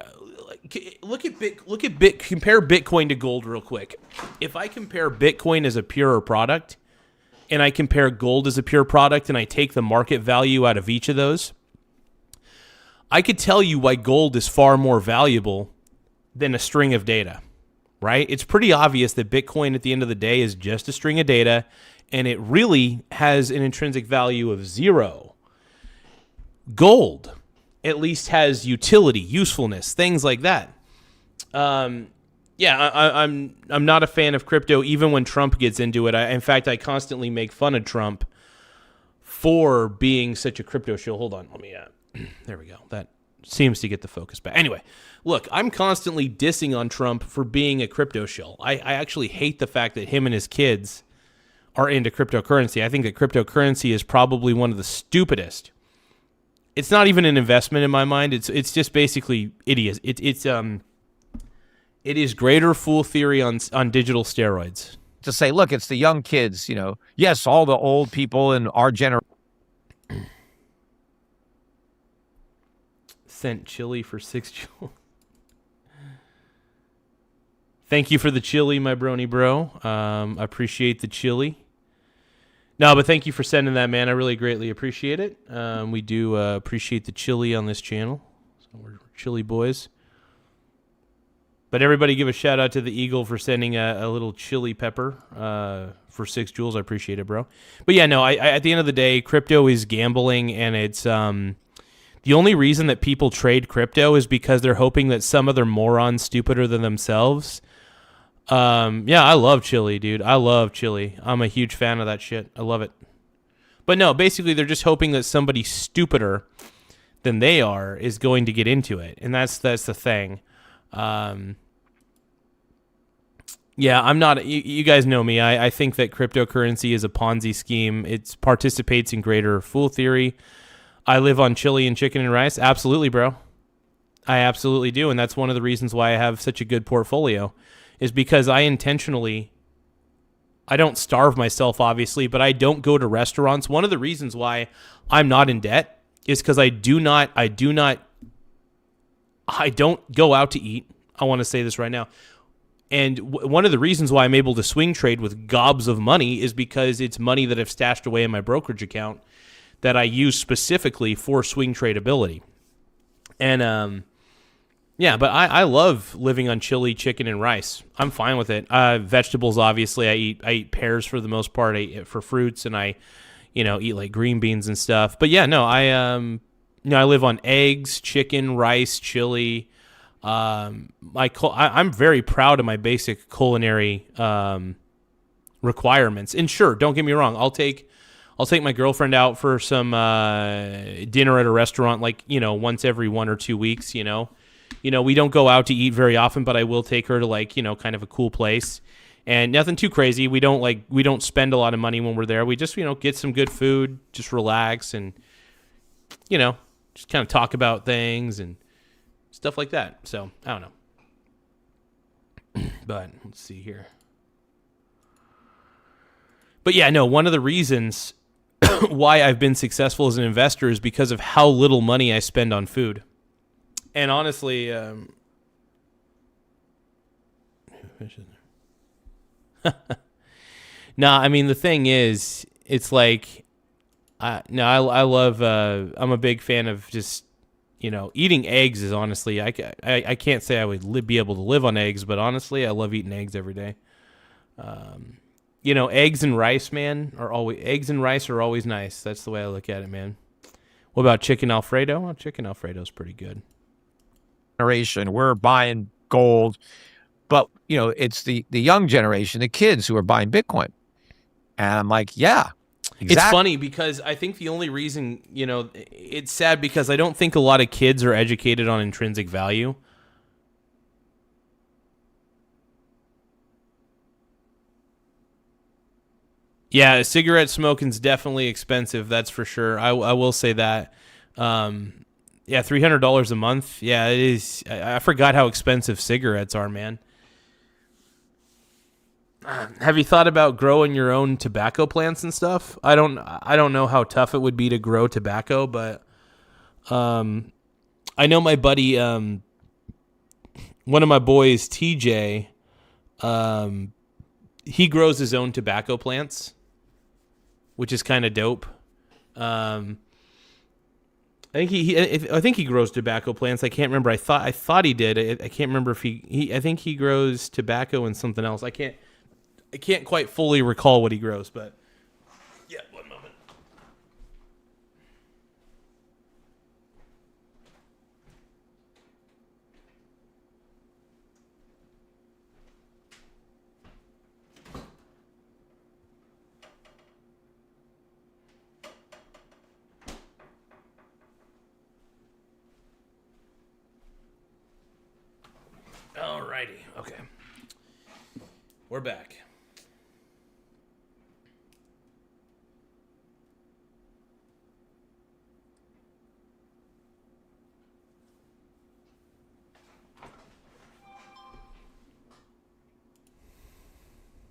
compare Bitcoin to gold real quick. If I compare Bitcoin as a pure product and I compare gold as a pure product and I take the market value out of each of those, I could tell you why gold is far more valuable than a string of data, right? It's pretty obvious that Bitcoin at the end of the day is just a string of data, and it really has an intrinsic value of 0. Gold at least has utility, usefulness, things like that. I'm not a fan of crypto, even when Trump gets into it. In fact, I constantly make fun of Trump for being such a crypto shill. Hold on, let me. There we go. That seems to get the focus back. Anyway, look, I'm constantly dissing on Trump for being a crypto shill. I actually hate the fact that him and his kids are into cryptocurrency. I think that cryptocurrency is probably one of the stupidest. It's not even an investment in my mind. It's just basically idiot. It is greater fool theory on digital steroids. To say, look, it's the young kids, you know. Yes, all the old people in our generation. Sent chili for 6 jewels. Thank you for the chili, my brony bro. I appreciate the chili. No, but thank you for sending that, man. I really greatly appreciate it. We do appreciate the chili on this channel. So we're chili boys. But everybody give a shout out to the Eagle for sending a little chili pepper for 6 jewels. I appreciate it, bro. But yeah, no, I at the end of the day, crypto is gambling, and it's the only reason that people trade crypto is because they're hoping that some other moron stupider than themselves. I love chili, dude. I love chili. I'm a huge fan of that shit. I love it. But no, basically they're just hoping that somebody stupider than they are is going to get into it, and that's the thing. I'm not. You guys know me. I think that cryptocurrency is a Ponzi scheme. It participates in greater fool theory. I live on chili and chicken and rice. Absolutely, bro. I absolutely do, and that's one of the reasons why I have such a good portfolio, is because I don't starve myself, obviously, but I don't go to restaurants. One of the reasons why I'm not in debt is because I don't go out to eat. I want to say this right now. And one of the reasons why I'm able to swing trade with gobs of money is because it's money that I've stashed away in my brokerage account that I use specifically for swing trade ability. And but I love living on chili, chicken, and rice. I'm fine with it. Vegetables, obviously, I eat pears for the most part. I eat for fruits, and I eat like green beans and stuff. But yeah, no, I live on eggs, chicken, rice, chili. I'm very proud of my basic culinary requirements. And sure, don't get me wrong, I'll take my girlfriend out for some dinner at a restaurant, like once every 1 or 2 weeks. We don't go out to eat very often, but I will take her to kind of a cool place, and nothing too crazy. We don't spend a lot of money when we're there. We just get some good food, just relax, and just kind of talk about things and stuff like that. So I don't know, but let's see here. But yeah, no, one of the reasons why I've been successful as an investor is because of how little money I spend on food. And honestly, I mean, the thing is, it's like, I love, I'm a big fan of just, eating eggs is honestly, I can't say I would be able to live on eggs, but honestly, I love eating eggs every day. Eggs and rice, man, eggs and rice are always nice. That's the way I look at it, man. What about chicken Alfredo? Well, chicken Alfredo is pretty good. Generation, we're buying gold, but it's the young generation, the kids who are buying Bitcoin. And I'm like, yeah, exactly. It's funny because I think the only reason, it's sad because I don't think a lot of kids are educated on intrinsic value. Yeah, cigarette smoking's definitely expensive. That's for sure. I will say that. Yeah, $300 a month. Yeah, it is. I forgot how expensive cigarettes are, man. Have you thought about growing your own tobacco plants and stuff? I don't know how tough it would be to grow tobacco, but I know my buddy, one of my boys, TJ, he grows his own tobacco plants, which is kind of dope. I think he grows tobacco plants. I can't remember. I thought he did. I can't remember if I think he grows tobacco and something else. I can't quite fully recall what he grows, but yeah, one moment. Alrighty, okay. We're back.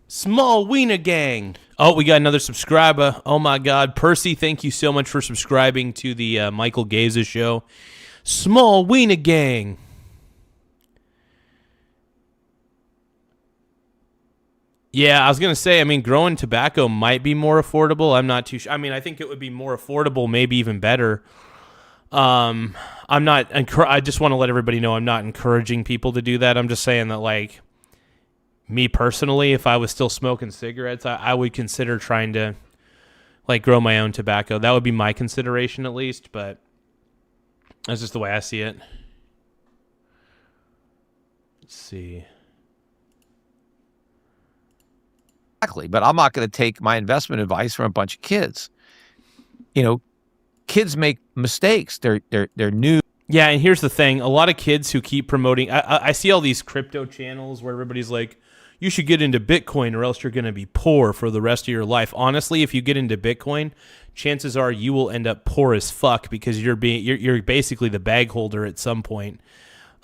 Small Wiener Gang. Oh, we got another subscriber. Oh my God. Percy, thank you so much for subscribing to the Michael Garza show. Small Wiener Gang. Yeah, I was going to say, I mean, growing tobacco might be more affordable. I'm not too sure. I mean, I think it would be more affordable, maybe even better. I'm not, I just want to let everybody know I'm not encouraging people to do that. I'm just saying that, like, me personally, if I was still smoking cigarettes, I would consider trying to, like, grow my own tobacco. That would be my consideration at least, but that's just the way I see it. Let's see. Exactly, but I'm not going to take my investment advice from a bunch of kids. You know, kids make mistakes. They're new. Yeah, and here's the thing. A lot of kids who keep promoting... I see all these crypto channels where everybody's like, you should get into Bitcoin or else you're going to be poor for the rest of your life. Honestly, if you get into Bitcoin, chances are you will end up poor as fuck because you're basically the bag holder at some point.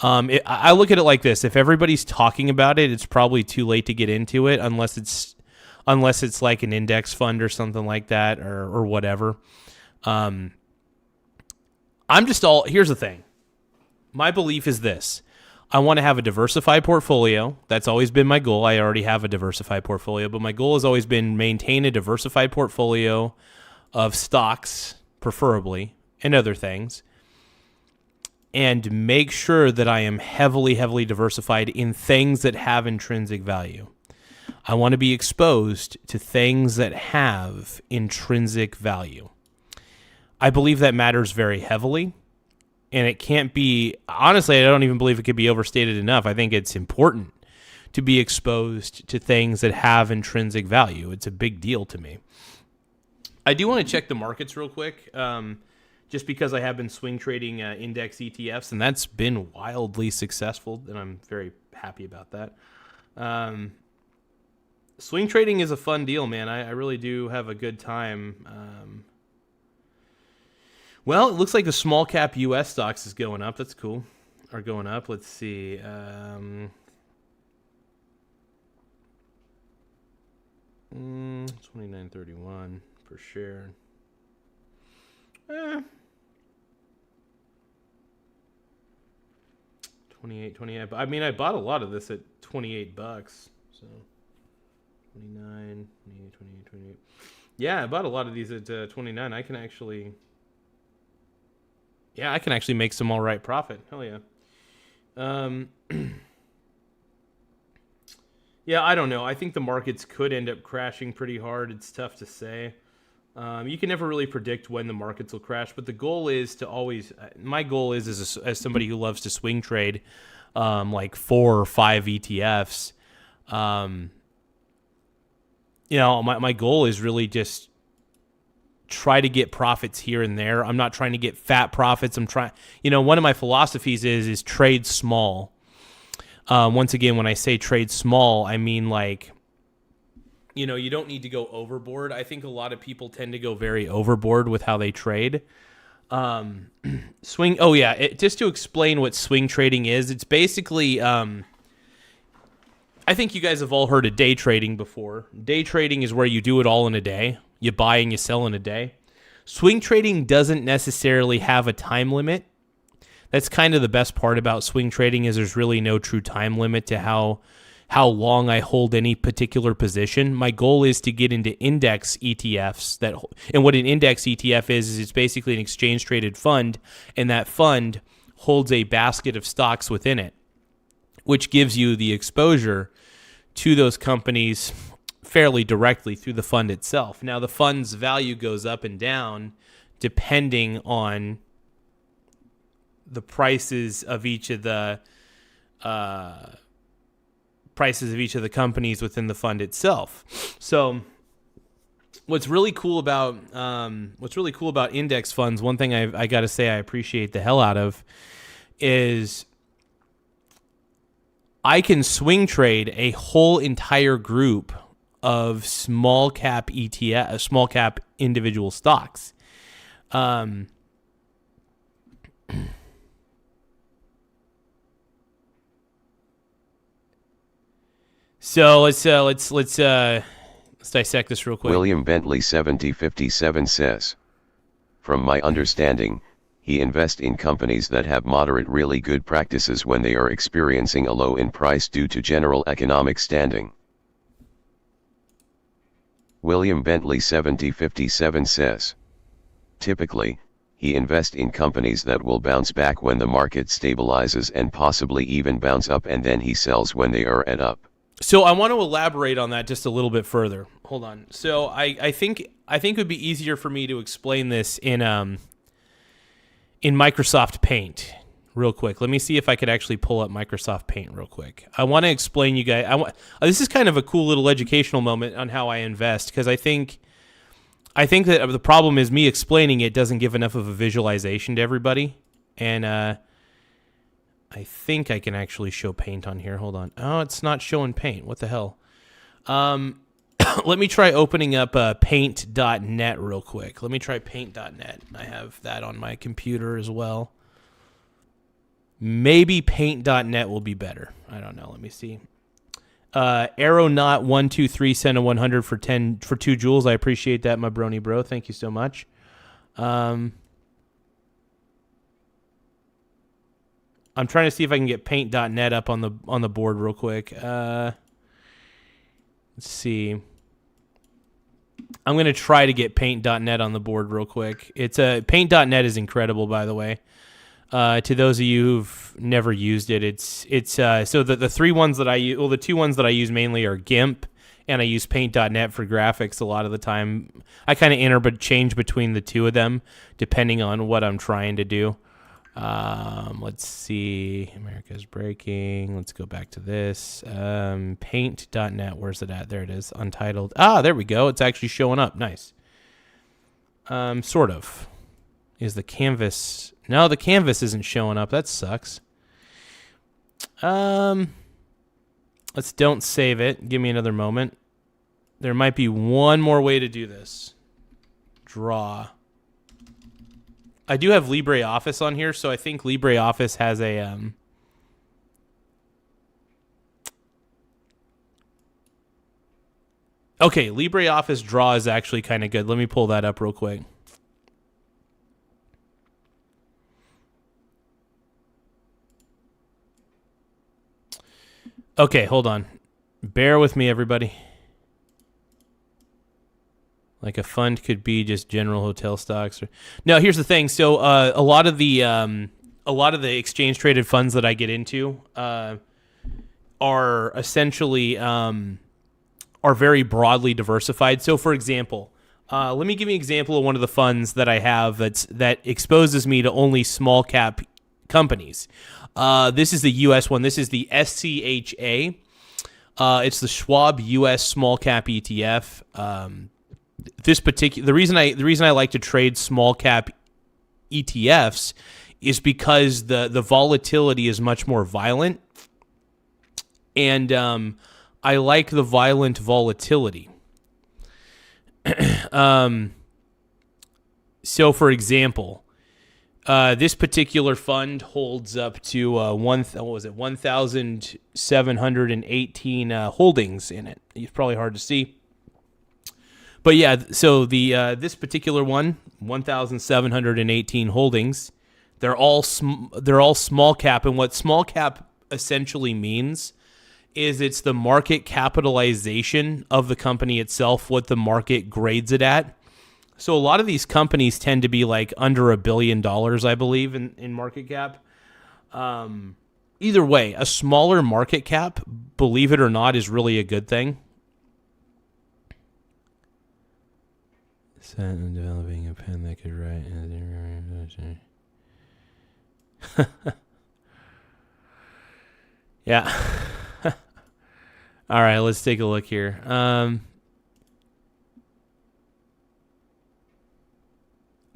I look at it like this. If everybody's talking about it, it's probably too late to get into it unless it's like an index fund or something like that or whatever. Here's the thing. My belief is this. I want to have a diversified portfolio. That's always been my goal. I already have a diversified portfolio, but my goal has always been maintain a diversified portfolio of stocks, preferably, and other things, and make sure that I am heavily, heavily diversified in things that have intrinsic value. I want to be exposed to things that have intrinsic value. I believe that matters very heavily, and it can't be, honestly, I don't even believe it could be overstated enough. I think it's important to be exposed to things that have intrinsic value. It's a big deal to me. I do want to check the markets real quick, just because I have been swing trading index ETFs, and that's been wildly successful, and I'm very happy about that. Swing trading is a fun deal, man. I really do have a good time. Well, it looks like the small cap U.S. stocks is going up. That's cool. Are going up. Let's see. 29.31 per share. 28. I mean, I bought a lot of this at $28, so 29, 28. Yeah, I bought a lot of these at 29. I can actually make some all right profit. Hell yeah. Yeah, I don't know. I think the markets could end up crashing pretty hard. It's tough to say. You can never really predict when the markets will crash, but the goal is to always. My goal is as somebody who loves to swing trade, like 4 or 5 ETFs. My goal is really just try to get profits here and there. I'm not trying to get fat profits. I'm trying. One of my philosophies is trade small. Once again, when I say trade small, I mean like. You don't need to go overboard. I think a lot of people tend to go very overboard with how they trade. Swing. Oh yeah. Just to explain what swing trading is, it's basically, I think you guys have all heard of day trading before. Day trading is where you do it all in a day. You buy and you sell in a day. Swing trading doesn't necessarily have a time limit. That's kind of the best part about swing trading is there's really no true time limit to how how long I hold any particular position. My goal is to get into index ETFs and what an index ETF is it's basically an exchange traded fund, and that fund holds a basket of stocks within it, which gives you the exposure to those companies fairly directly through the fund itself. Now, the fund's value goes up and down depending on the prices of each of the companies within the fund itself. So what's really cool about index funds, one thing I got to say I appreciate the hell out of, is I can swing trade a whole entire group of small cap ETF, small cap individual stocks. So let's dissect this real quick. William Bentley 7057 says, from my understanding, he invests in companies that have moderate really good practices when they are experiencing a low in price due to general economic standing. William Bentley 7057 says, typically, he invests in companies that will bounce back when the market stabilizes and possibly even bounce up, and then he sells when they are at up. So I want to elaborate on that just a little bit further. Hold on. So I think it would be easier for me to explain this in Microsoft Paint real quick. Let me see if I could actually pull up Microsoft Paint real quick. I want to explain you guys. This is kind of a cool little educational moment on how I invest, because I think that the problem is me explaining it doesn't give enough of a visualization to everybody, and I think I can actually show Paint on here. Hold on. Oh, it's not showing Paint. What the hell? Let me try opening up paint.net real quick. Let me try paint.net. I have that on my computer as well. Maybe paint.net will be better. I don't know. Let me see. Aeronaut123 sent a 100 for 2 joules. I appreciate that, my brony bro. Thank you so much. I'm trying to see if I can get paint.net up on the board real quick. Let's see. I'm going to try to get paint.net on the board real quick. Paint.net is incredible, by the way. To those of you who've never used it, it's so the three ones that I use, well, the two ones that I use mainly are GIMP, and I use paint.net for graphics a lot of the time. I kind of change between the two of them depending on what I'm trying to do. Let's see. America's breaking. Let's go back to this. Paint.net. Where's it at? There it is. Untitled. Ah, there we go. It's actually showing up. Nice. Sort of. Is the canvas... No, the canvas isn't showing up. That sucks. Let's don't save it. Give me another moment. There might be one more way to do this. Draw. I do have LibreOffice on here, so I think LibreOffice has a okay, LibreOffice Draw is actually kind of good. Let me pull that up real quick. Okay, hold on. Bear with me, everybody. Like a fund could be just general hotel stocks. No, here's the thing. So a lot of the exchange traded funds that I get into are essentially are very broadly diversified. So, for example, let me give you an example of one of the funds that I have that exposes me to only small cap companies. This is the U.S. one. This is the SCHA. It's the Schwab U.S. Small Cap ETF. The reason I like to trade small cap ETFs is because the volatility is much more violent, and I like the violent volatility. So, for example, this particular fund holds up to 1,718 holdings in it. It's probably hard to see. But yeah, so the this particular one, 1,718 holdings, they're all small cap, and what small cap essentially means is it's the market capitalization of the company itself, what the market grades it at. So a lot of these companies tend to be like under $1 billion, I believe, in market cap. Either way, a smaller market cap, believe it or not, is really a good thing. Developing a pen that could write. Yeah. All right, let's take a look here.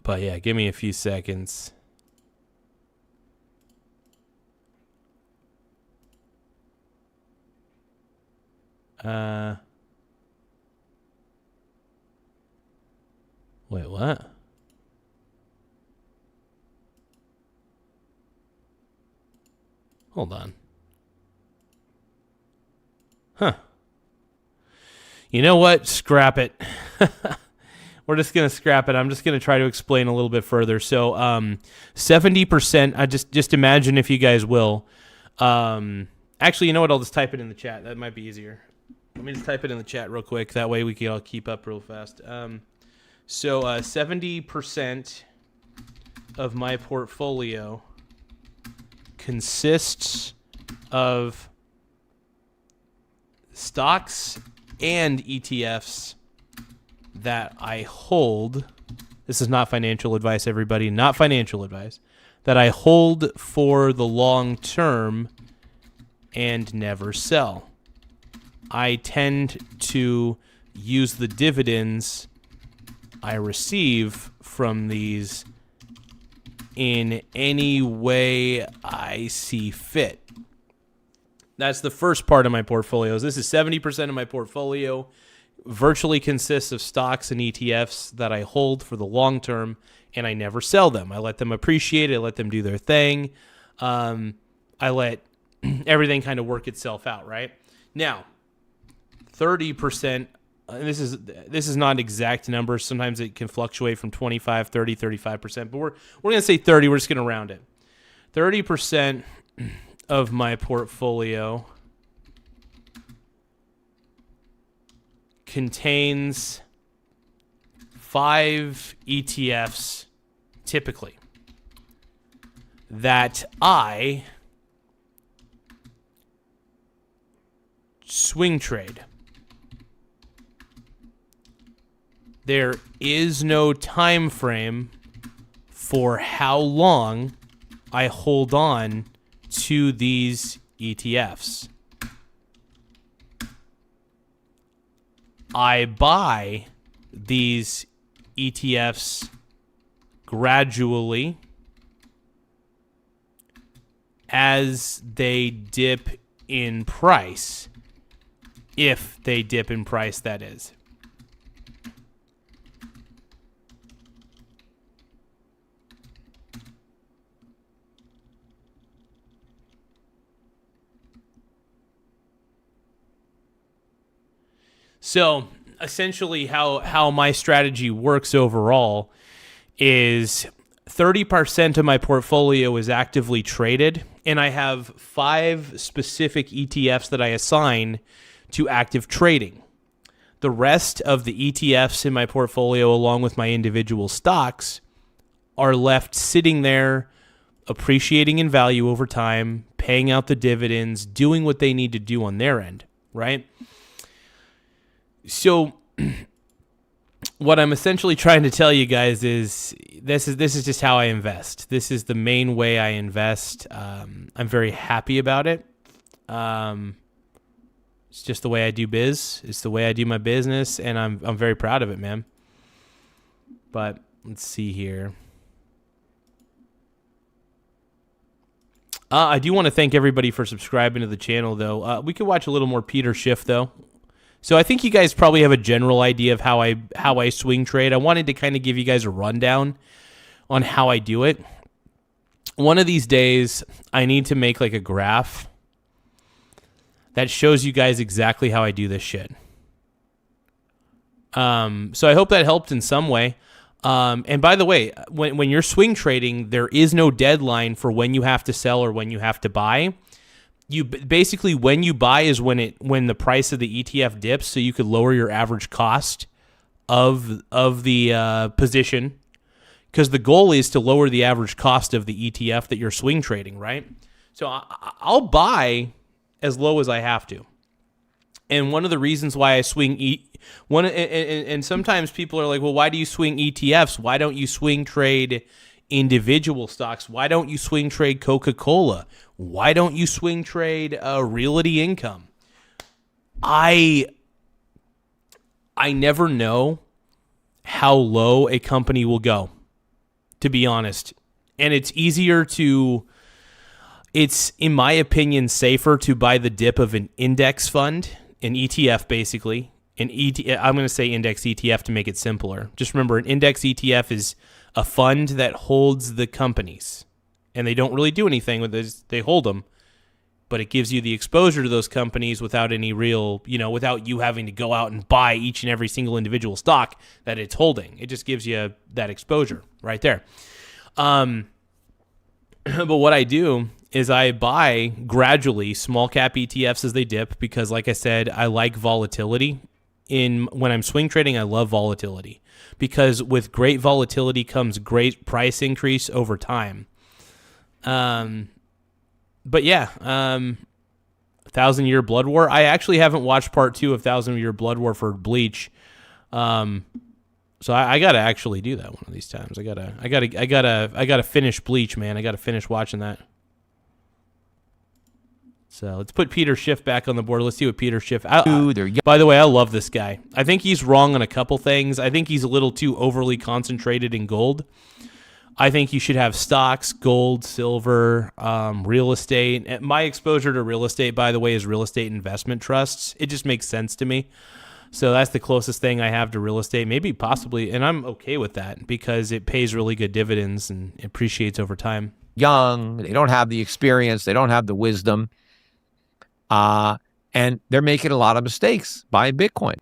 But yeah, give me a few seconds. Wait, what? Hold on. Huh. You know what? Scrap it. We're just going to scrap it. I'm just going to try to explain a little bit further. So, 70%, I just imagine, if you guys will. Actually, you know what? I'll just type it in the chat. That might be easier. Let me just type it in the chat real quick. That way we can all keep up real fast. So 70% of my portfolio consists of stocks and ETFs that I hold. This is not financial advice, everybody. Not financial advice. That I hold for the long term and never sell. I tend to use the dividends I receive from these in any way I see fit. That's the first part of my portfolios. This is 70% of my portfolio. Virtually consists of stocks and ETFs that I hold for the long term, and I never sell them. I let them appreciate. I let them do their thing. I let everything kind of work itself out, right? Now, 30%, this is not exact numbers. Sometimes it can fluctuate from 25, 30, 35%, but we're going to say 30. We're just going to round it. 30% of my portfolio contains 5 ETFs typically that I swing trade. There is no time frame for how long I hold on to these ETFs. I buy these ETFs gradually as they dip in price. If they dip in price, that is. So essentially how my strategy works overall is 30% of my portfolio is actively traded, and I have 5 specific ETFs that I assign to active trading. The rest of the ETFs in my portfolio, along with my individual stocks, are left sitting there, appreciating in value over time, paying out the dividends, doing what they need to do on their end, right? So what I'm essentially trying to tell you guys is this is just how I invest. This is the main way I invest. I'm very happy about it. It's just the way I do biz. It's the way I do my business, and I'm very proud of it, man. But let's see here. I do want to thank everybody for subscribing to the channel, though. We could watch a little more Peter Schiff, though. So I think you guys probably have a general idea of how I swing trade. I wanted to kind of give you guys a rundown on how I do it. One of these days, I need to make like a graph that shows you guys exactly how I do this shit. So I hope that helped in some way. And by the way, when you're swing trading, there is no deadline for when you have to sell or when you have to buy. basically when you buy is when the price of the ETF dips, so you could lower your average cost of the position, because the goal is to lower the average cost of the ETF that you're swing trading, right? So I'll buy as low as I have to. And one of the reasons why I swing and sometimes people are like, well, why do you swing ETFs? Why don't you swing trade individual stocks? Why don't you swing trade Coca-Cola? Why don't you swing trade Realty Income? I never know how low a company will go, to be honest. And it's in my opinion, safer to buy the dip of an index fund, an ETF basically. I'm going to say index ETF to make it simpler. Just remember, an index ETF is a fund that holds the companies, and they don't really do anything with this. They hold them, but it gives you the exposure to those companies without any real, without you having to go out and buy each and every single individual stock that it's holding. It just gives you that exposure right there. But what I do is I buy gradually small cap ETFs as they dip, because like I said, I like volatility. When I'm swing trading, I love volatility, because with great volatility comes great price increase over time. But yeah, 1,000-Year Blood War. I actually haven't watched part 2 of 1,000-Year Blood War for Bleach. So I gotta actually do that one of these times. I gotta finish Bleach, man. I gotta finish watching that. So let's put Peter Schiff back on the board. Let's see what Peter Schiff. By the way, I love this guy. I think he's wrong on a couple things. I think he's a little too overly concentrated in gold. I think you should have stocks, gold, silver, real estate. My exposure to real estate, by the way, is real estate investment trusts. It just makes sense to me. So that's the closest thing I have to real estate, maybe possibly, and I'm okay with that because it pays really good dividends and appreciates over time. Young, they don't have the experience, they don't have the wisdom, and they're making a lot of mistakes buying Bitcoin.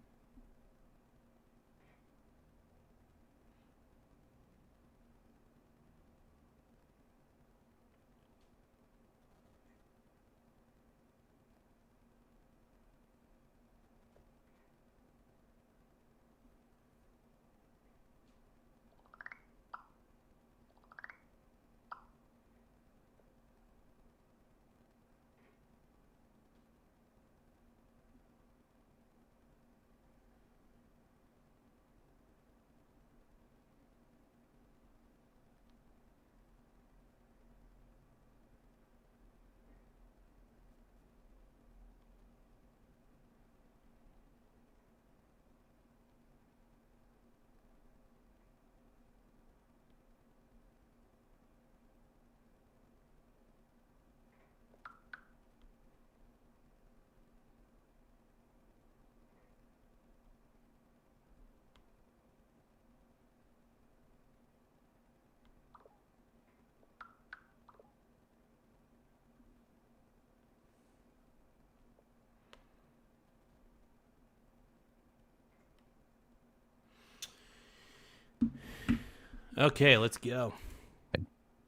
Okay, let's go.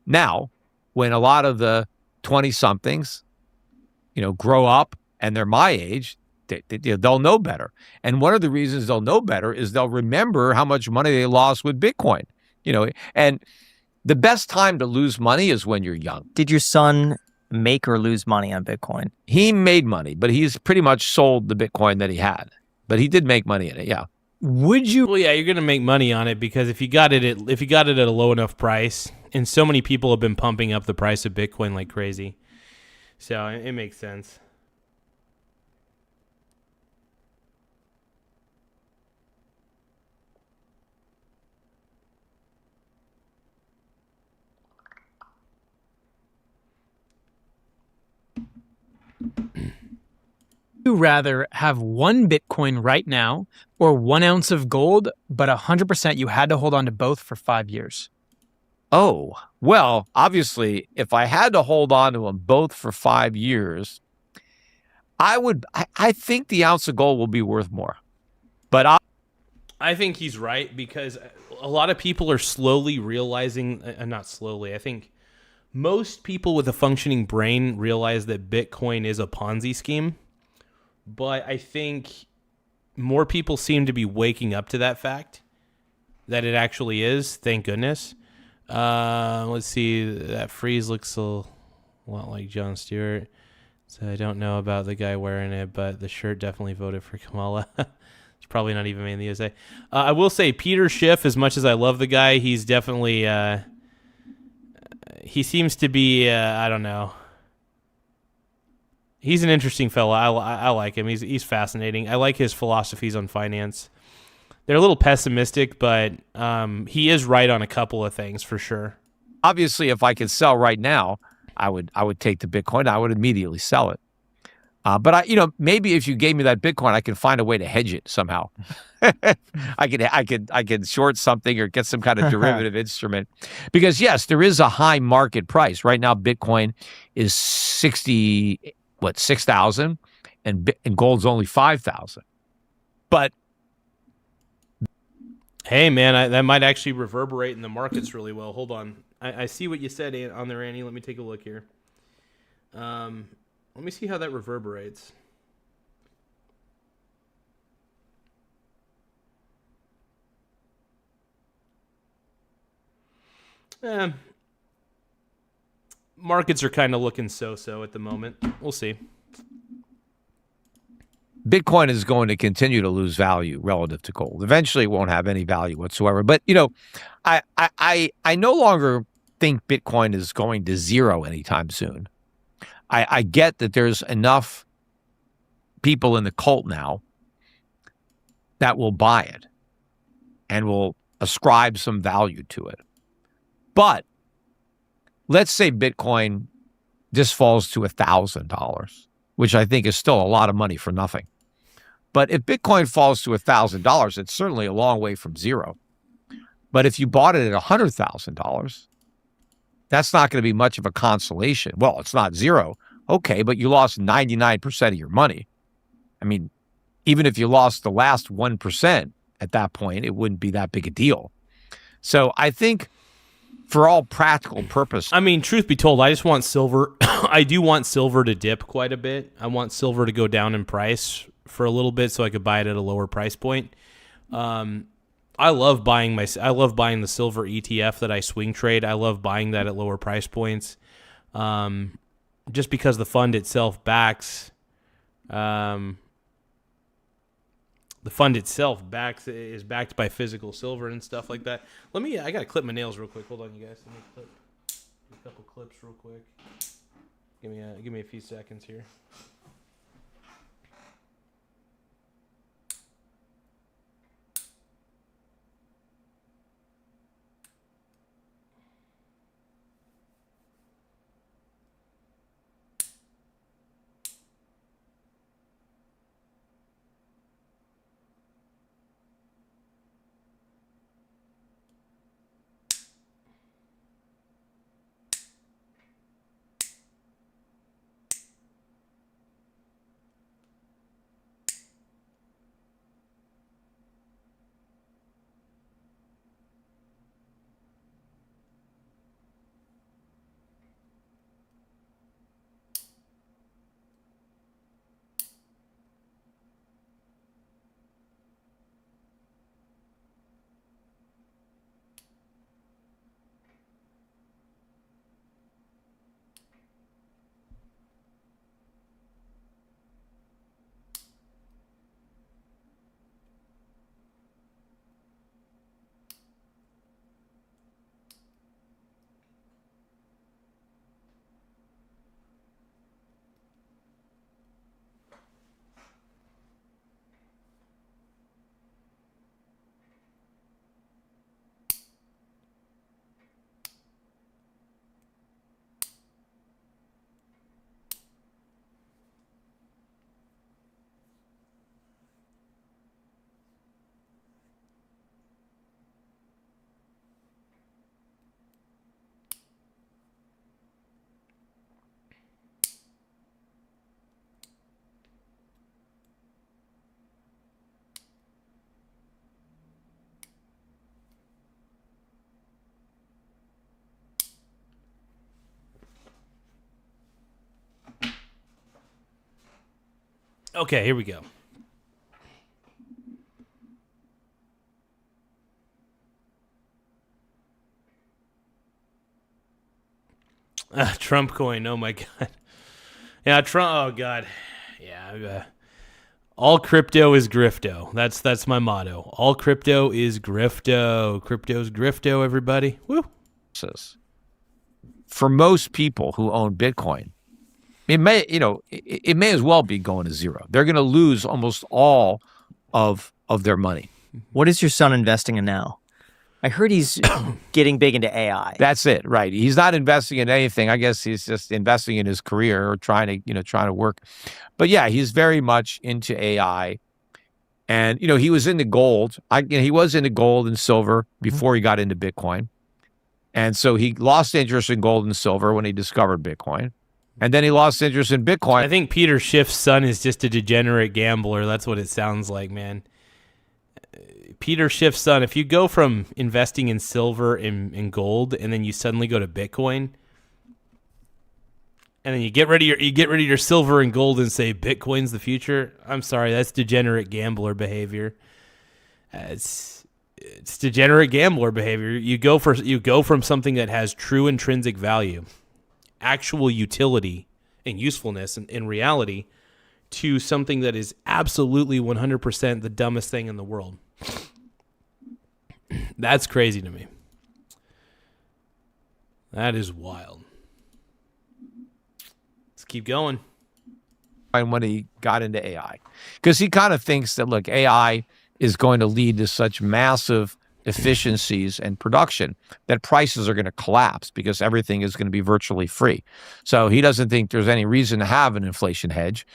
Now, when a lot of the 20-somethings, grow up and they're my age, they'll know better. And one of the reasons they'll know better is they'll remember how much money they lost with Bitcoin. And the best time to lose money is when you're young. Did your son make or lose money on Bitcoin? He made money, but he's pretty much sold the Bitcoin that he had. But he did make money in it, yeah. Would you? Well, yeah, you're going to make money on it because if you got it at a low enough price, and so many people have been pumping up the price of Bitcoin like crazy, so it makes sense. You rather have 1 Bitcoin right now or 1 ounce of gold, but 100% you had to hold on to both for 5 years? Oh, well, obviously, if I had to hold on to them both for 5 years, I think the ounce of gold will be worth more. But I think he's right because a lot of people are slowly realizing, not slowly, I think most people with a functioning brain realize that Bitcoin is a Ponzi scheme, but I think more people seem to be waking up to that fact that it actually is. Thank goodness. Let's see. That frieze looks a lot like Jon Stewart. So I don't know about the guy wearing it, but the shirt definitely voted for Kamala. It's probably not even made in the USA. I will say Peter Schiff, as much as I love the guy, he's definitely... he seems to be, I don't know. He's an interesting fellow. I like him. He's fascinating. I like his philosophies on finance. They're a little pessimistic, but he is right on a couple of things for sure. Obviously, if I could sell right now, I would take the Bitcoin. I would immediately sell it. But maybe if you gave me that Bitcoin, I can find a way to hedge it somehow. I could short something or get some kind of derivative instrument, because yes, there is a high market price right now. Bitcoin is 6,000, and gold's only 5,000. But hey, man, that might actually reverberate in the markets really well. Hold on, I see what you said on there, Annie. Let me take a look here. Let me see how that reverberates. Markets are kind of looking so-so at the moment. We'll see. Bitcoin is going to continue to lose value relative to gold. Eventually, it won't have any value whatsoever. But, I no longer think Bitcoin is going to zero anytime soon. I get that there's enough people in the cult now that will buy it and will ascribe some value to it. But let's say Bitcoin just falls to $1,000, which I think is still a lot of money for nothing. But if Bitcoin falls to $1,000, it's certainly a long way from zero. But if you bought it at $100,000, that's not going to be much of a consolation. Well, it's not zero. Okay, but you lost 99% of your money. I mean, even if you lost the last 1% at that point, it wouldn't be that big a deal. So I think for all practical purposes... I mean, truth be told, I just want silver. I do want silver to dip quite a bit. I want silver to go down in price for a little bit so I could buy it at a lower price point. I love buying the silver ETF that I swing trade. I love buying that at lower price points, just because the fund itself backs. The fund itself is backed by physical silver and stuff like that. I gotta clip my nails real quick. Hold on, you guys. Let me clip a couple clips real quick. Give me a few seconds here. Okay, here we go. Trump coin. Oh my God. Yeah, Trump. Oh God. Yeah. All crypto is grifto. That's my motto. All crypto is grifto. Crypto's grifto. Everybody. Woo. For most people who own Bitcoin, it may as well be going to zero. They're going to lose almost all of their money. What is your son investing in now? I heard he's getting big into AI. That's it, right? He's not investing in anything. I guess he's just investing in his career or trying to work. But yeah, he's very much into AI. And he was into gold. He was into gold and silver before he got into Bitcoin. And so he lost interest in gold and silver when he discovered Bitcoin. And then he lost interest in Bitcoin. I think Peter Schiff's son is just a degenerate gambler. That's what it sounds like, man. Peter Schiff's son, if you go from investing in silver and gold and then you suddenly go to Bitcoin and then you get rid of your silver and gold and say Bitcoin's the future, I'm sorry, that's degenerate gambler behavior. It's degenerate gambler behavior. You go from something that has true intrinsic value, actual utility and usefulness in reality, to something that is absolutely 100% the dumbest thing in the world. That's crazy to me. That is wild. Let's keep going. And when he got into AI, because he kind of thinks that, look, AI is going to lead to such massive efficiencies and production that prices are going to collapse because everything is going to be virtually free. So he doesn't think there's any reason to have an inflation hedge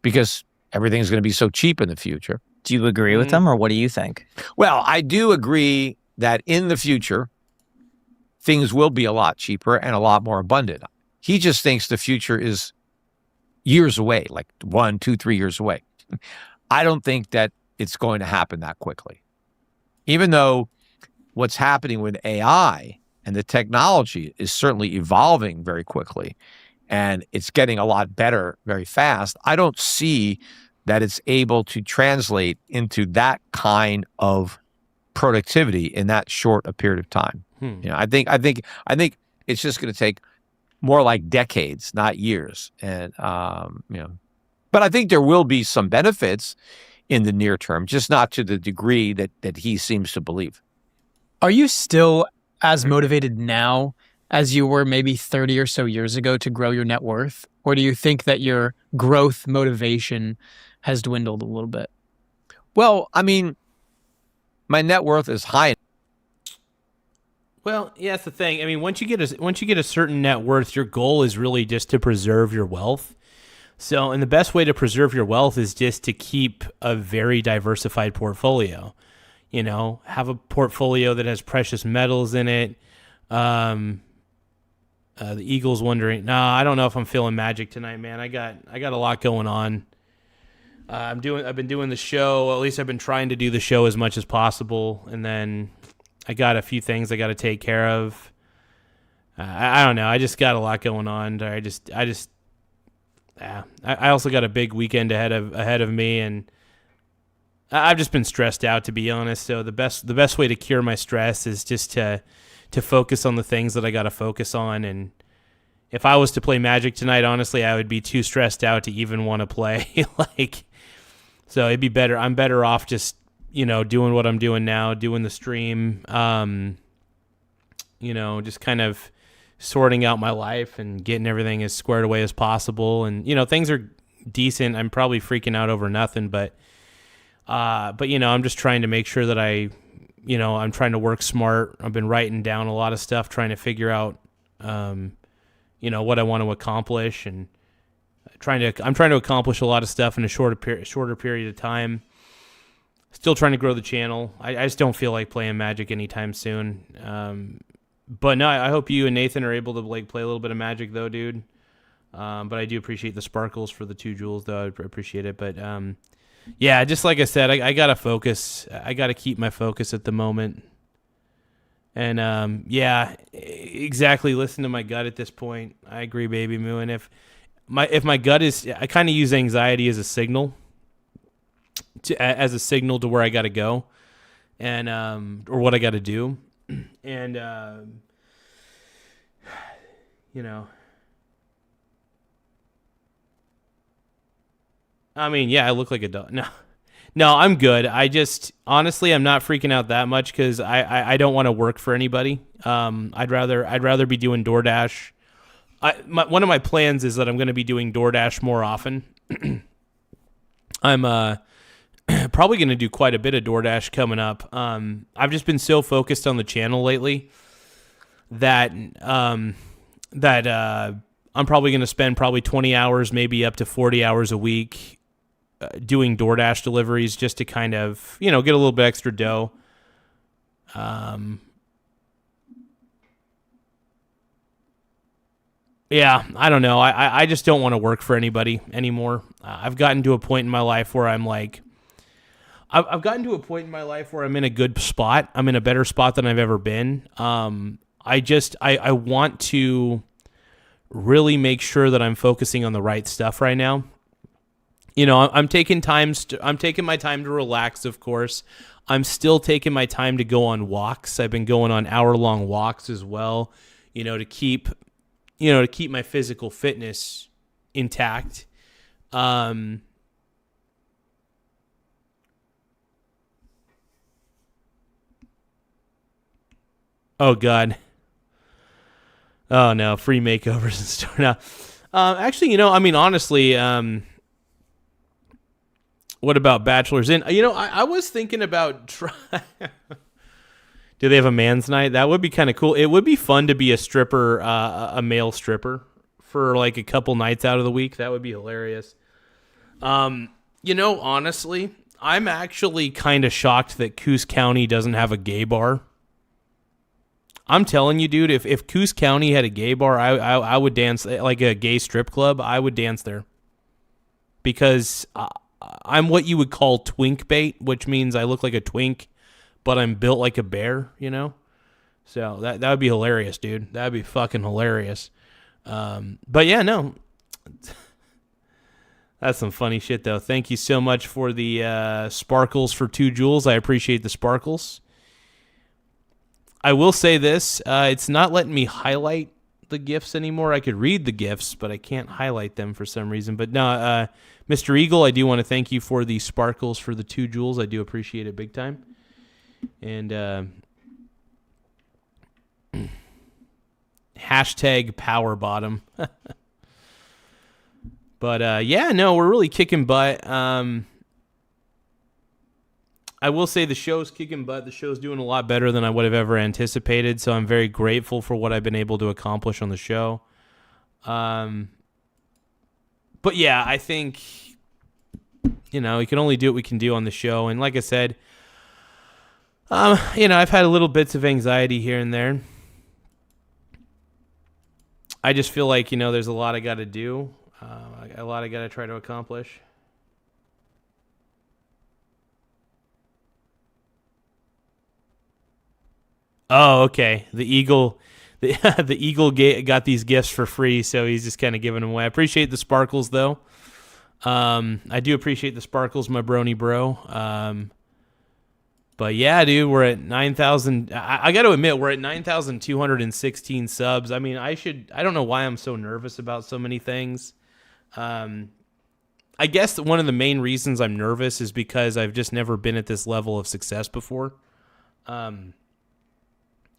because everything is going to be so cheap in the future. Do you agree with them, or what do you think? Well, I do agree that in the future, things will be a lot cheaper and a lot more abundant. He just thinks the future is years away, like 1, 2, 3 years away. I don't think that it's going to happen that quickly. Even though what's happening with AI and the technology is certainly evolving very quickly and it's getting a lot better very fast, I don't see that it's able to translate into that kind of productivity in that short a period of time. I think it's just going to take more like decades, not years. And but I think there will be some benefits in the near term, just not to the degree that he seems to believe. Are you still as motivated now as you were maybe 30 or so years ago to grow your net worth? Or do you think that your growth motivation has dwindled a little bit? Well, I mean, my net worth is high. Well, yeah, that's the thing. I mean, once you get a certain net worth, your goal is really just to preserve your wealth. So, and the best way to preserve your wealth is just to keep a very diversified portfolio. Have a portfolio that has precious metals in it. The Eagles wondering, I don't know if I'm feeling magic tonight, man. I got a lot going on. I've been doing the show. At least I've been trying to do the show as much as possible, and then I got a few things I got to take care of. I don't know. I just got a lot going on. I also got a big weekend ahead of me, and I've just been stressed out, to be honest. So the best way to cure my stress is just to focus on the things that I got to focus on. And if I was to play Magic tonight, honestly, I would be too stressed out to even want to play. So it'd be better. I'm better off just, doing what I'm doing now, doing the stream, just kind of sorting out my life and getting everything as squared away as possible. And, things are decent. I'm probably freaking out over nothing, but I'm just trying to make sure that I'm trying to work smart. I've been writing down a lot of stuff, trying to figure out, what I want to accomplish, and I'm trying to accomplish a lot of stuff in a shorter period of time. Still trying to grow the channel. I just don't feel like playing Magic anytime soon. But no, I hope you and Nathan are able to play a little bit of Magic though, dude. But I do appreciate the sparkles for the 2 jewels though. I appreciate it. But yeah, just like I said, I gotta focus. I gotta keep my focus at the moment. And yeah, exactly. Listen to my gut at this point. I agree, Baby Moo. And if my gut is, I kind of use anxiety as a signal. as a signal to where I got to go, and or what I got to do, and you know. I mean, yeah, I look like a dog. No, I'm good. I just, honestly, I'm not freaking out that much because I don't want to work for anybody. I'd rather be doing DoorDash. One of my plans is that I'm going to be doing DoorDash more often. I'm probably going to do quite a bit of DoorDash coming up. I've just been so focused on the channel lately that I'm probably going to spend probably 20 hours, maybe up to 40 hours a week doing DoorDash deliveries just to kind of, get a little bit extra dough. Yeah, I don't know. I just don't want to work for anybody anymore. I've gotten to a point in my life where I'm like, I've gotten to a point in my life where I'm in a good spot. I'm in a better spot than I've ever been. I want to really make sure that I'm focusing on the right stuff right now. I'm taking my time to relax, of course. I'm still taking my time to go on walks. I've been going on hour-long walks as well, to keep my physical fitness intact. Oh God. Oh no, free makeovers and stuff. Now, actually, honestly, what about Bachelor's In? I was thinking about Do they have a man's night? That would be kind of cool. It would be fun to be a stripper, a male stripper for like a couple nights out of the week. That would be hilarious. Honestly, I'm actually kind of shocked that Coos County doesn't have a gay bar. I'm telling you, dude, if Coos County had a gay bar, I would dance, like a gay strip club, I would dance there. Because I'm what you would call twink bait, which means I look like a twink, but I'm built like a bear, So that would be hilarious, dude. That would be fucking hilarious. But yeah, no. That's some funny shit, though. Thank you so much for the sparkles for 2 jewels. I appreciate the sparkles. I will say this. It's not letting me highlight the gifts anymore. I could read the gifts, but I can't highlight them for some reason. But no, Mr. Eagle, I do want to thank you for the sparkles for the 2 jewels. I do appreciate it big time. And hashtag power bottom. But yeah, no, we're really kicking butt. I will say the show's kicking butt. The show's doing a lot better than I would have ever anticipated, so I'm very grateful for what I've been able to accomplish on the show. But yeah, I think, we can only do what we can do on the show. And like I said, I've had little bits of anxiety here and there. I just feel like, there's a lot I got to do, a lot I got to try to accomplish. Oh, okay. The Eagle got these gifts for free, so he's just kind of giving them away. I appreciate the sparkles, though. I do appreciate the sparkles, my brony bro. But yeah, dude, we're at 9,000. I got to admit, we're at 9,216 subs. I mean, I don't know why I'm so nervous about so many things. I guess that one of the main reasons I'm nervous is because I've just never been at this level of success before.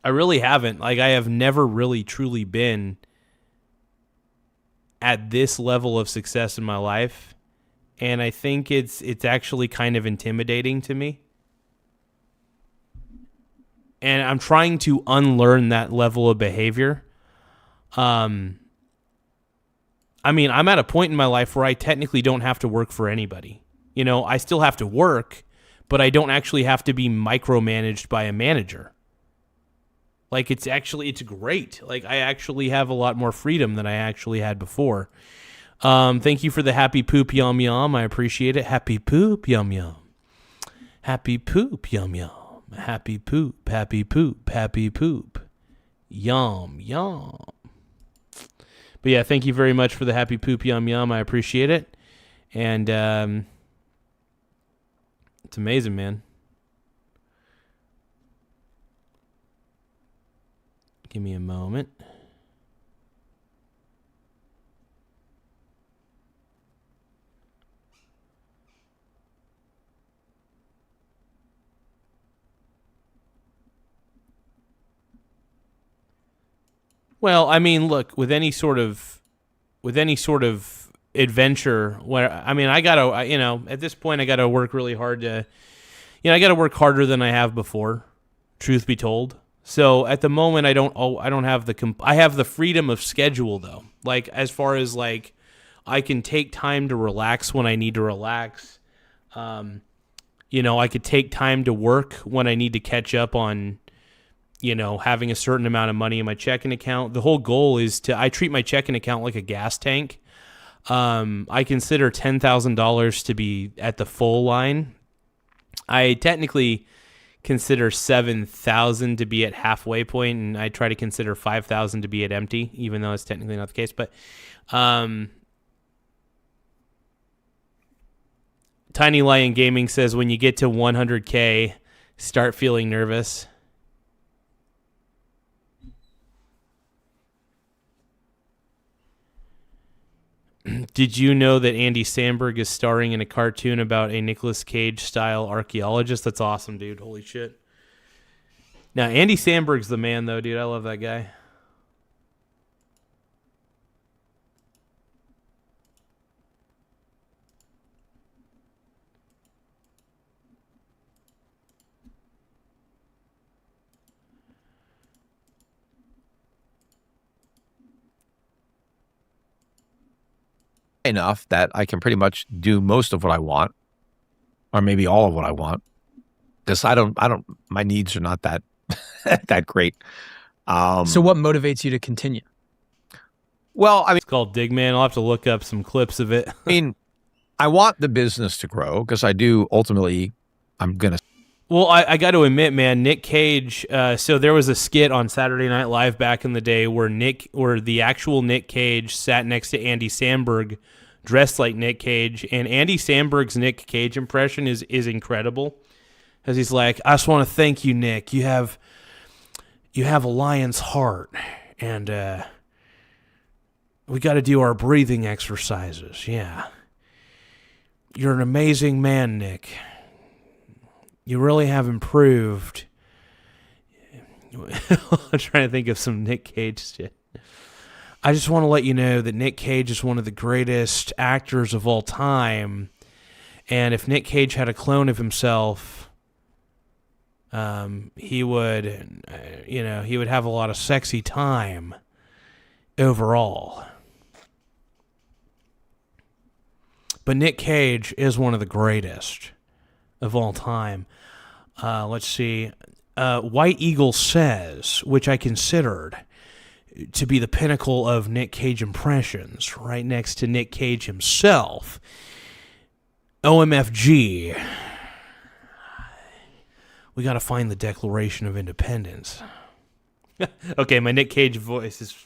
I really haven't. Like, I have never really truly been at this level of success in my life. And I think it's actually kind of intimidating to me. And I'm trying to unlearn that level of behavior. I mean, I'm at a point in my life where I technically don't have to work for anybody. I still have to work, but I don't actually have to be micromanaged by a manager. Like, it's great. Like, I actually have a lot more freedom than I actually had before. Thank you for the happy poop yum yum. I appreciate it. Happy poop yum yum. Happy poop yum yum. Happy poop, happy poop, happy poop. Yum yum. But yeah, thank you very much for the happy poop yum yum. I appreciate it. And It's amazing, man. Give me a moment. Well, I mean, look, with any sort of adventure, where I mean, I gotta, at this point, I gotta work really hard to, I gotta work harder than I have before. Truth be told, so at the moment, I don't have I have the freedom of schedule though. Like as far as like, I can take time to relax when I need to relax. I could take time to work when I need to catch up on. Having a certain amount of money in my checking account. The whole goal is I treat my checking account like a gas tank. I consider $10,000 to be at the full line. I technically consider 7,000 to be at halfway point, and I try to consider 5,000 to be at empty, even though it's technically not the case. But Tiny Lion Gaming says when you get to 100K, start feeling nervous. Did you know that Andy Samberg is starring in a cartoon about a Nicolas Cage-style archaeologist? That's awesome, dude. Holy shit. Now, Andy Samberg's the man, though, dude. I love that guy. Enough that I can pretty much do most of what I want, or maybe all of what I want. Because my needs are not that that great. So what motivates you to continue? Well, I mean, it's called Digman. I'll have to look up some clips of it. I mean, I want the business to grow because I do ultimately. I'm gonna. Well, I got to admit, man, Nick Cage. So there was a skit on Saturday Night Live back in the day where the actual Nick Cage sat next to Andy Samberg, dressed like Nick Cage, and Andy Samberg's Nick Cage impression is incredible, because he's like, "I just want to thank you, Nick. You have a lion's heart, and we got to do our breathing exercises. Yeah, you're an amazing man, Nick. You really have improved." I'm trying to think of some Nick Cage shit. I just want to let you know that Nick Cage is one of the greatest actors of all time. And if Nick Cage had a clone of himself, he would have a lot of sexy time overall. But Nick Cage is one of the greatest of all time. Let's see. White Eagle says, which I considered to be the pinnacle of Nick Cage impressions, right next to Nick Cage himself. OMFG. We got to find the Declaration of Independence. Okay, my Nick Cage voice is...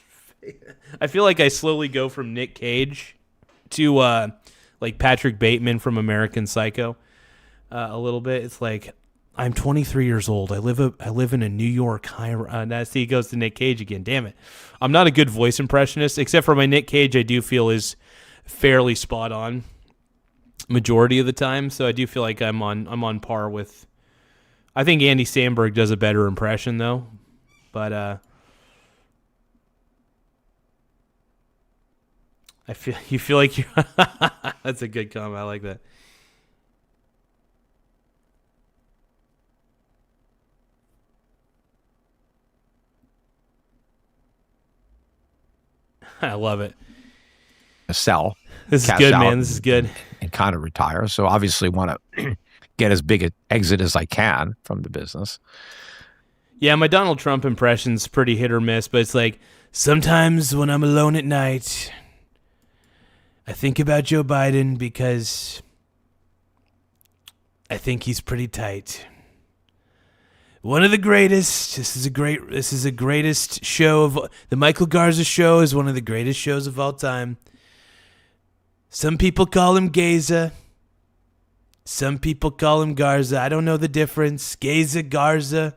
I feel like I slowly go from Nick Cage to like Patrick Bateman from American Psycho. A little bit. It's like, I'm 23 years old. I live in a New York high. See, he goes to Nick Cage again. Damn it! I'm not a good voice impressionist, except for my Nick Cage. I do feel is fairly spot on majority of the time. So I do feel like I'm on par with. I think Andy Samberg does a better impression though, but you feel like you. That's a good comment. I like that. I love it. Sell. This is good, man. This is good. And kind of retire. So obviously want to get as big an exit as I can from the business. Yeah, my Donald Trump impression's pretty hit or miss, but it's like, sometimes when I'm alone at night, I think about Joe Biden because I think he's pretty tight. One of the greatest. This is a greatest show of the Michael Garza show is one of the greatest shows of all time. Some people call him Garza. Some people call him Garza. I don't know the difference. Geza, Garza.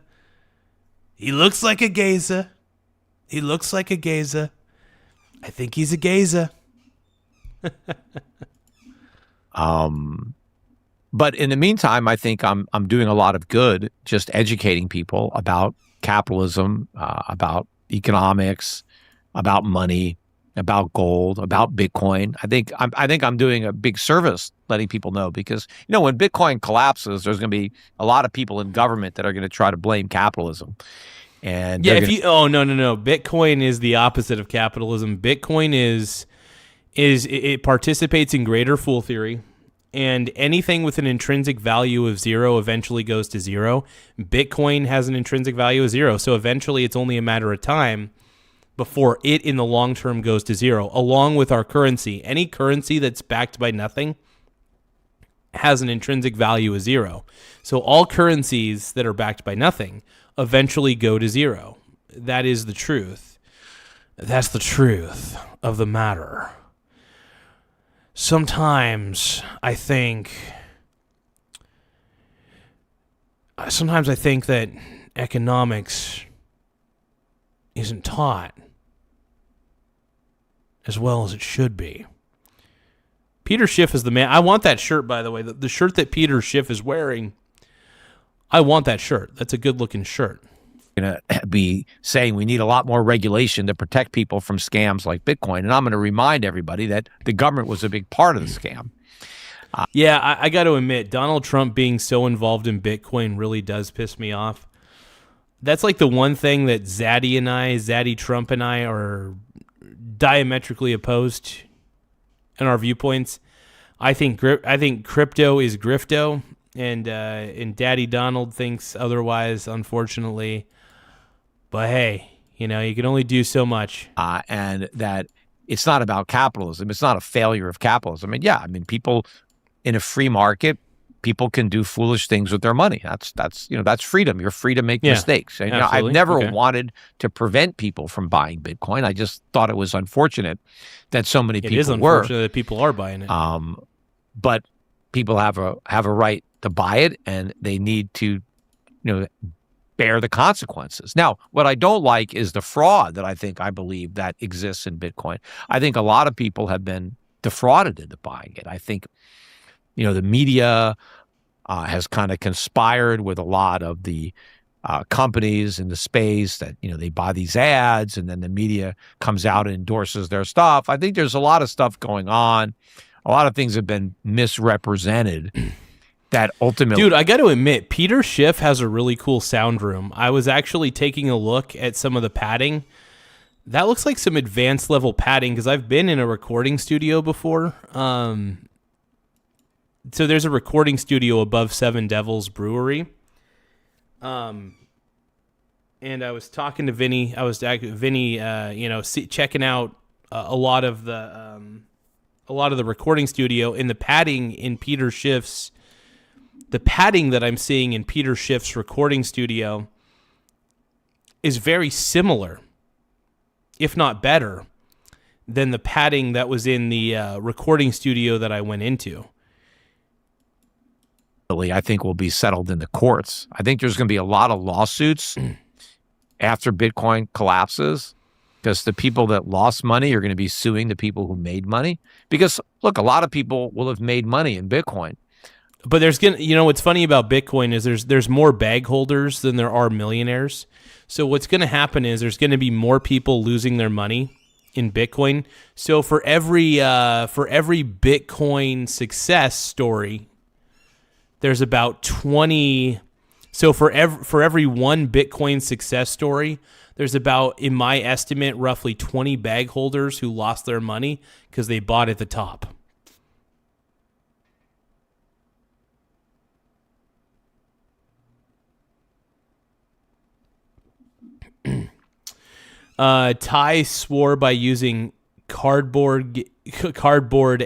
He looks like a Geza. He looks like a Geza. I think he's a Geza. But in the meantime, I think I'm doing a lot of good just educating people about capitalism, about economics, about money, about gold, about Bitcoin. I think I'm doing a big service letting people know, because when Bitcoin collapses, there's going to be a lot of people in government that are going to try to blame capitalism. And yeah, no. Bitcoin is the opposite of capitalism. Bitcoin it participates in greater fool theory, and anything with an intrinsic value of 0 eventually goes to 0. Bitcoin has an intrinsic value of 0, so eventually it's only a matter of time before it in the long term goes to 0, along with our currency. Any currency that's backed by nothing has an intrinsic value of 0. So all currencies that are backed by nothing eventually go to 0. That is the truth. That's the truth of the matter. Sometimes I think that economics isn't taught as well as it should be. Peter Schiff is the man. I want that shirt, by the way. The shirt that Peter Schiff is wearing, I want that shirt. That's a good-looking shirt. Going to be saying we need a lot more regulation to protect people from scams like Bitcoin. And I'm going to remind everybody that the government was a big part of the scam. I got to admit, Donald Trump being so involved in Bitcoin really does piss me off. That's like the one thing that Zaddy Trump and I are diametrically opposed in our viewpoints. I think crypto is grifto, and Daddy Donald thinks otherwise, unfortunately. But hey, you can only do so much. And that it's not about capitalism. It's not a failure of capitalism. People in a free market, people can do foolish things with their money. That's freedom. You're free to make mistakes. And I've never wanted to prevent people from buying Bitcoin. I just thought it was unfortunate that so many people were. It is unfortunate that people are buying it. But people have a right to buy it, and they need to, bear the consequences. Now, what I don't like is the fraud that I believe that exists in Bitcoin. I think a lot of people have been defrauded into buying it. I think, the media has kind of conspired with a lot of the companies in the space that, they buy these ads, and then the media comes out and endorses their stuff. I think there's a lot of stuff going on. A lot of things have been misrepresented. That ultimately, dude, I got to admit, Peter Schiff has a really cool sound room. I was actually taking a look at some of the padding. That looks like some advanced level padding, because I've been in a recording studio before. So there's a recording studio above Seven Devils Brewery. And I was talking to Vinny. Checking out a lot of the recording studio, and the padding in Peter Schiff's. The padding that I'm seeing in Peter Schiff's recording studio is very similar, if not better, than the padding that was in the recording studio that I went into. I think will be settled in the courts. I think there's going to be a lot of lawsuits after Bitcoin collapses, because the people that lost money are going to be suing the people who made money. Because, look, a lot of people will have made money in Bitcoin. But there's what's funny about Bitcoin is there's more bag holders than there are millionaires. So what's going to happen is there's going to be more people losing their money in Bitcoin. So for every Bitcoin success story, there's about 20. So for every one Bitcoin success story, there's about, in my estimate, roughly 20 bag holders who lost their money because they bought at the top. Ty swore by using cardboard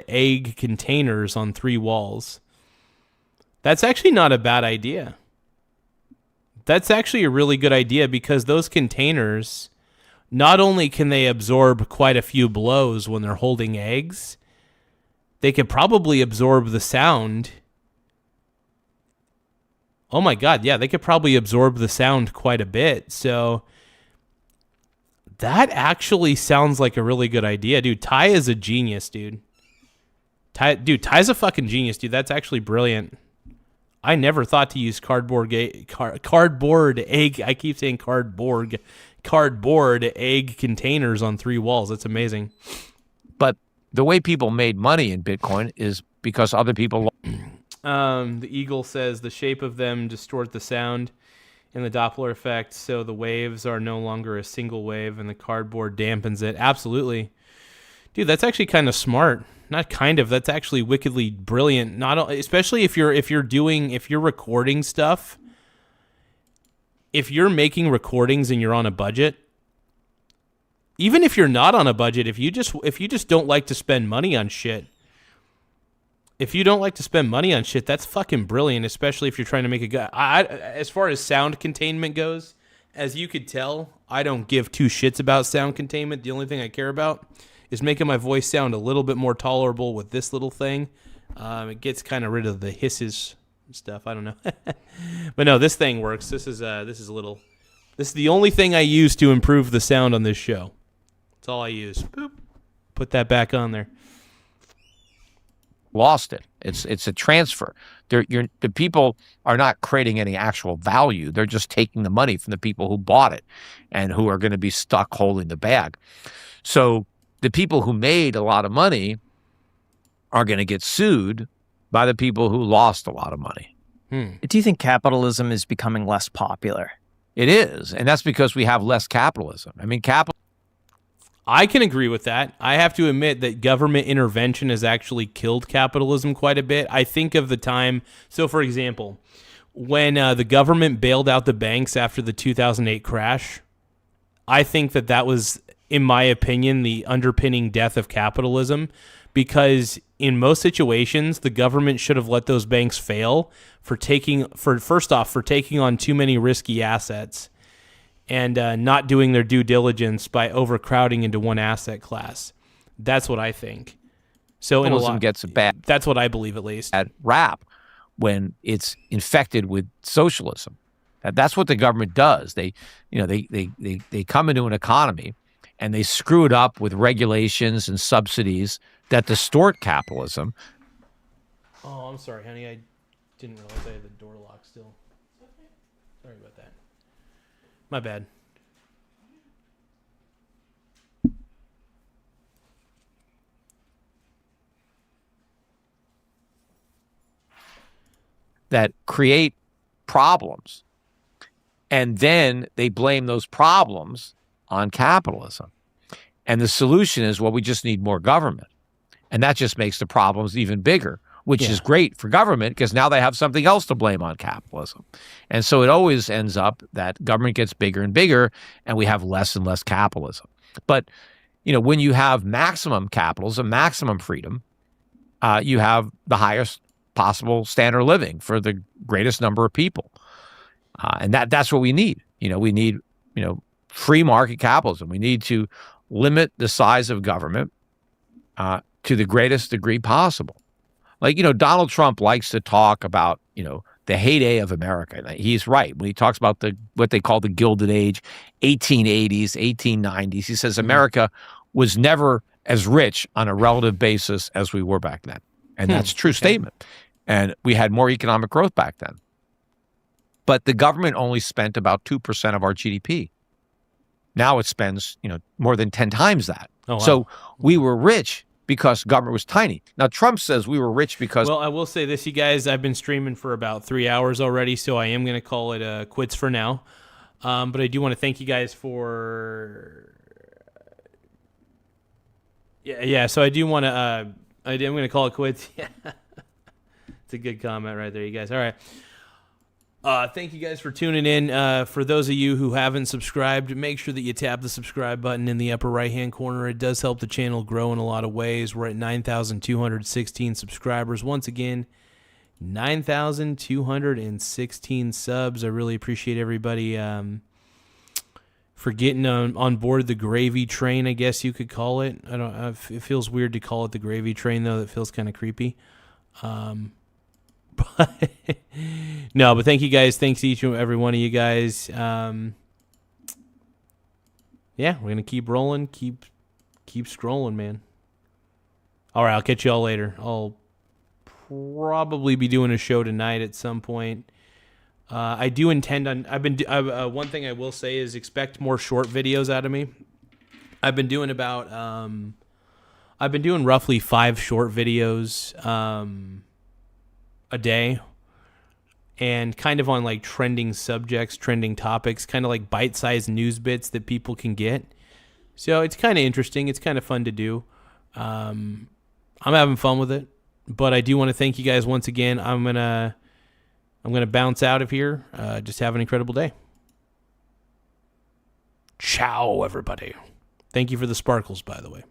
egg containers on 3 walls. That's actually not a bad idea. That's actually a really good idea, because those containers, not only can they absorb quite a few blows when they're holding eggs, they could probably absorb the sound Oh my God, yeah, they could probably absorb the sound quite a bit. So that actually sounds like a really good idea, dude. Ty is a genius, dude. Ty's a fucking genius, dude. That's actually brilliant. I never thought to use cardboard egg. I keep saying cardboard egg containers on 3 walls. That's amazing. But the way people made money in Bitcoin is because other people. The Eagle says the shape of them distort the sound in the Doppler effect, so the waves are no longer a single wave, and the cardboard dampens it. Absolutely, dude. That's actually kind of smart. Not kind of. That's actually wickedly brilliant. Not especially if you're recording stuff. If you're making recordings and you're on a budget, even if you're not on a budget, if you just don't like to spend money on shit. If you don't like to spend money on shit, that's fucking brilliant, especially if you're trying to make a good... as far as sound containment goes, as you could tell, I don't give 2 shits about sound containment. The only thing I care about is making my voice sound a little bit more tolerable with this little thing. It gets kind of rid of the hisses and stuff. I don't know. But no, this thing works. This is the only thing I use to improve the sound on this show. That's all I use. Boop. Put that back on there. Lost it. It's a transfer. The people are not creating any actual value. They're just taking the money from the people who bought it and who are going to be stuck holding the bag. So the people who made a lot of money are going to get sued by the people who lost a lot of money. Do you think capitalism is becoming less popular? It is, and that's because we have less capitalism. I mean, I can agree with that. I have to admit that government intervention has actually killed capitalism quite a bit. I think of the time, so for example, when the government bailed out the banks after the 2008 crash, I think that was, in my opinion, the underpinning death of capitalism, because in most situations, the government should have let those banks fail for taking on too many risky assets and not doing their due diligence by overcrowding into one asset class. That's what I think. So capitalism gets a bad. That's what I believe, at least. Bad rap when it's infected with socialism. That's what the government does. They come into an economy and they screw it up with regulations and subsidies that distort capitalism. Oh, I'm sorry, honey. I didn't realize I had the door locked still. Sorry about that. My bad. That create problems. And then they blame those problems on capitalism. And the solution is, well, we just need more government. And that just makes the problems even bigger, which is great for government because now they have something else to blame on capitalism. And so it always ends up that government gets bigger and bigger and we have less and less capitalism. But, when you have maximum capitalism, maximum freedom, you have the highest possible standard of living for the greatest number of people. And that's what we need. We need, free market capitalism. We need to limit the size of government to the greatest degree possible. Like, Donald Trump likes to talk about, the heyday of America. He's right. When he talks about what they call the Gilded Age, 1880s, 1890s, he says America was never as rich on a relative basis as we were back then. And that's a true statement. And we had more economic growth back then. But the government only spent about 2% of our GDP. Now it spends, more than 10 times that. Oh, wow. So we were rich because government was tiny. Now, Trump says we were rich because... Well, I will say this, you guys. I've been streaming for about 3 hours already, so I am going to call it quits for now. But I do want to thank you guys for... Yeah. So I do want to... I'm going to call it quits. Yeah. It's a good comment right there, you guys. All right. Thank you guys for tuning in. For those of you who haven't subscribed, make sure that you tap the subscribe button in the upper right-hand corner. It does help the channel grow in a lot of ways. We're at 9,216 subscribers. Once again, 9,216 subs. I really appreciate everybody for getting on board the gravy train, I guess you could call it. It feels weird to call it the gravy train, though. That feels kind of creepy. No, but thank you guys. Thanks to each and every one of you guys. Yeah, we're gonna keep rolling, keep scrolling, man. All right, I'll catch you all later. I'll probably be doing a show tonight at some point. I do intend on. One thing I will say is expect more short videos out of me. I've been doing roughly 5 short videos a day, and kind of on like trending subjects, trending topics, kind of like bite-sized news bits that people can get. So it's kind of interesting. It's kind of fun to do. I'm having fun with it, but I do want to thank you guys once again. I'm gonna bounce out of here. Just have an incredible day. Ciao, everybody. Thank you for the sparkles, by the way.